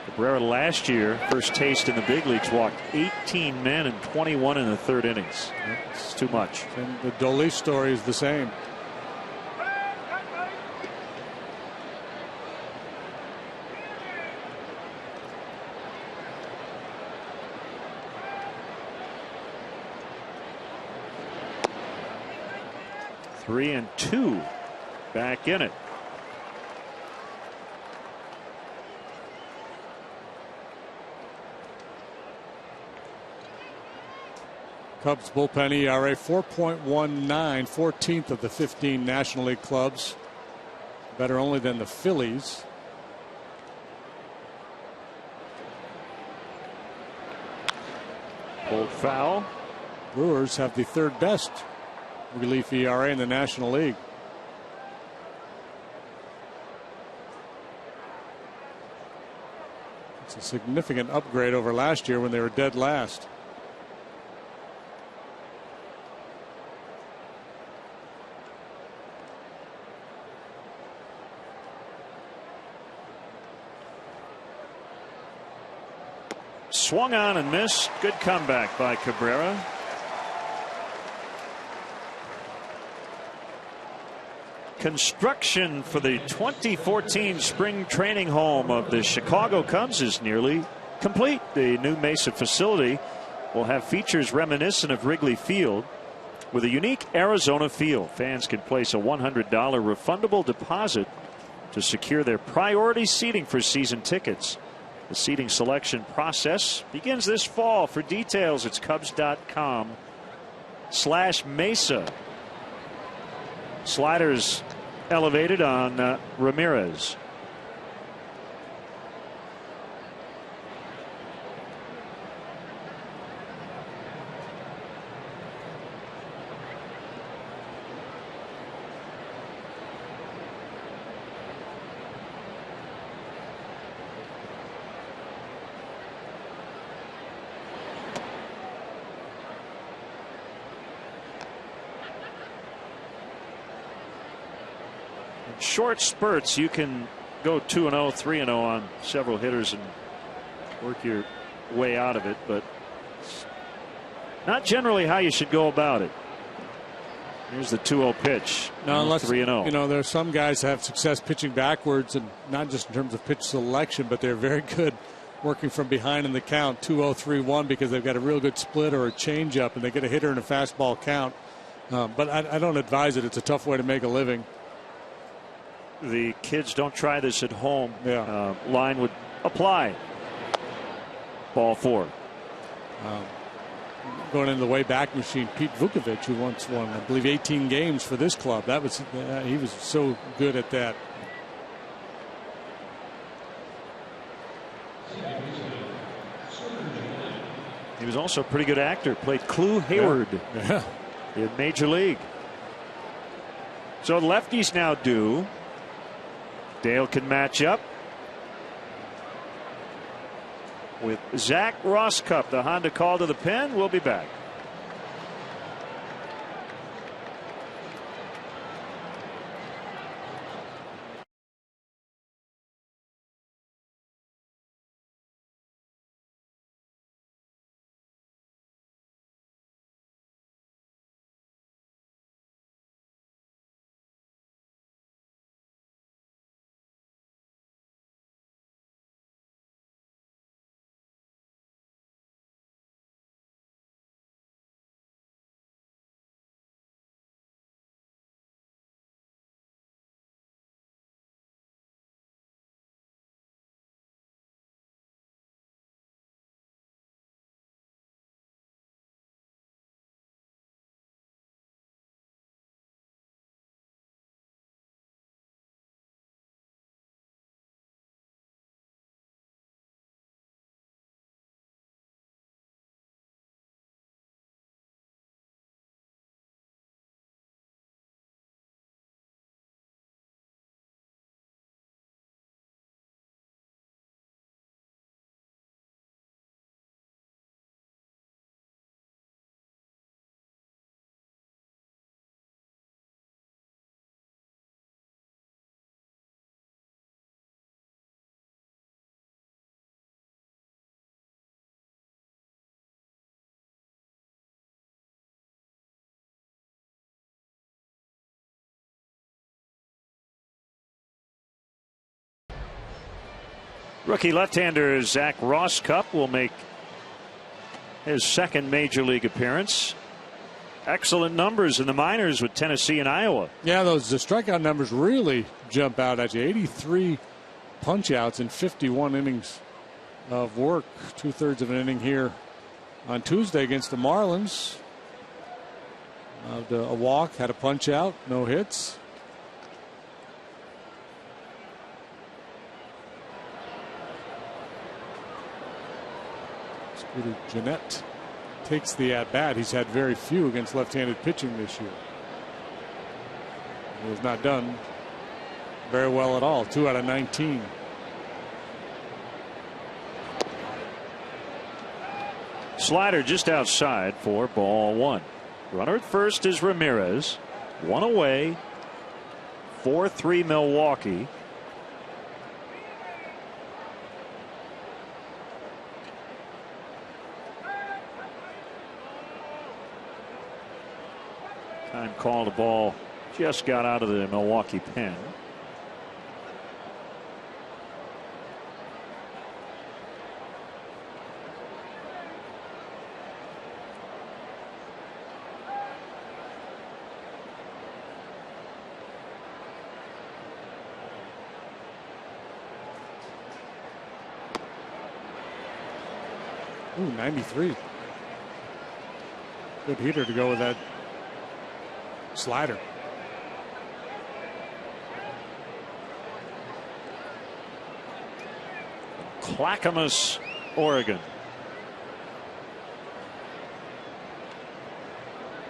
Cabrera last year, first taste in the big leagues, walked 18 men and 21 in the 3rd innings. It's too much. And the Dolly story is the same. Three and 2 back in it. Cubs bullpen ERA 4.19, 14th of the 15 National League clubs. Better only than the Phillies. Pulled foul. Brewers have the 3rd best relief ERA in the National League. It's a significant upgrade over last year when they were dead last. Swung on and missed. Good comeback by Cabrera. Construction for the 2014 spring training home of the Chicago Cubs is nearly complete. The new Mesa facility will have features reminiscent of Wrigley Field with a unique Arizona feel. Fans can place a $100 refundable deposit to secure their priority seating for season tickets. The seating selection process begins this fall. For details, it's Cubs.com/Mesa. Sliders elevated on Ramirez. Short spurts, you can go 2-0, 3-0 on several hitters and work your way out of it, but not generally how you should go about it. Here's the 2-0 pitch. Now, unless 3-0. you know, there are some guys that have success pitching backwards, and not just in terms of pitch selection, but they're very good working from behind in the count. 2-0, 3-1 because they've got a real good split or a changeup, and they get a hitter in a fastball count. But I don't advise it. It's a tough way to make a living. The kids don't try this at home. Yeah. Line would apply. Ball 4. Going into the way back machine, Pete Vukovic, who once won, I believe, 18 games for this club. That was he was so good at that. He was also a pretty good actor. Played Clu Hayward in Major League. So lefties now do. Dale can match up with Zach Rosscup. The Honda call to the pen. We'll be back. Rookie left-hander Zach Rosscup will make his second major league appearance. Excellent numbers in the minors with Tennessee and Iowa. Yeah, the strikeout numbers really jump out at you. 83 punch-outs in 51 innings of work. 2/3 of an inning here on Tuesday against the Marlins. A walk, had a punch-out, no hits. Scooter Gennett takes the at-bat. He's had very few against left-handed pitching this year. He has not done very well at all. 2 out of 19. Slider just outside for ball 1. Runner at first is Ramirez. 1 away. 4-3 Milwaukee. Time call, the ball just got out of the Milwaukee pen. Ooh, 93. Good heater to go with that slider. Clackamas, Oregon.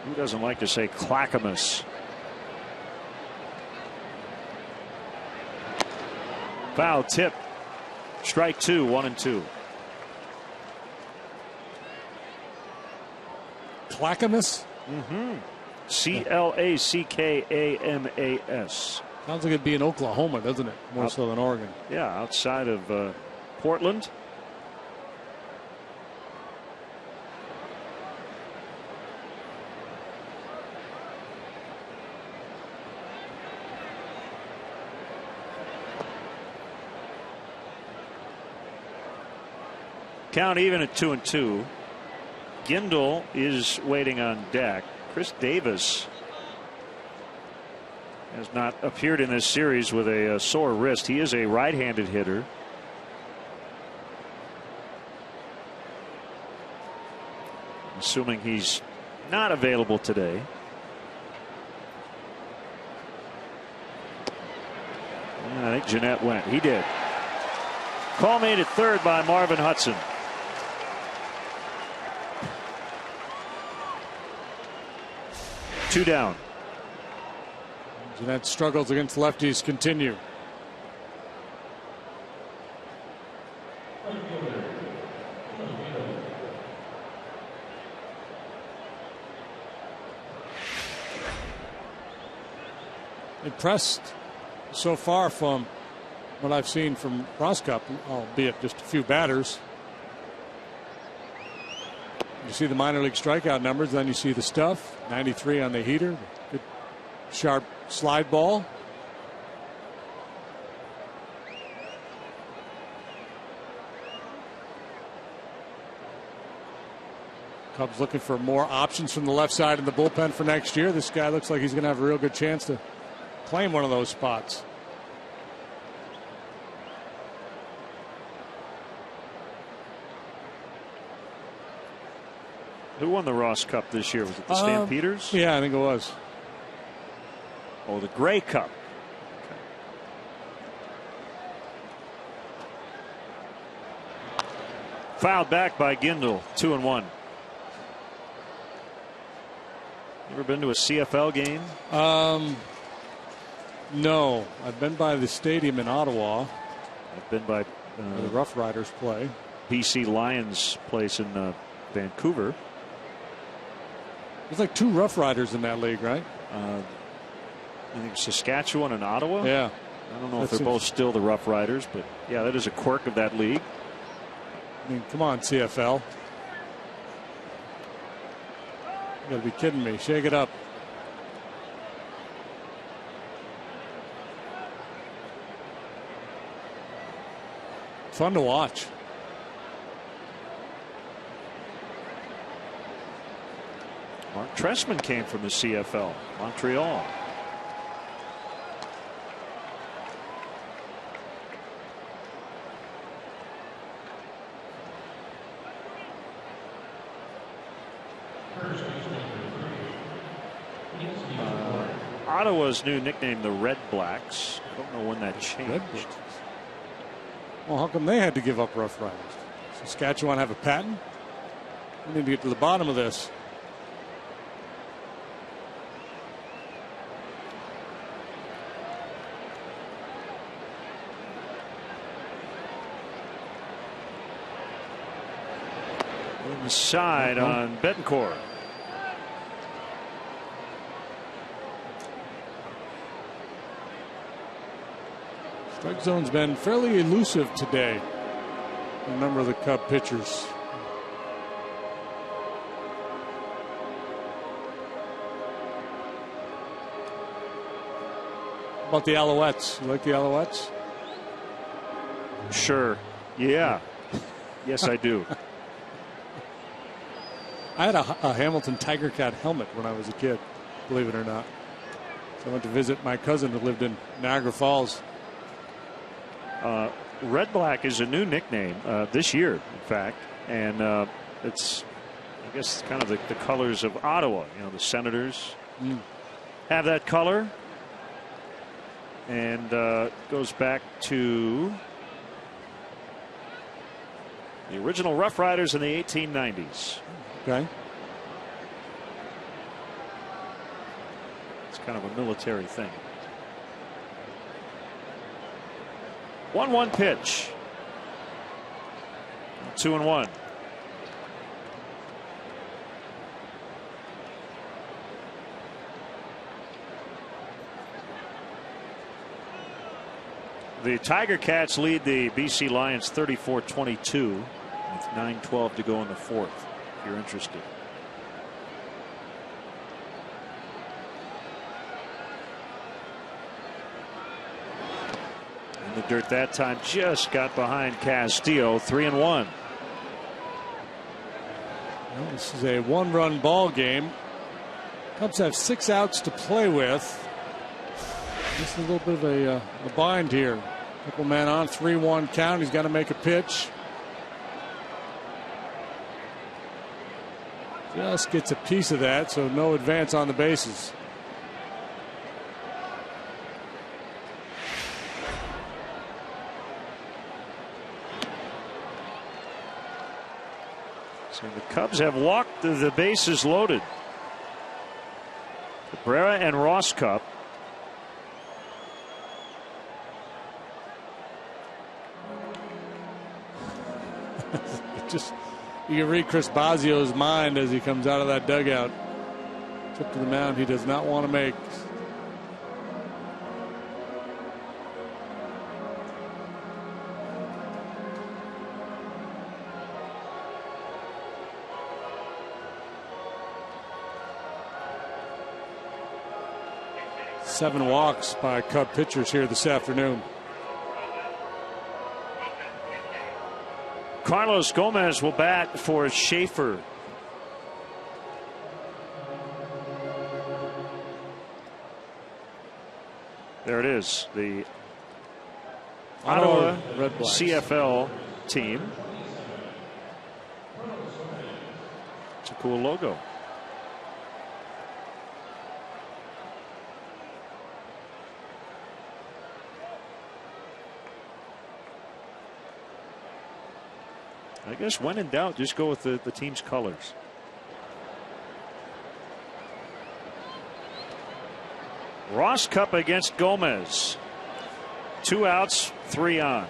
Who doesn't like to say Clackamas? Foul tip. Strike 2, 1-2. Clackamas? Mm-hmm. Clackamas. Sounds like it'd be in Oklahoma, doesn't it? More so than Oregon. Yeah, outside of Portland. Count even at 2-2. Gindel is waiting on deck. Chris Davis has not appeared in this series with a sore wrist. He is a right-handed hitter. Assuming he's not available today. And I think Jeanette went. He did. Call made at third by Marvin Hudson. Two down. Jeanette's struggles against lefties continue. Impressed so far from what I've seen from Ross Cup, albeit just a few batters. You see the minor league strikeout numbers, then you see the stuff. 93 on the heater. Good sharp slide ball. Cubs looking for more options from the left side in the bullpen for next year. This guy looks like he's going to have a real good chance to claim one of those spots. Who won the Ross Cup this year? Was it the Stampeders? Yeah, I think it was. Oh, the Grey Cup. Okay. Fouled back by Gindel. 2-1. Ever been to a CFL game? No. I've been by the stadium in Ottawa. I've been by where the Rough Riders play. BC Lions place in Vancouver. There's like two Rough Riders in that league, right? I think Saskatchewan and Ottawa. Yeah. I don't know if they're both still the Rough Riders, but yeah, that is a quirk of that league. I mean, come on, CFL. You gotta be kidding me. Shake it up. Fun to watch. Mark Trestman came from the CFL, Montreal. Ottawa's new nickname, the Red Blacks. I don't know when that changed. Well, how come they had to give up Rough Riders? Saskatchewan have a patent? We need to get to the bottom of this. Inside on Betancourt. Strike zone's been fairly elusive today. A number of the Cub pitchers. How about the Alouettes? You like the Alouettes? Sure. Yeah. Yes, I do. I had a Hamilton Tiger Cat helmet when I was a kid, believe it or not. So I went to visit my cousin who lived in Niagara Falls. Red Black is a new nickname this year, in fact, and it's, I guess, kind of the colors of Ottawa. You know, the Senators have that color, and goes back to the original Rough Riders in the 1890s. Okay. It's kind of a military thing. 1-1 pitch. 2-1. The Tiger Cats lead the BC Lions 34-22 with 9:12 to go in the fourth, if you're interested. In the dirt that time, just got behind Castillo. 3-1. This is a one-run ball game. Cubs have 6 outs to play with. Just a little bit of a bind here. Couple men on, 3-1 count. He's got to make a pitch. Just gets a piece of that, so no advance on the bases. So the Cubs have walked the bases loaded. Cabrera and Ross Cup. Just you can read Chris Basio's mind as he comes out of that dugout. Trip to the mound he does not want to make. Seven walks by Cub pitchers here this afternoon. Carlos Gomez will bat for Schaefer. There it is, the Ottawa CFL team. It's a cool logo. I guess when in doubt, just go with the team's colors. Ross Cup against Gomez. 2 outs, 3 on.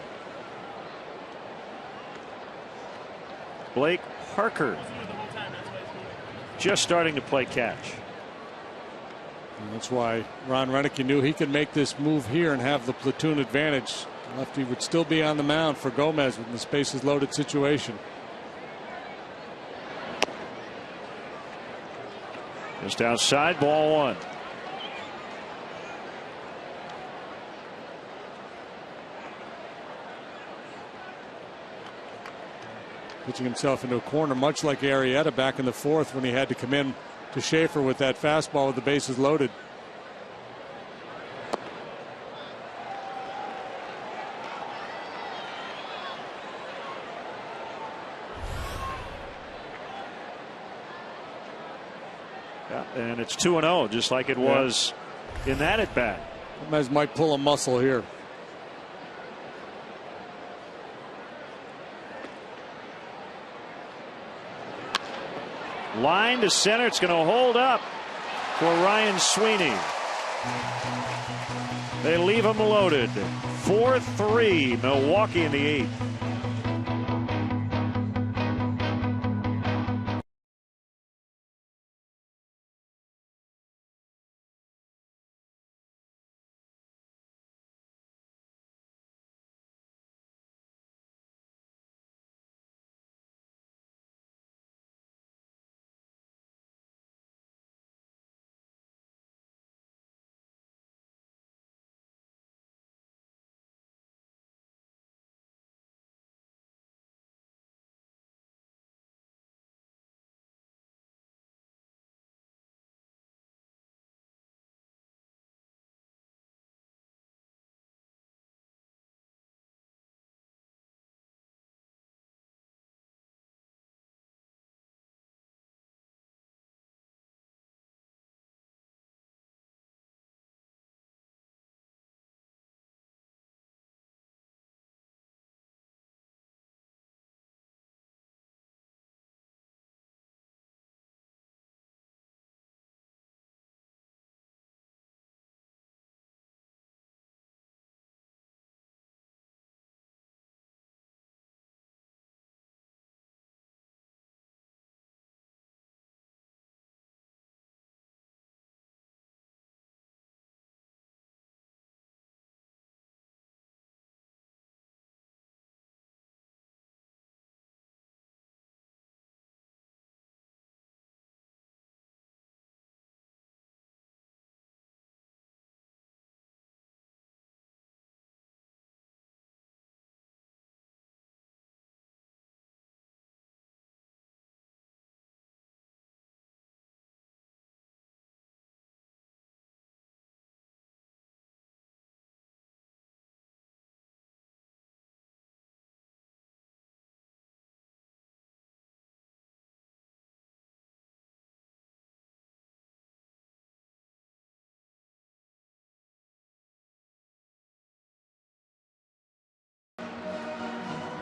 Blake Parker just starting to play catch. And that's why Ron Renick knew he could make this move here and have the platoon advantage. Lefty would still be on the mound for Gomez with the bases loaded situation. Just outside, ball 1. Pitching himself into a corner, much like Arrieta back in the 4th when he had to come in to Schaefer with that fastball with the bases loaded. Yeah, and it's 2-0, just like it was in that at bat. Gomez might pull a muscle here. Line to center. It's going to hold up for Ryan Sweeney. They leave him loaded. 4-3 Milwaukee in the 8th.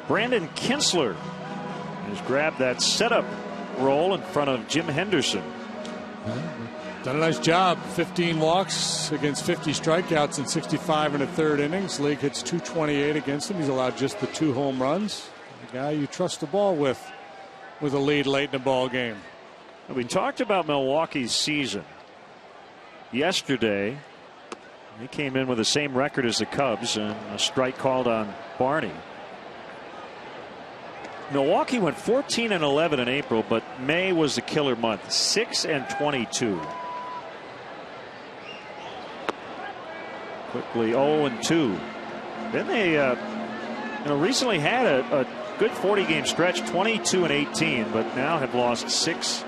Brandon Kinsler has grabbed that setup role in front of Jim Henderson. Done a nice job. 15 walks against 50 strikeouts in 65 and a third innings. League hits .228 against him. He's allowed just the 2 home runs. The guy you trust the ball with a lead late in the ball game. We talked about Milwaukee's season yesterday. He came in with the same record as the Cubs and a strike called on Barney. Milwaukee went 14-11 in April, but May was the killer month. 6-22. Quickly 0-2. Then they recently had a good 40-game stretch, 22-18, but now have lost 6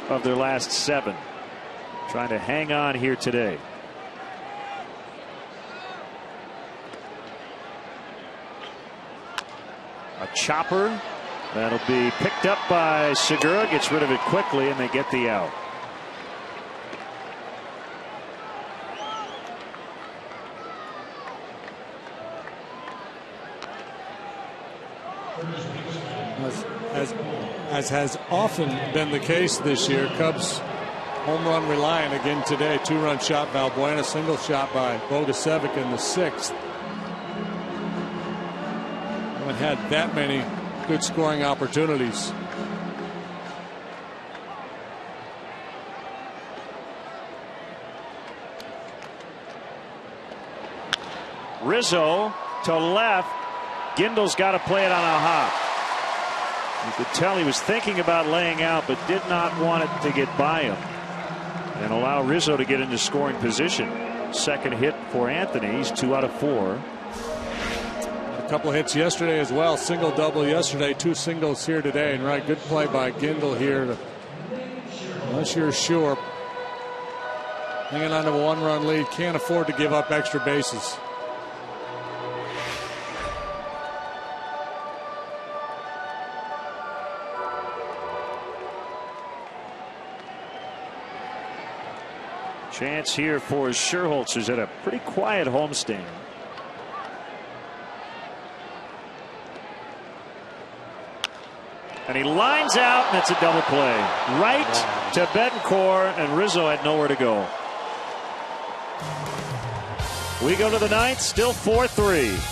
of their last 7. Trying to hang on here today. A chopper that'll be picked up by Segura, gets rid of it quickly, and they get the out. As has often been the case this year, Cubs home run reliant again today. 2-run shot Valbuena, single shot by Bogusevic in the 6th. Haven't had that many good scoring opportunities. Rizzo to left. Gindel's got to play it on a hop. You could tell he was thinking about laying out, but did not want it to get by him and allow Rizzo to get into scoring position. Second hit for Anthony. He's 2 out of 4. A couple of hits yesterday as well. Single double yesterday. 2 singles here today. And right, good play by Gindel here. Unless you're sure, hanging on to a 1-run lead, can't afford to give up extra bases. Chance here for Scherholz, who's at a pretty quiet homestand. And he lines out, and it's a double play. Right to Betancourt, and Rizzo had nowhere to go. We go to the 9th, still 4-3.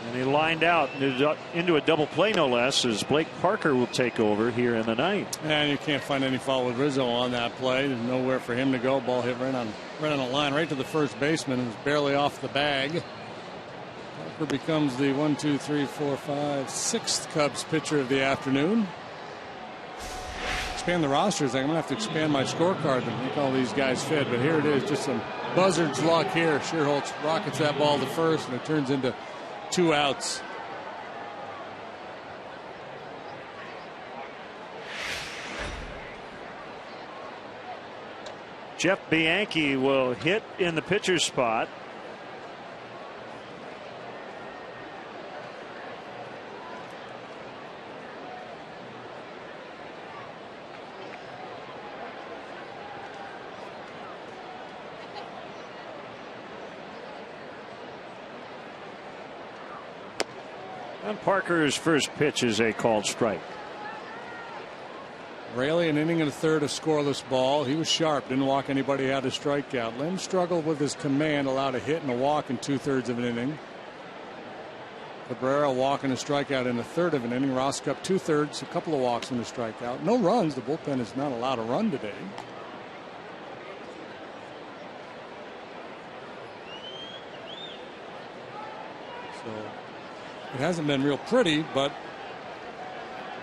And he lined out into a double play, no less, as Blake Parker will take over here in the 9th. And you can't find any fault with Rizzo on that play. There's nowhere for him to go. Ball hit right on the line, right to the first baseman, who's barely off the bag. Parker becomes the 6th Cubs pitcher of the afternoon. Expand the rosters. I'm going to have to expand my scorecard to make all these guys fit. But here it is, just some buzzard's luck here. Scherholz rockets that ball to first, and it turns into 2 outs. Jeff Bianchi will hit in the pitcher's spot. And Parker's first pitch is a called strike. Raley, an inning and a third, a scoreless ball. He was sharp, didn't walk anybody, had a strikeout. Lim struggled with his command, allowed a hit and a walk in 2/3 of an inning. Cabrera walking a strikeout in a third of an inning. Rosscup 2/3, a couple of walks and a strikeout. No runs. The bullpen is not allowed to run today. So it hasn't been real pretty, but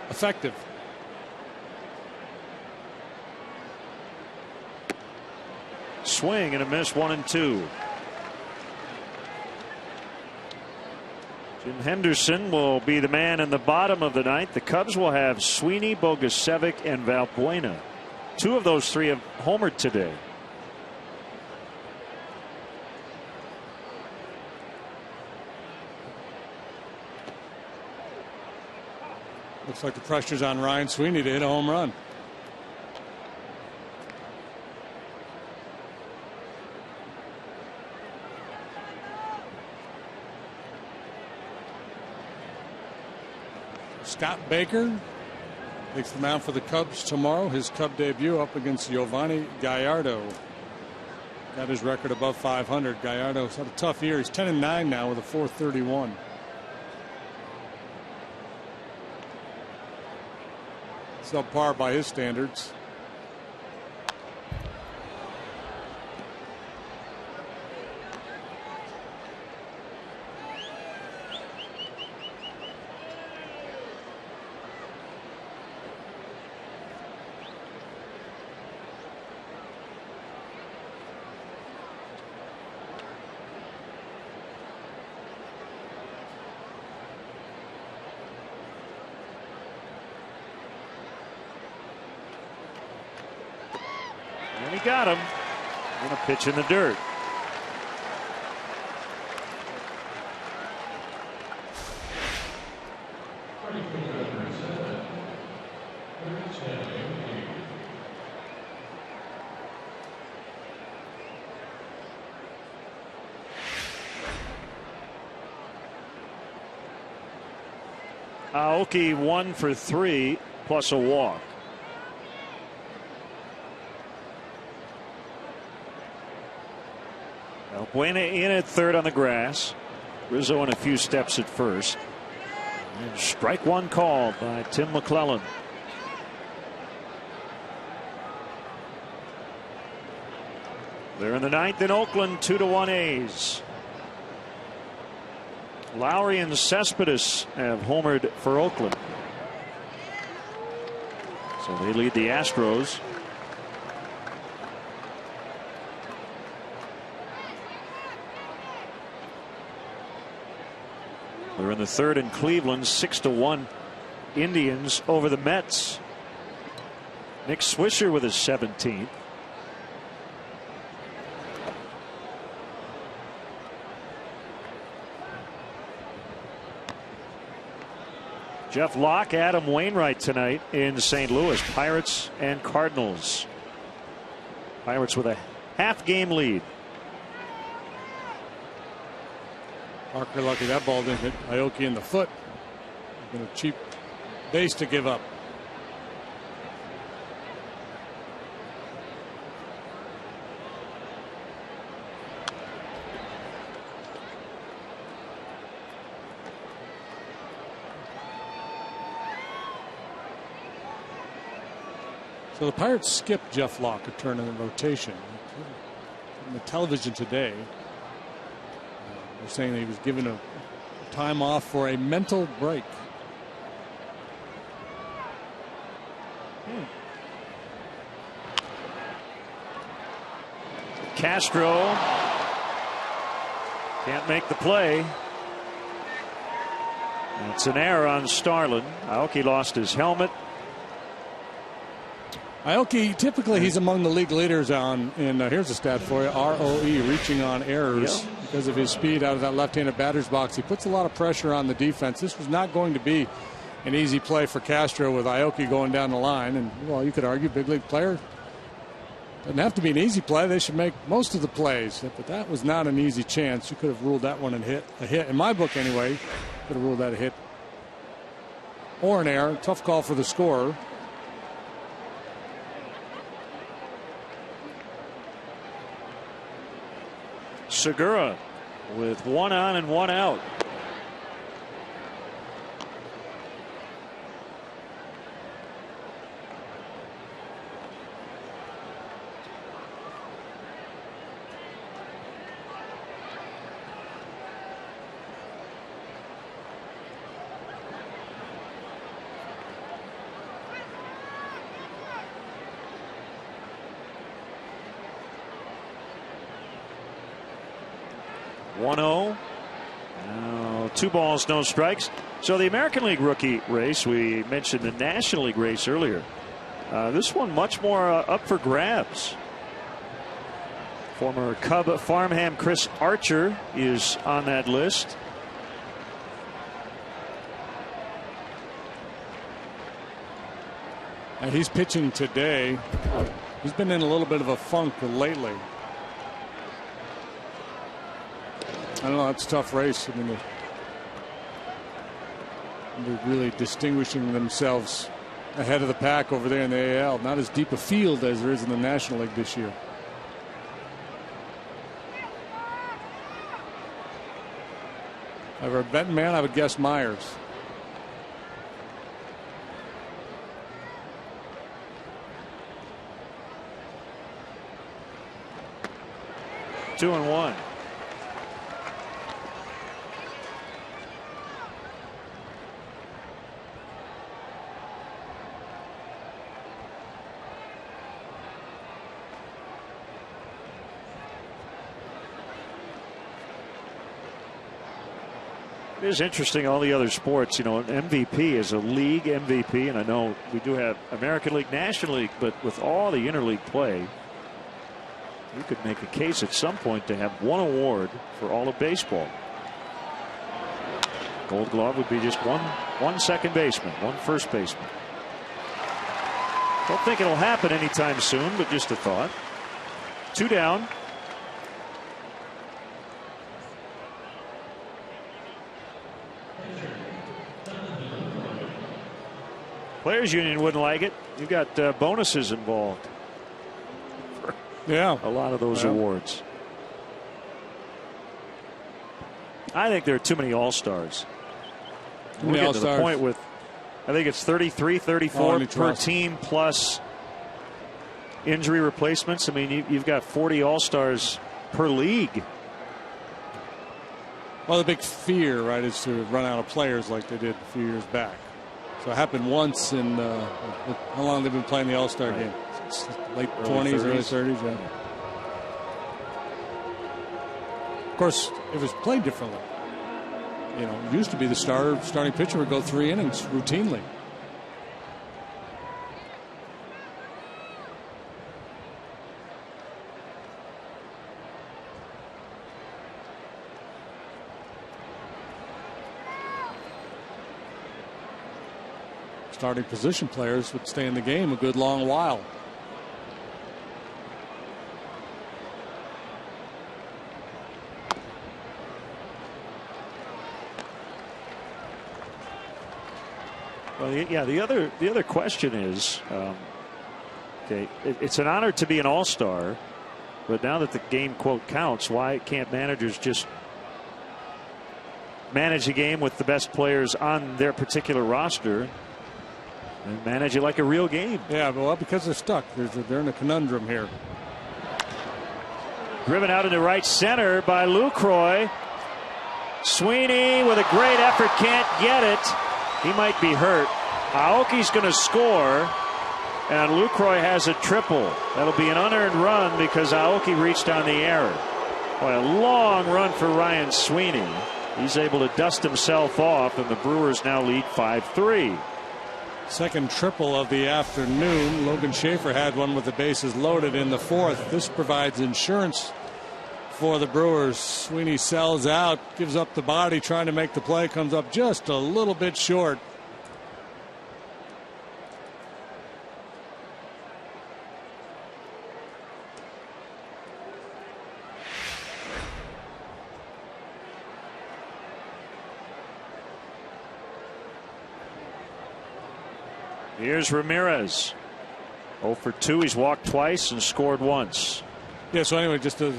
effective. Swing and a miss, 1-2. Jim Henderson will be the man in the bottom of the ninth. The Cubs will have Sweeney, Bogusevic, and Valbuena. 2 of those 3 have homered today. Looks like the pressure's on Ryan Sweeney to hit a home run. Scott Baker takes the mound for the Cubs tomorrow. His Cub debut up against Giovanni Gallardo. Got his record above 500. Gallardo's had a tough year. He's 10-9 now with a 4.31. Subpar by his standards. And he got him. Going to pitch in the dirt. Aoki 1 for 3 plus a walk. Valbuena in at third on the grass. Rizzo in a few steps at first. And strike one called by Tim McClellan. They're in the ninth in Oakland, 2-1 A's. Lowry and Cespedes have homered for Oakland. So they lead the Astros. They're in the third in Cleveland, 6-1 Indians over the Mets. Nick Swisher with his 17th. Jeff Locke, Adam Wainwright tonight in St. Louis. Pirates and Cardinals. Pirates with a half-game lead. Parker lucky that ball didn't hit Aoki in the foot. Been a cheap base to give up. So the Pirates skipped Jeff Locke a turn in the rotation. On the television today, they're saying that he was given a time off for a mental break. Castro can't make the play. It's an error on Starlin. Aoki lost his helmet. Aoki, typically he's among the league leaders on, and here's a stat for you, ROE, reaching on errors, because of his speed out of that left-handed batter's box. He puts a lot of pressure on the defense. This was not going to be an easy play for Castro with Aoki going down the line. And, well, you could argue big league player doesn't have to be an easy play. They should make most of the plays. But that was not an easy chance. You could have ruled that one a hit. In my book, anyway, could have ruled that a hit or an error. Tough call for the scorer. Segura with 1 on and 1 out. Now 2 balls, no strikes. So the American League rookie race, we mentioned the National League race earlier. This one much more up for grabs. Former Cub farmhand Chris Archer is on that list. And he's pitching today. He's been in a little bit of a funk lately. I don't know, it's a tough race. I mean, they're really distinguishing themselves ahead of the pack over there in the AL. Not as deep a field as there is in the National League this year. If I were a betting man, I would guess Myers. Two and one. It is interesting, all the other sports, you know, MVP is a league MVP, and I know we do have American League, National League, but with all the interleague play, you could make a case at some point to have one award for all of baseball. Gold Glove would be just one second baseman, one first baseman. Don't think it'll happen anytime soon, but just a thought. 2 down. Players Union wouldn't like it. You've got bonuses involved. Yeah, a lot of those awards. I think there are too many All-Stars. We're getting to the point with, I think it's 33, 34 per team plus injury replacements. I mean, you've got 40 All-Stars per league. Well, the big fear, right, is to run out of players like they did a few years back. So it happened once in how long they've been playing the All-Star game? It's late 20s, early 30s. Yeah. Of course, it was played differently. You know, it used to be the starting pitcher would go 3 innings routinely. Starting position players would stay in the game a good long while. Well, yeah, the other question is, okay, it's an honor to be an All-Star, but now that the game quote counts, why can't managers just manage a game with the best players on their particular roster and manage it like a real game? Yeah, well, because they're stuck. They're in a conundrum here. Driven out into right center by Lucroy. Sweeney with a great effort can't get it. He might be hurt. Aoki's going to score, and Lucroy has a triple. That'll be an unearned run because Aoki reached on the error. Boy, a long run for Ryan Sweeney. He's able to dust himself off, and the Brewers now lead 5-3. Second triple of the afternoon. Logan Schaefer had one with the bases loaded in the fourth. This provides insurance for the Brewers. Sweeney sells out, gives up the body, trying to make the play, comes up just a little bit short. Here's Ramirez. 0 for 2. He's walked twice and scored once. Yeah, so anyway, just to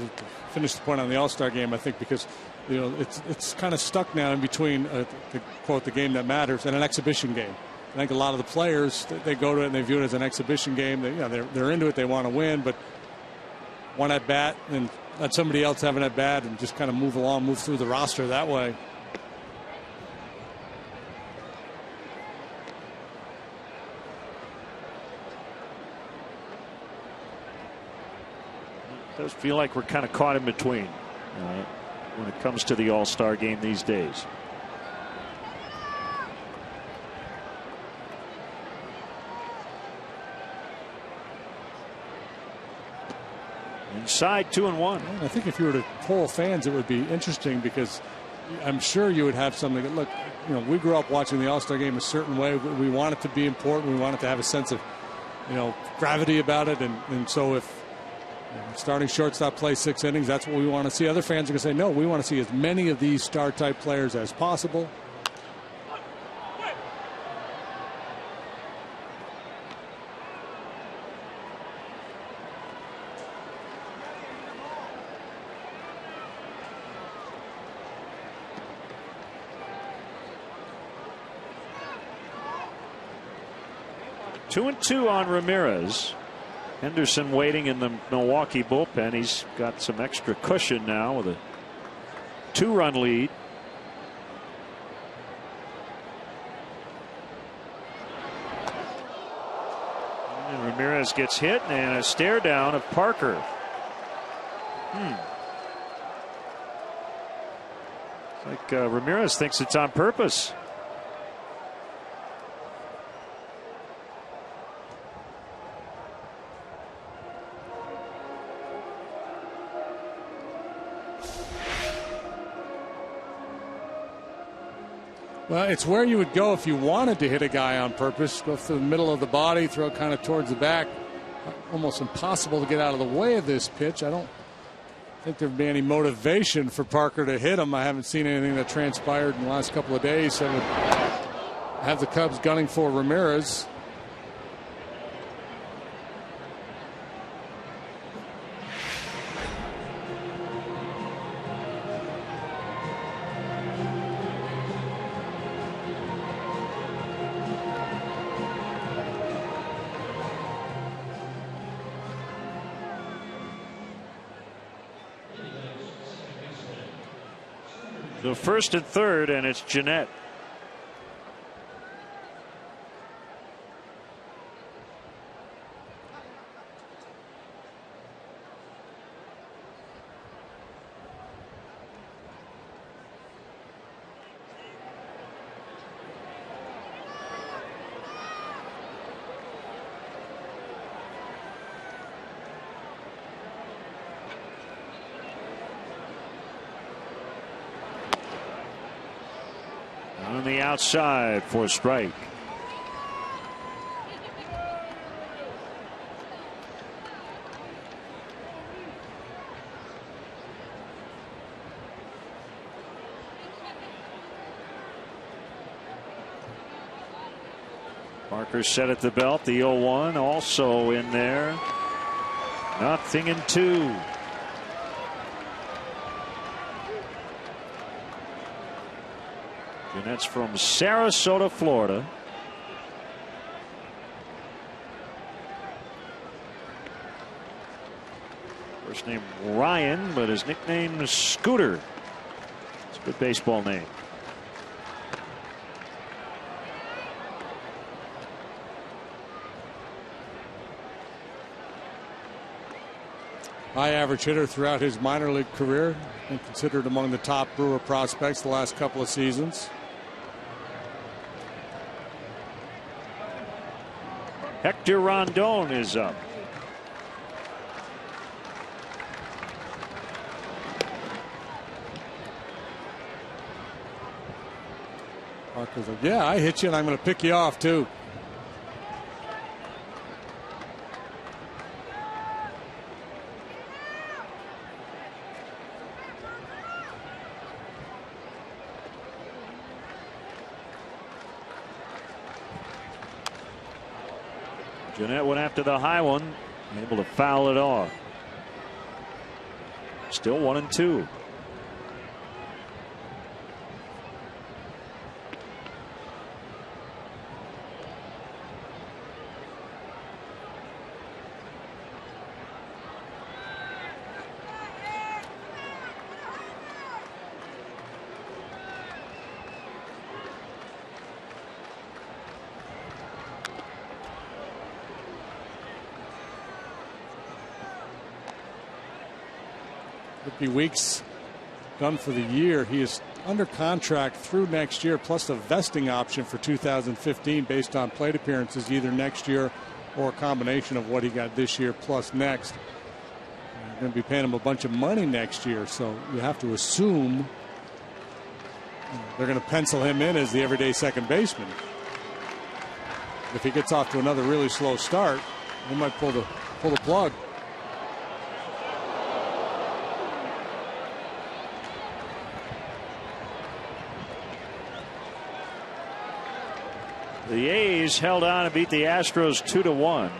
finish the point on the All-Star game, I think because it's kind of stuck now in between the game that matters and an exhibition game. I think a lot of the players, they go to it and they view it as an exhibition game. They're into it, they want to win, but one at bat and let somebody else have an at bat and just kind of move through the roster that way. It does feel like we're kind of caught in between when it comes to the All-Star game these days. Inside 2-1. I think if you were to poll fans, it would be interesting because I'm sure you would have something that, look, we grew up watching the All-Star game a certain way. We want it to be important. We want it to have a sense of, gravity about it. And so if starting shortstop plays 6 innings, that's what we want to see. Other fans are going to say, no, we want to see as many of these star-type players as possible. Two and 2 on Ramirez. Henderson waiting in the Milwaukee bullpen. He's got some extra cushion now with a 2-run lead. And Ramirez gets hit and a stare down of Parker. It's like Ramirez thinks it's on purpose. Well, it's where you would go if you wanted to hit a guy on purpose. Go through the middle of the body, throw it kind of towards the back. Almost impossible to get out of the way of this pitch. I don't think there'd be any motivation for Parker to hit him. I haven't seen anything that transpired in the last couple of days that would have the Cubs gunning for Ramirez. The first and third, and it's Jeanette. On the outside for a strike. Parker set at the belt. The 0-1 also in there. 0-2. And that's from Sarasota, Florida. First name Ryan, but his nickname is Scooter. It's a good baseball name. High average hitter throughout his minor league career and considered among the top Brewer prospects the last couple of seasons. Hector Rondon is up. Parker's like, yeah, I hit you and I'm going to pick you off too. Jeanette went after the high one, able to foul it off. Still 1-2. Weeks done for the year. He is under contract through next year, plus a vesting option for 2015 based on plate appearances either next year or a combination of what he got this year plus next. You're going to be paying him a bunch of money next year, so you have to assume they're going to pencil him in as the everyday second baseman. If he gets off to another really slow start, they might pull the plug. The A's held on and beat the Astros 2-1.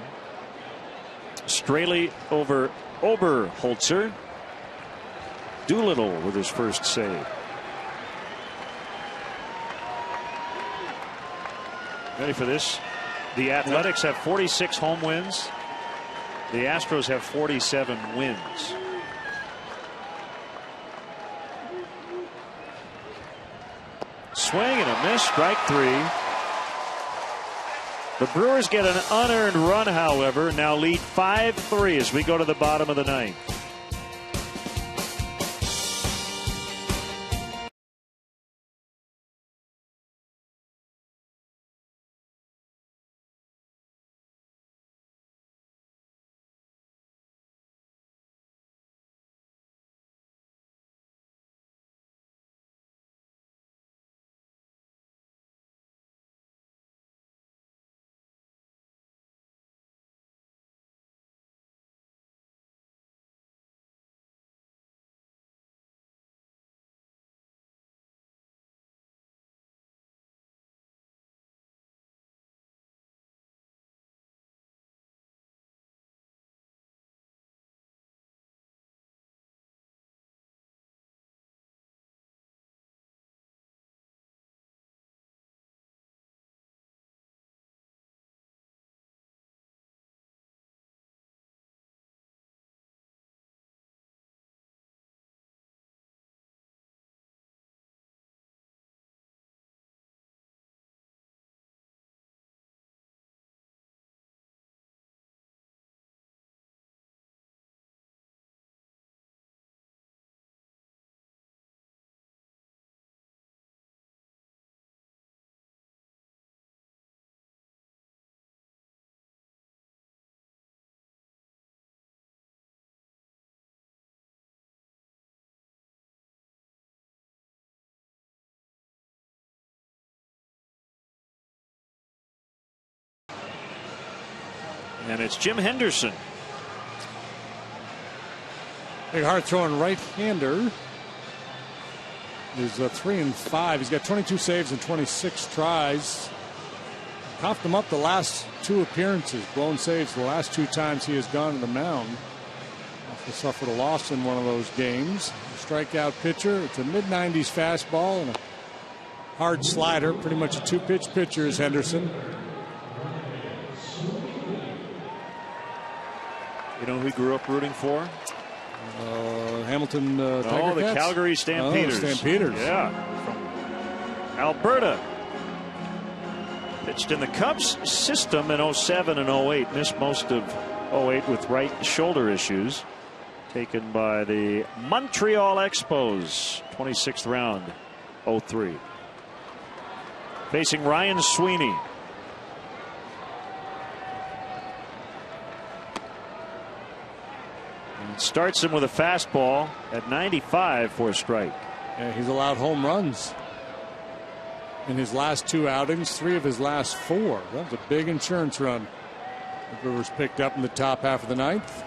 Straley over Oberholzer. Doolittle with his first save. Ready for this? The Athletics have 46 home wins. The Astros have 47 wins. Swing and a miss. Strike three. The Brewers get an unearned run, however, now lead 5-3 as we go to the bottom of the ninth. And it's Jim Henderson. Big hard throwing right-hander. He's 3-5. He's got 22 saves and 26 tries. Coughed him up the last two appearances. Blown saves the last two times he has gone to the mound. Also suffered a loss in one of those games. A strikeout pitcher. It's a mid-90s fastball and a hard slider. Pretty much a two-pitch pitcher is Henderson. You know who he grew up rooting for? Hamilton Tiger the Cats? Calgary Stampeders. Oh, Stampeders. Yeah, from Alberta. Pitched in the Cubs system in 07 and 08. Missed most of 08 with right shoulder issues. Taken by the Montreal Expos. 26th round, 03. Facing Ryan Sweeney. Starts him with a fastball at 95 for a strike. Yeah, he's allowed home runs in his last 2 outings, 3 of his last 4. That was a big insurance run the Brewers picked up in the top half of the 9th.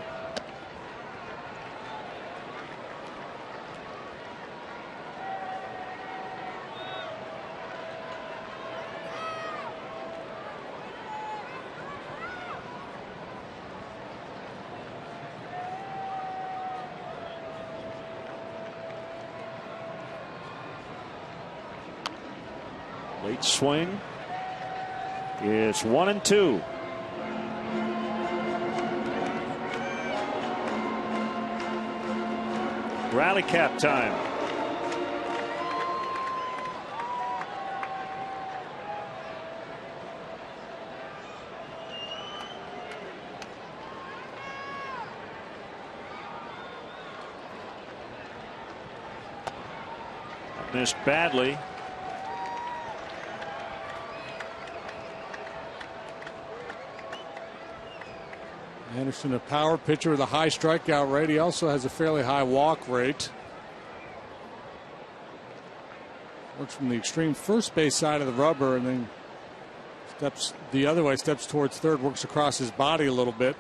Late swing. It's 1-2. Rally cap time. Missed badly. Anderson, a power pitcher with a high strikeout rate. He also has a fairly high walk rate. Works from the extreme first base side of the rubber and then steps the other way, steps towards third, works across his body a little bit.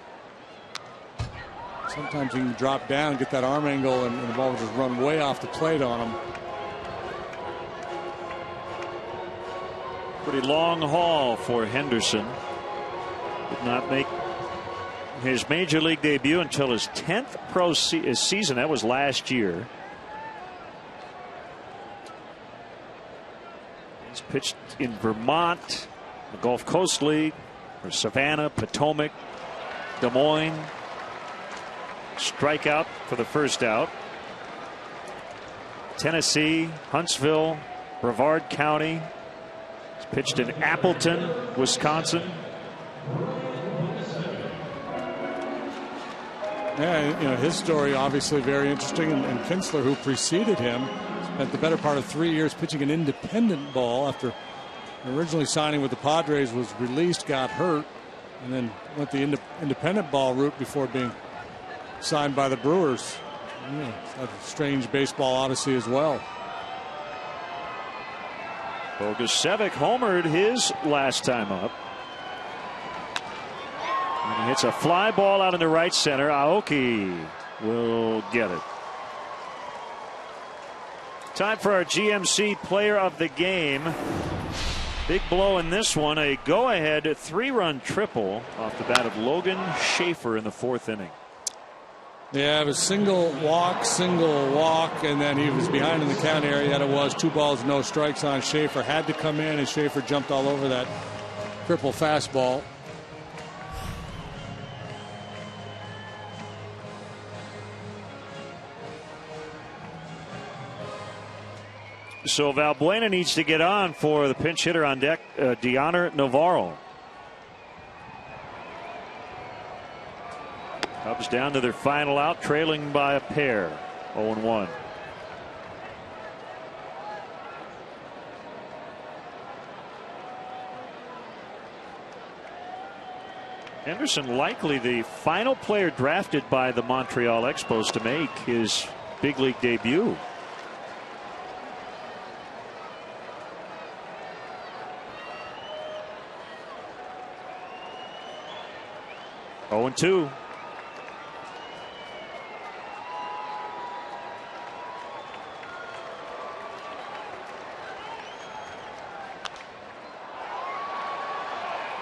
Sometimes he can drop down, get that arm angle, and the ball will just run way off the plate on him. Pretty long haul for Henderson. Did not make his major league debut until his 10th pro season. That was last year. He's pitched in Vermont, the Gulf Coast League, or Savannah, Potomac, Des Moines. Strikeout for the first out. Tennessee, Huntsville, Brevard County. He's pitched in Appleton, Wisconsin. Yeah, you know, his story obviously very interesting, and Kinsler, who preceded him, spent the better part of 3 years pitching an independent ball after originally signing with the Padres, was released, got hurt, and then went the independent ball route before being signed by the Brewers. Yeah, that's a strange baseball odyssey as well. Bogusevic homered his last time up. And he hits a fly ball out in the right center. Aoki will get it. Time for our GMC player of the game. Big blow in this one. A go-ahead 3-run triple off the bat of Logan Schaefer in the 4th inning. Yeah, it was single walk, and then he was behind in the count area. And it was 2 balls, no strikes on Schaefer. Had to come in, and Schaefer jumped all over that triple fastball. So Valbuena needs to get on for the pinch hitter on deck, Dioner Navarro. Cubs down to their final out, trailing by a pair, 0-1. Henderson likely the final player drafted by the Montreal Expos to make his big league debut. Oh, 0-2.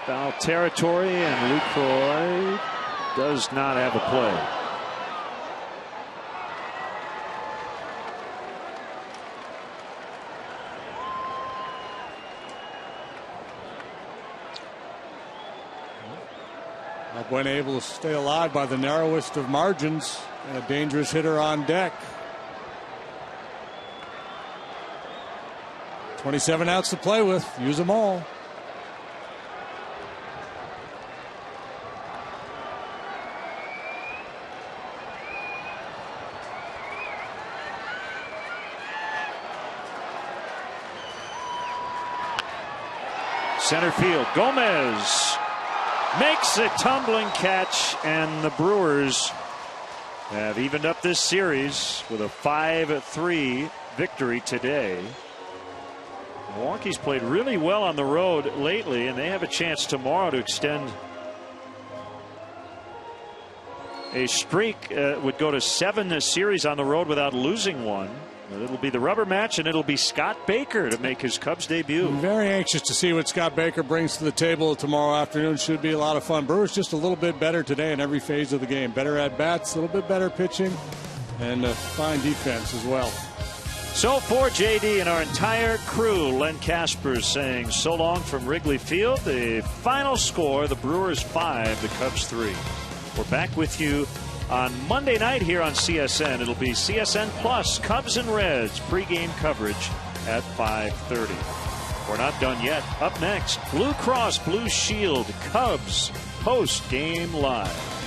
Foul territory, and Lucroy does not have a play. When able to stay alive by the narrowest of margins, and a dangerous hitter on deck. 27 outs to play with. Use them all. Center field, Gomez makes a tumbling catch, and the Brewers have evened up this series with a 5-3 victory today. Milwaukee's played really well on the road lately, and they have a chance tomorrow to extend a streak. Would go to 7 series on the road without losing one. It'll be the rubber match, and it'll be Scott Baker to make his Cubs debut. I'm very anxious to see what Scott Baker brings to the table tomorrow afternoon. Should be a lot of fun. Brewers just a little bit better today in every phase of the game. Better at bats, a little bit better pitching, and fine defense as well. So for JD and our entire crew, Len Casper saying so long from Wrigley Field. The final score, the Brewers 5, the Cubs 3. We're back with you on Monday night here on CSN. It'll be CSN Plus, Cubs and Reds, pregame coverage at 5:30. We're not done yet. Up next, Blue Cross Blue Shield Cubs post-game live.